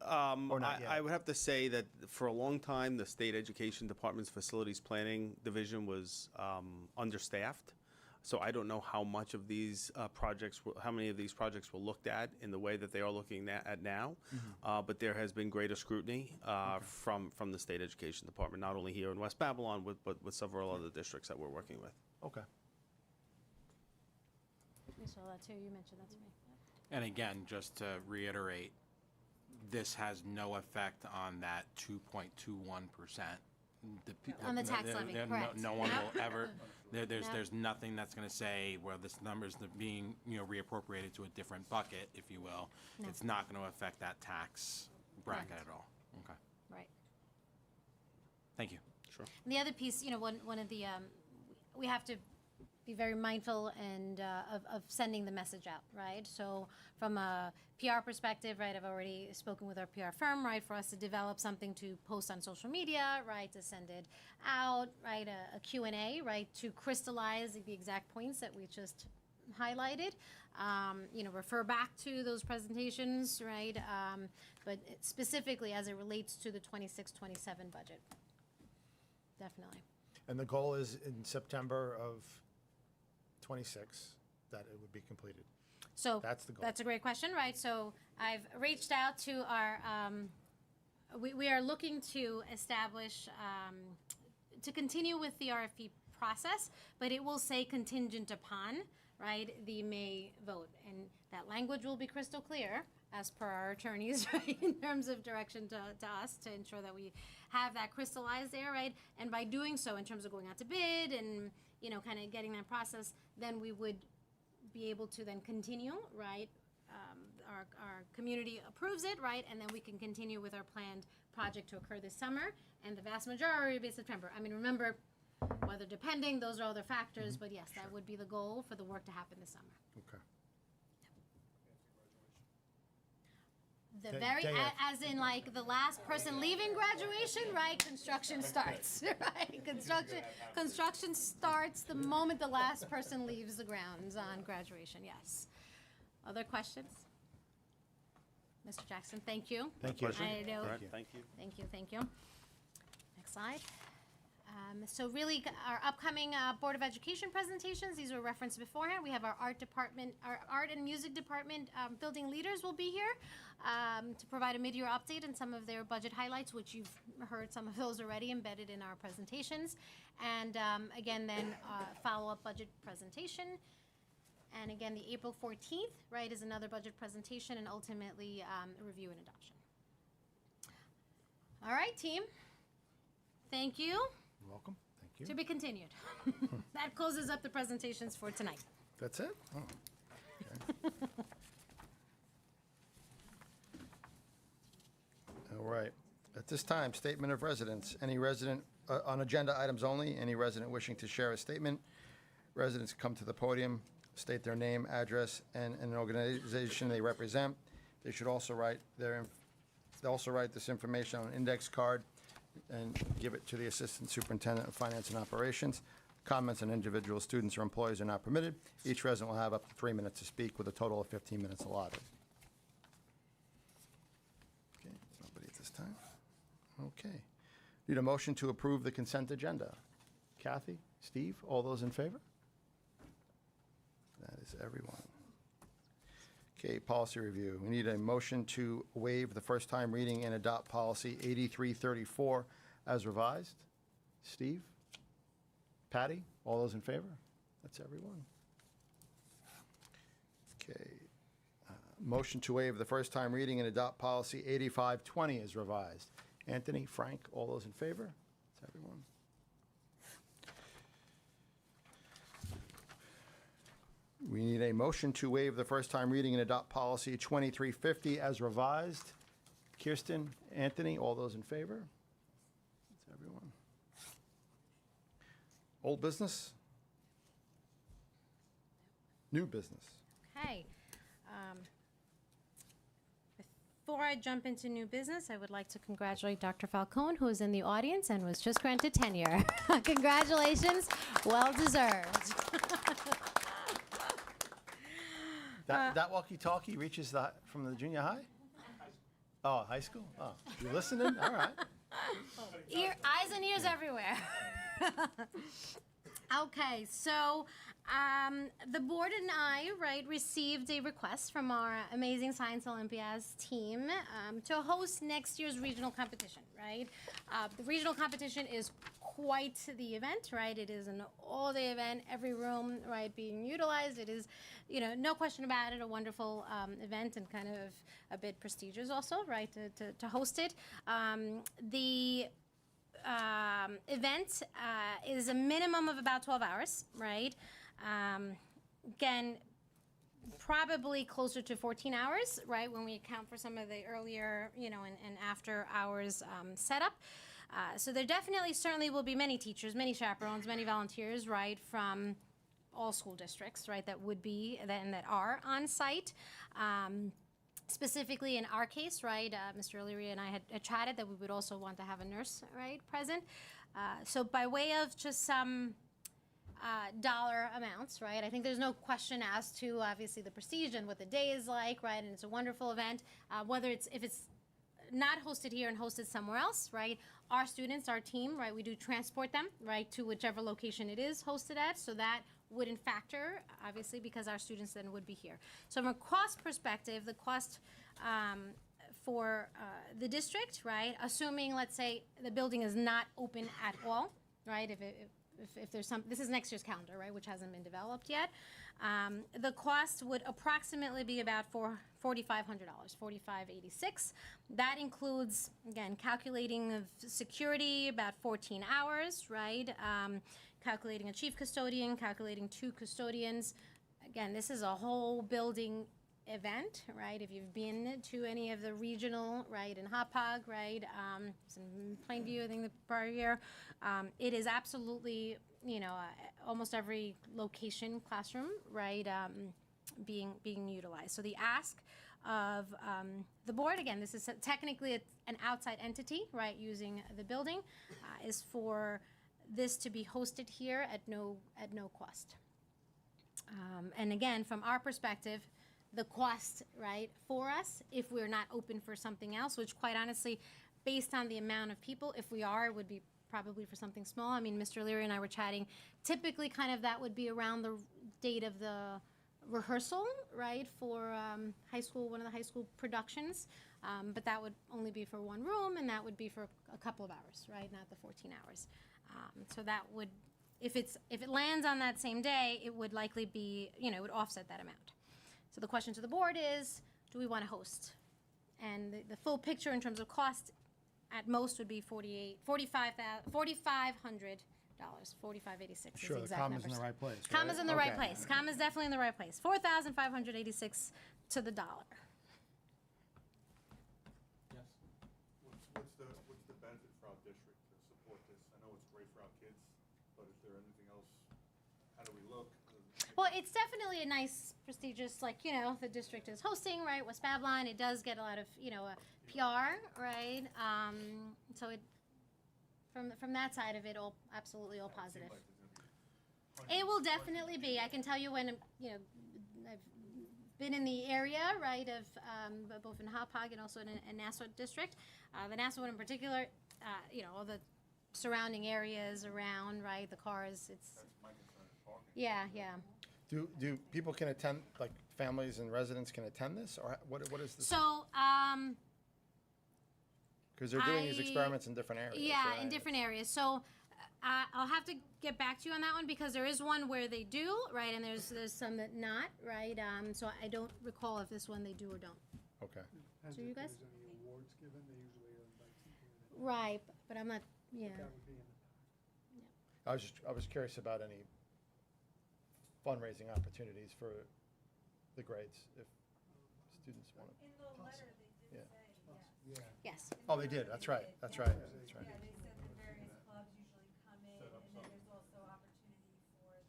Or not yet? I would have to say that for a long time, the state education department's facilities planning division was understaffed. So I don't know how much of these how many of these projects were looked at in the way that they are looking at now. But there has been greater scrutiny from the state education department, not only here in West Babylon, but with several other districts that we're working with. Okay. You saw that too, you mentioned that to me. And again, just to reiterate, this has no effect on that 2.21%. On the tax levy, correct. No one will ever, No. there's nothing that's going to say, well, this number's being, reappropriated to a different bucket, if you will. No. It's not going to affect that tax bracket Correct. at all. Okay. Right. Thank you. Sure. And the other piece, one of the, we have to be very mindful and of sending the message out, right? So from a PR perspective, right, I've already spoken with our PR firm, right, for us to develop something to post on social media, right, to send it out, right, a Q&A, right, to crystallize the exact points that we just highlighted. Refer back to those presentations, right, but specifically as it relates to the 26-27 budget. Definitely. And the goal is in September of 26 that it would be completed. So That's the goal. That's a great question, right? So I've reached out to our, we are looking to establish, to continue with the RFP process, but it will say contingent upon, right, the May vote. And that language will be crystal clear as per our attorneys, right, in terms of direction to us to ensure that we have that crystallized there, right? And by doing so, in terms of going out to bid and, kind of getting that process, then we would be able to then continue, right? Our community approves it, right? And then we can continue with our planned project to occur this summer, and the vast majority will be September. I mean, remember, weather depending, those are other factors, but yes, that would be the goal for the work to happen this summer. Okay. The Day- very, day of. as in like the last person leaving graduation, right? Construction starts, right? Construction starts the moment the last person leaves the grounds on graduation, yes. Other questions? Mr. Jackson, thank you. Thank you. I know. All right, thank you. Thank you. Next slide. So really, our upcoming Board of Education presentations, these were referenced beforehand. We have our art department, our art and music department building leaders will be here to provide a mid-year update and some of their budget highlights, which you've heard some of those already embedded in our presentations. And again, then follow-up budget presentation. And again, the April 14th, right, is another budget presentation and ultimately a review and adoption. All right, team. Thank you. You're welcome. Thank you. To be continued. That closes up the presentations for tonight. That's it? Oh, okay. All right. At this time, statement of residence. Any resident, on agenda items only, any resident wishing to share a statement, residents come to the podium, state their name, address, and an organization they represent. They should also write this information on an index card and give it to the Assistant Superintendent of Finance and Operations. Comments on individual students or employees are not permitted. Each resident will have up to 3 minutes to speak with a total of 15 minutes allotted. Okay, nobody at this time? Okay. Need a motion to approve the consent agenda. Kathy, Steve, all those in favor? That is everyone. Okay, policy review. We need a motion to waive the first-time reading and adopt policy 8334 as revised. Steve? Patty? All those in favor? That's everyone. Okay. Motion to waive the first-time reading and adopt policy 8520 as revised. Anthony, Frank, all those in favor? That's everyone. We need a motion to waive the first-time reading and adopt policy 2350 as revised. Kirsten, Anthony, all those in favor? That's everyone. Old business? New business? Okay. Before I jump into new business, I would like to congratulate Dr. Falcone, who is in the audience and was just granted tenure. Congratulations, well deserved. That walkie-talkie reaches from the junior high? Oh, high school? Oh, you listening? All right. Eyes and ears everywhere. Okay, so The board and I, right, received a request from our amazing Science Olympiads team to host next year's regional competition, right? The regional competition is quite the event, right? It is an all-day event, every room, right, being utilized. It is, no question about it, a wonderful event and kind of a bit prestigious also, right, to host it. The event is a minimum of about 12 hours, right? Again, probably closer to 14 hours, right, when we account for some of the earlier, and after hours setup. So there definitely, certainly will be many teachers, many chaperones, many volunteers, right, from all school districts, right, that would be, and that are on site. Specifically in our case, right, Mr. O'Leary and I had chatted that we would also want to have a nurse, right, present. So by way of just some dollar amounts, right, I think there's no question as to obviously the prestige and what the day is like, right, and it's a wonderful event. If it's not hosted here and hosted somewhere else, right, our students, our team, right, we do transport them, right, to whichever location it is hosted at, so that wouldn't factor, obviously, because our students then would be here. So from a cost perspective, the cost for the district, right, assuming, let's say, the building is not open at all, right, if there's some, this is next year's calendar, right, which hasn't been developed yet, the cost would approximately be about $4,500, $4,586. That includes, again, calculating of security, about 14 hours, right, calculating a chief custodian, calculating 2 custodians. Again, this is a whole building event, right? If you've been to any of the regional, right, in Hauppauge, right, it's in Plainview, I think the prior year, it is absolutely, almost every location classroom, right, being utilized. So the ask of the board, again, this is technically an outside entity, right, using the building, is for this to be hosted here at no cost. And again, from our perspective, the cost, right, for us, if we're not open for something else, which quite honestly, based on the amount of people, if we are, it would be probably for something small. I mean, Mr. Leary and I were chatting, typically kind of that would be around the date of the rehearsal, right, for high school, one of the high school productions. But that would only be for one room, and that would be for a couple of hours, right, not the 14 hours. So that would, if it lands on that same day, it would likely be, it would offset that amount. So the question to the board is, do we want to host? And the full picture in terms of cost at most would be $4,500, $4,586 is Sure, the the exact comma's in numbers. the right place, right? Comma's in the right Okay. place. Comma's definitely in the right place. $4,586 to the dollar. Yes. What's the benefit for our district to support this? I know it's great for our kids, but is there anything else? How do we look? Well, it's definitely a nice, prestigious, the district is hosting, right, West Babylon. It does get a lot of, PR, right? So it, from that side of it, absolutely all positive. It will definitely be. I can tell you when, I've been in the area, right, of both in Hauppauge and also in Nassau district. The Nassau one in particular, all the surrounding areas around, right, the cars, it's. That's my concern, is parking. Yeah. Do people can attend, like families and residents can attend this, or what is this? So, Because they're doing these experiments in different areas. yeah, right? in different areas. So, I'll have to get back to you on that one because there is one where they do, right, and there's some that not, right. So I don't recall if this one they do or don't. Okay. Depends So you if guys? there's any awards given, they usually invite people in. Right, but I'm not. Yeah. That would be in the I was curious about any fundraising opportunities for the grades if students want to. In the letter, they did Yeah. say yes. Yes. Oh, they did. That's right. That's right. That's right. Yeah, they said the various clubs usually come in, and then there's also opportunity for the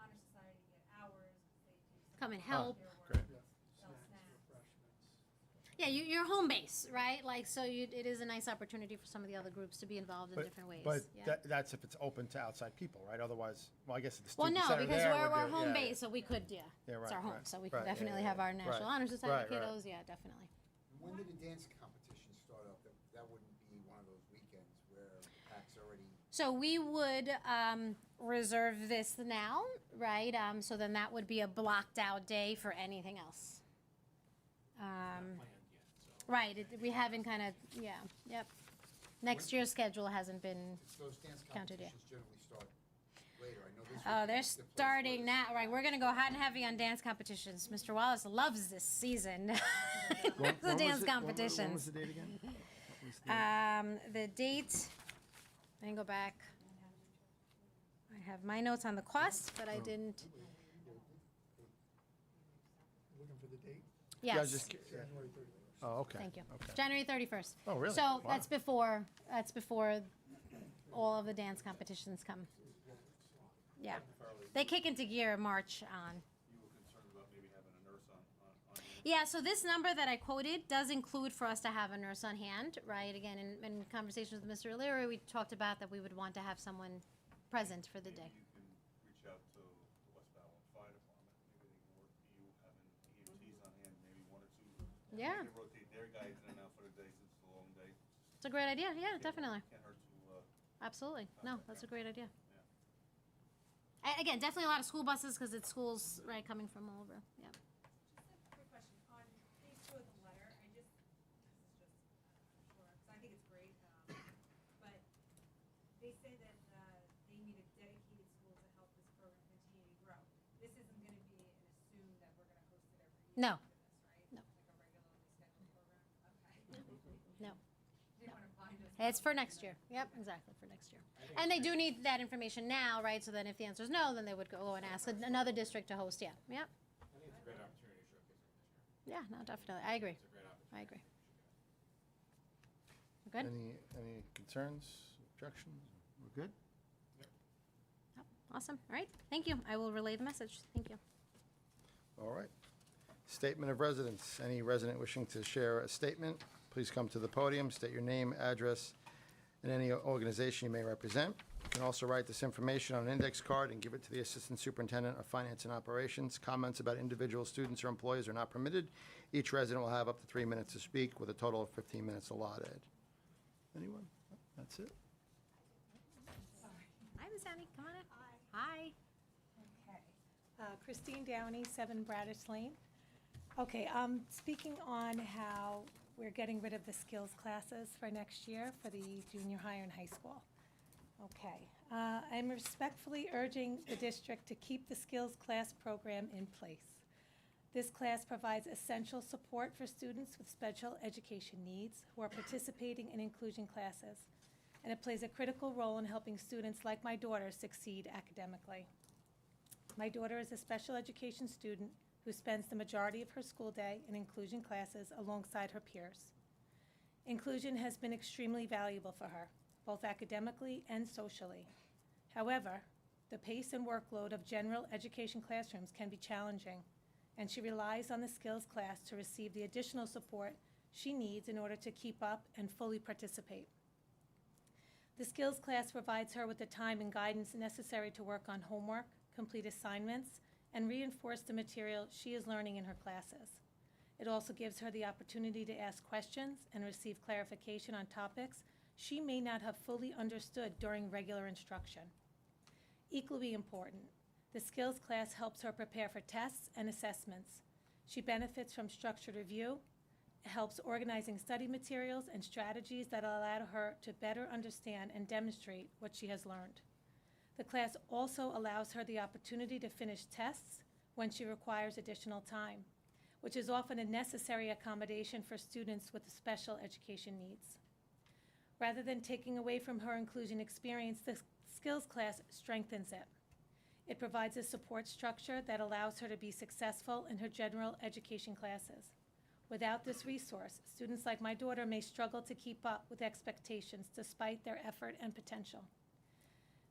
Honor Society to get hours, 'cause they do some Come and help. volunteer work. Great. Sell snacks, snacks. refreshments. Yeah, your home base, right? So it is a nice opportunity for some of the other groups to be involved in different ways. But yeah. that's if it's open to outside people, right? Otherwise, well, I guess the Well, students no, that are because there we're would do- home yeah, base, so we could, Yeah, it's right, our home, right. so we Right, can yeah, definitely yeah, have our right. National Honor Society Right, right. kiddos, yeah, definitely. When did the dance competition start up? That wouldn't be one of those those weekends where the pack's already? So we would reserve this now, right? So then that would be a blocked out day for anything else. Right, we haven't kind of, yeah, yep. Next year's schedule hasn't been, Those dance Counted, yeah. competitions generally start later. I know this oh, weekend they're took place starting first. now, right? We're gonna go hot and heavy on dance competitions. Mr. Wallace loves this season. The dance When was competitions. the date again? The date, I can go back. I have my notes on the cost, but I didn't, Looking for the date? Yeah, I was yes, just, January 31st. oh, okay. thank you. Okay. January 31st. Oh, really? So Wow. that's before all of the dance competitions come. Yeah. They kick into gear March on. You were concerned about maybe having a nurse on Yeah, so this number that I quoted does include for us to have a nurse on hand, right? Again, in conversations with Mr. O'Leary, we talked about that we would want to have someone present for the day. Maybe you can reach out to the West Battlefield Fire Department. Maybe they can work with you having EMTs on hand, maybe one or two. Yeah. They can rotate their guys in and out for the day since it's a long day. It's a great idea, yeah, definitely. Can't hurt to, Absolutely. No, that's a great idea. Again, definitely a lot of school buses because it's schools, right, coming from all over, yeah. Just a quick question, on page 2 of the letter, this is just, sure, because I think it's great, but they say that, they need a dedicated school to help this program continue to grow. This isn't gonna be an assume that we're gonna host it every year No. after this, right? No. Like a regularly scheduled program? Okay. No. Didn't wanna find us. It's for next year. Yep, exactly, for next year. And they do need that information now, right? So then if the answer is no, then they would go and ask another district to host, yeah, yep. I think it's a great opportunity to showcase our district. Yeah, no, definitely, I agree. It's a great opportunity. I agree. We're good? Any concerns, objections? We're good? Yep, awesome, all right, thank you. I will relay the message, thank you. All right. Statement of residence. Any resident wishing to share a statement, please come to the podium, state your name, address, and any organization you may represent. You can also write this information on an index card and give it to the Assistant Superintendent of Finance and Operations. Comments about individual students or employees are not permitted. Each resident will have up to 3 minutes to speak with a total of 15 minutes allotted. Anyone? That's it? Hi, Ms. Annie, come on in. Hi. Okay. Christine Downey, 7 Bradish Lane. Okay, speaking on how we're getting rid of the skills classes for next year for the junior high and high school. Okay, I'm respectfully urging the district to keep the skills class program in place. This class provides essential support for students with special education needs who are participating in inclusion classes, and it plays a critical role in helping students like my daughter succeed academically. My daughter is a special education student who spends the majority of her school day in inclusion classes alongside her peers. Inclusion has been extremely valuable for her, both academically and socially. However, the pace and workload of general education classrooms can be challenging, and she relies on the skills class to receive the additional support she needs in order to keep up and fully participate. The skills class provides her with the time and guidance necessary to work on homework, complete assignments, and reinforce the material she is learning in her classes. It also gives her the opportunity to ask questions and receive clarification on topics she may not have fully understood during regular instruction. Equally important, the skills class helps her prepare for tests and assessments. She benefits from structured review, helps organizing study materials and strategies that allow her to better understand and demonstrate what she has learned. The class also allows her the opportunity to finish tests when she requires additional time, which is often a necessary accommodation for students with special education needs. Rather than taking away from her inclusion experience, the skills class strengthens it. It provides a support structure that allows her to be successful in her general education classes. Without this resource, students like my daughter may struggle to keep up with expectations despite their effort and potential.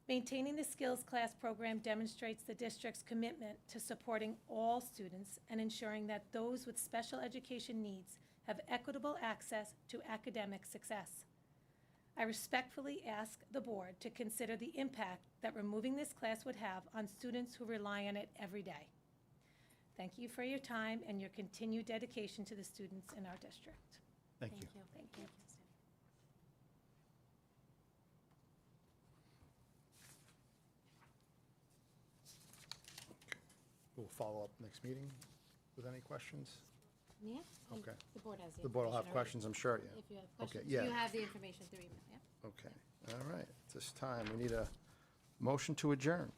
Maintaining the skills class program demonstrates the district's commitment to supporting all students and ensuring that those with special education needs have equitable access to academic success. I respectfully ask the board to consider the impact that removing this class would have on students who rely on it every day. Thank you for your time and your continued dedication to the students in our district. Thank you. Thank you. We'll follow up next meeting with any questions. Yeah? Okay. The board has the The board will have information already. questions, I'm sure, yeah. If you have Okay, questions. yeah. You have the information through email, yeah? Okay, all right. At this time, we need a motion to adjourn.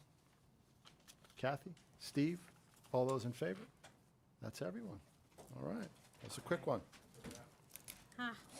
Kathy, Steve, all those in favor? That's everyone. All right, that's a quick one. Ah,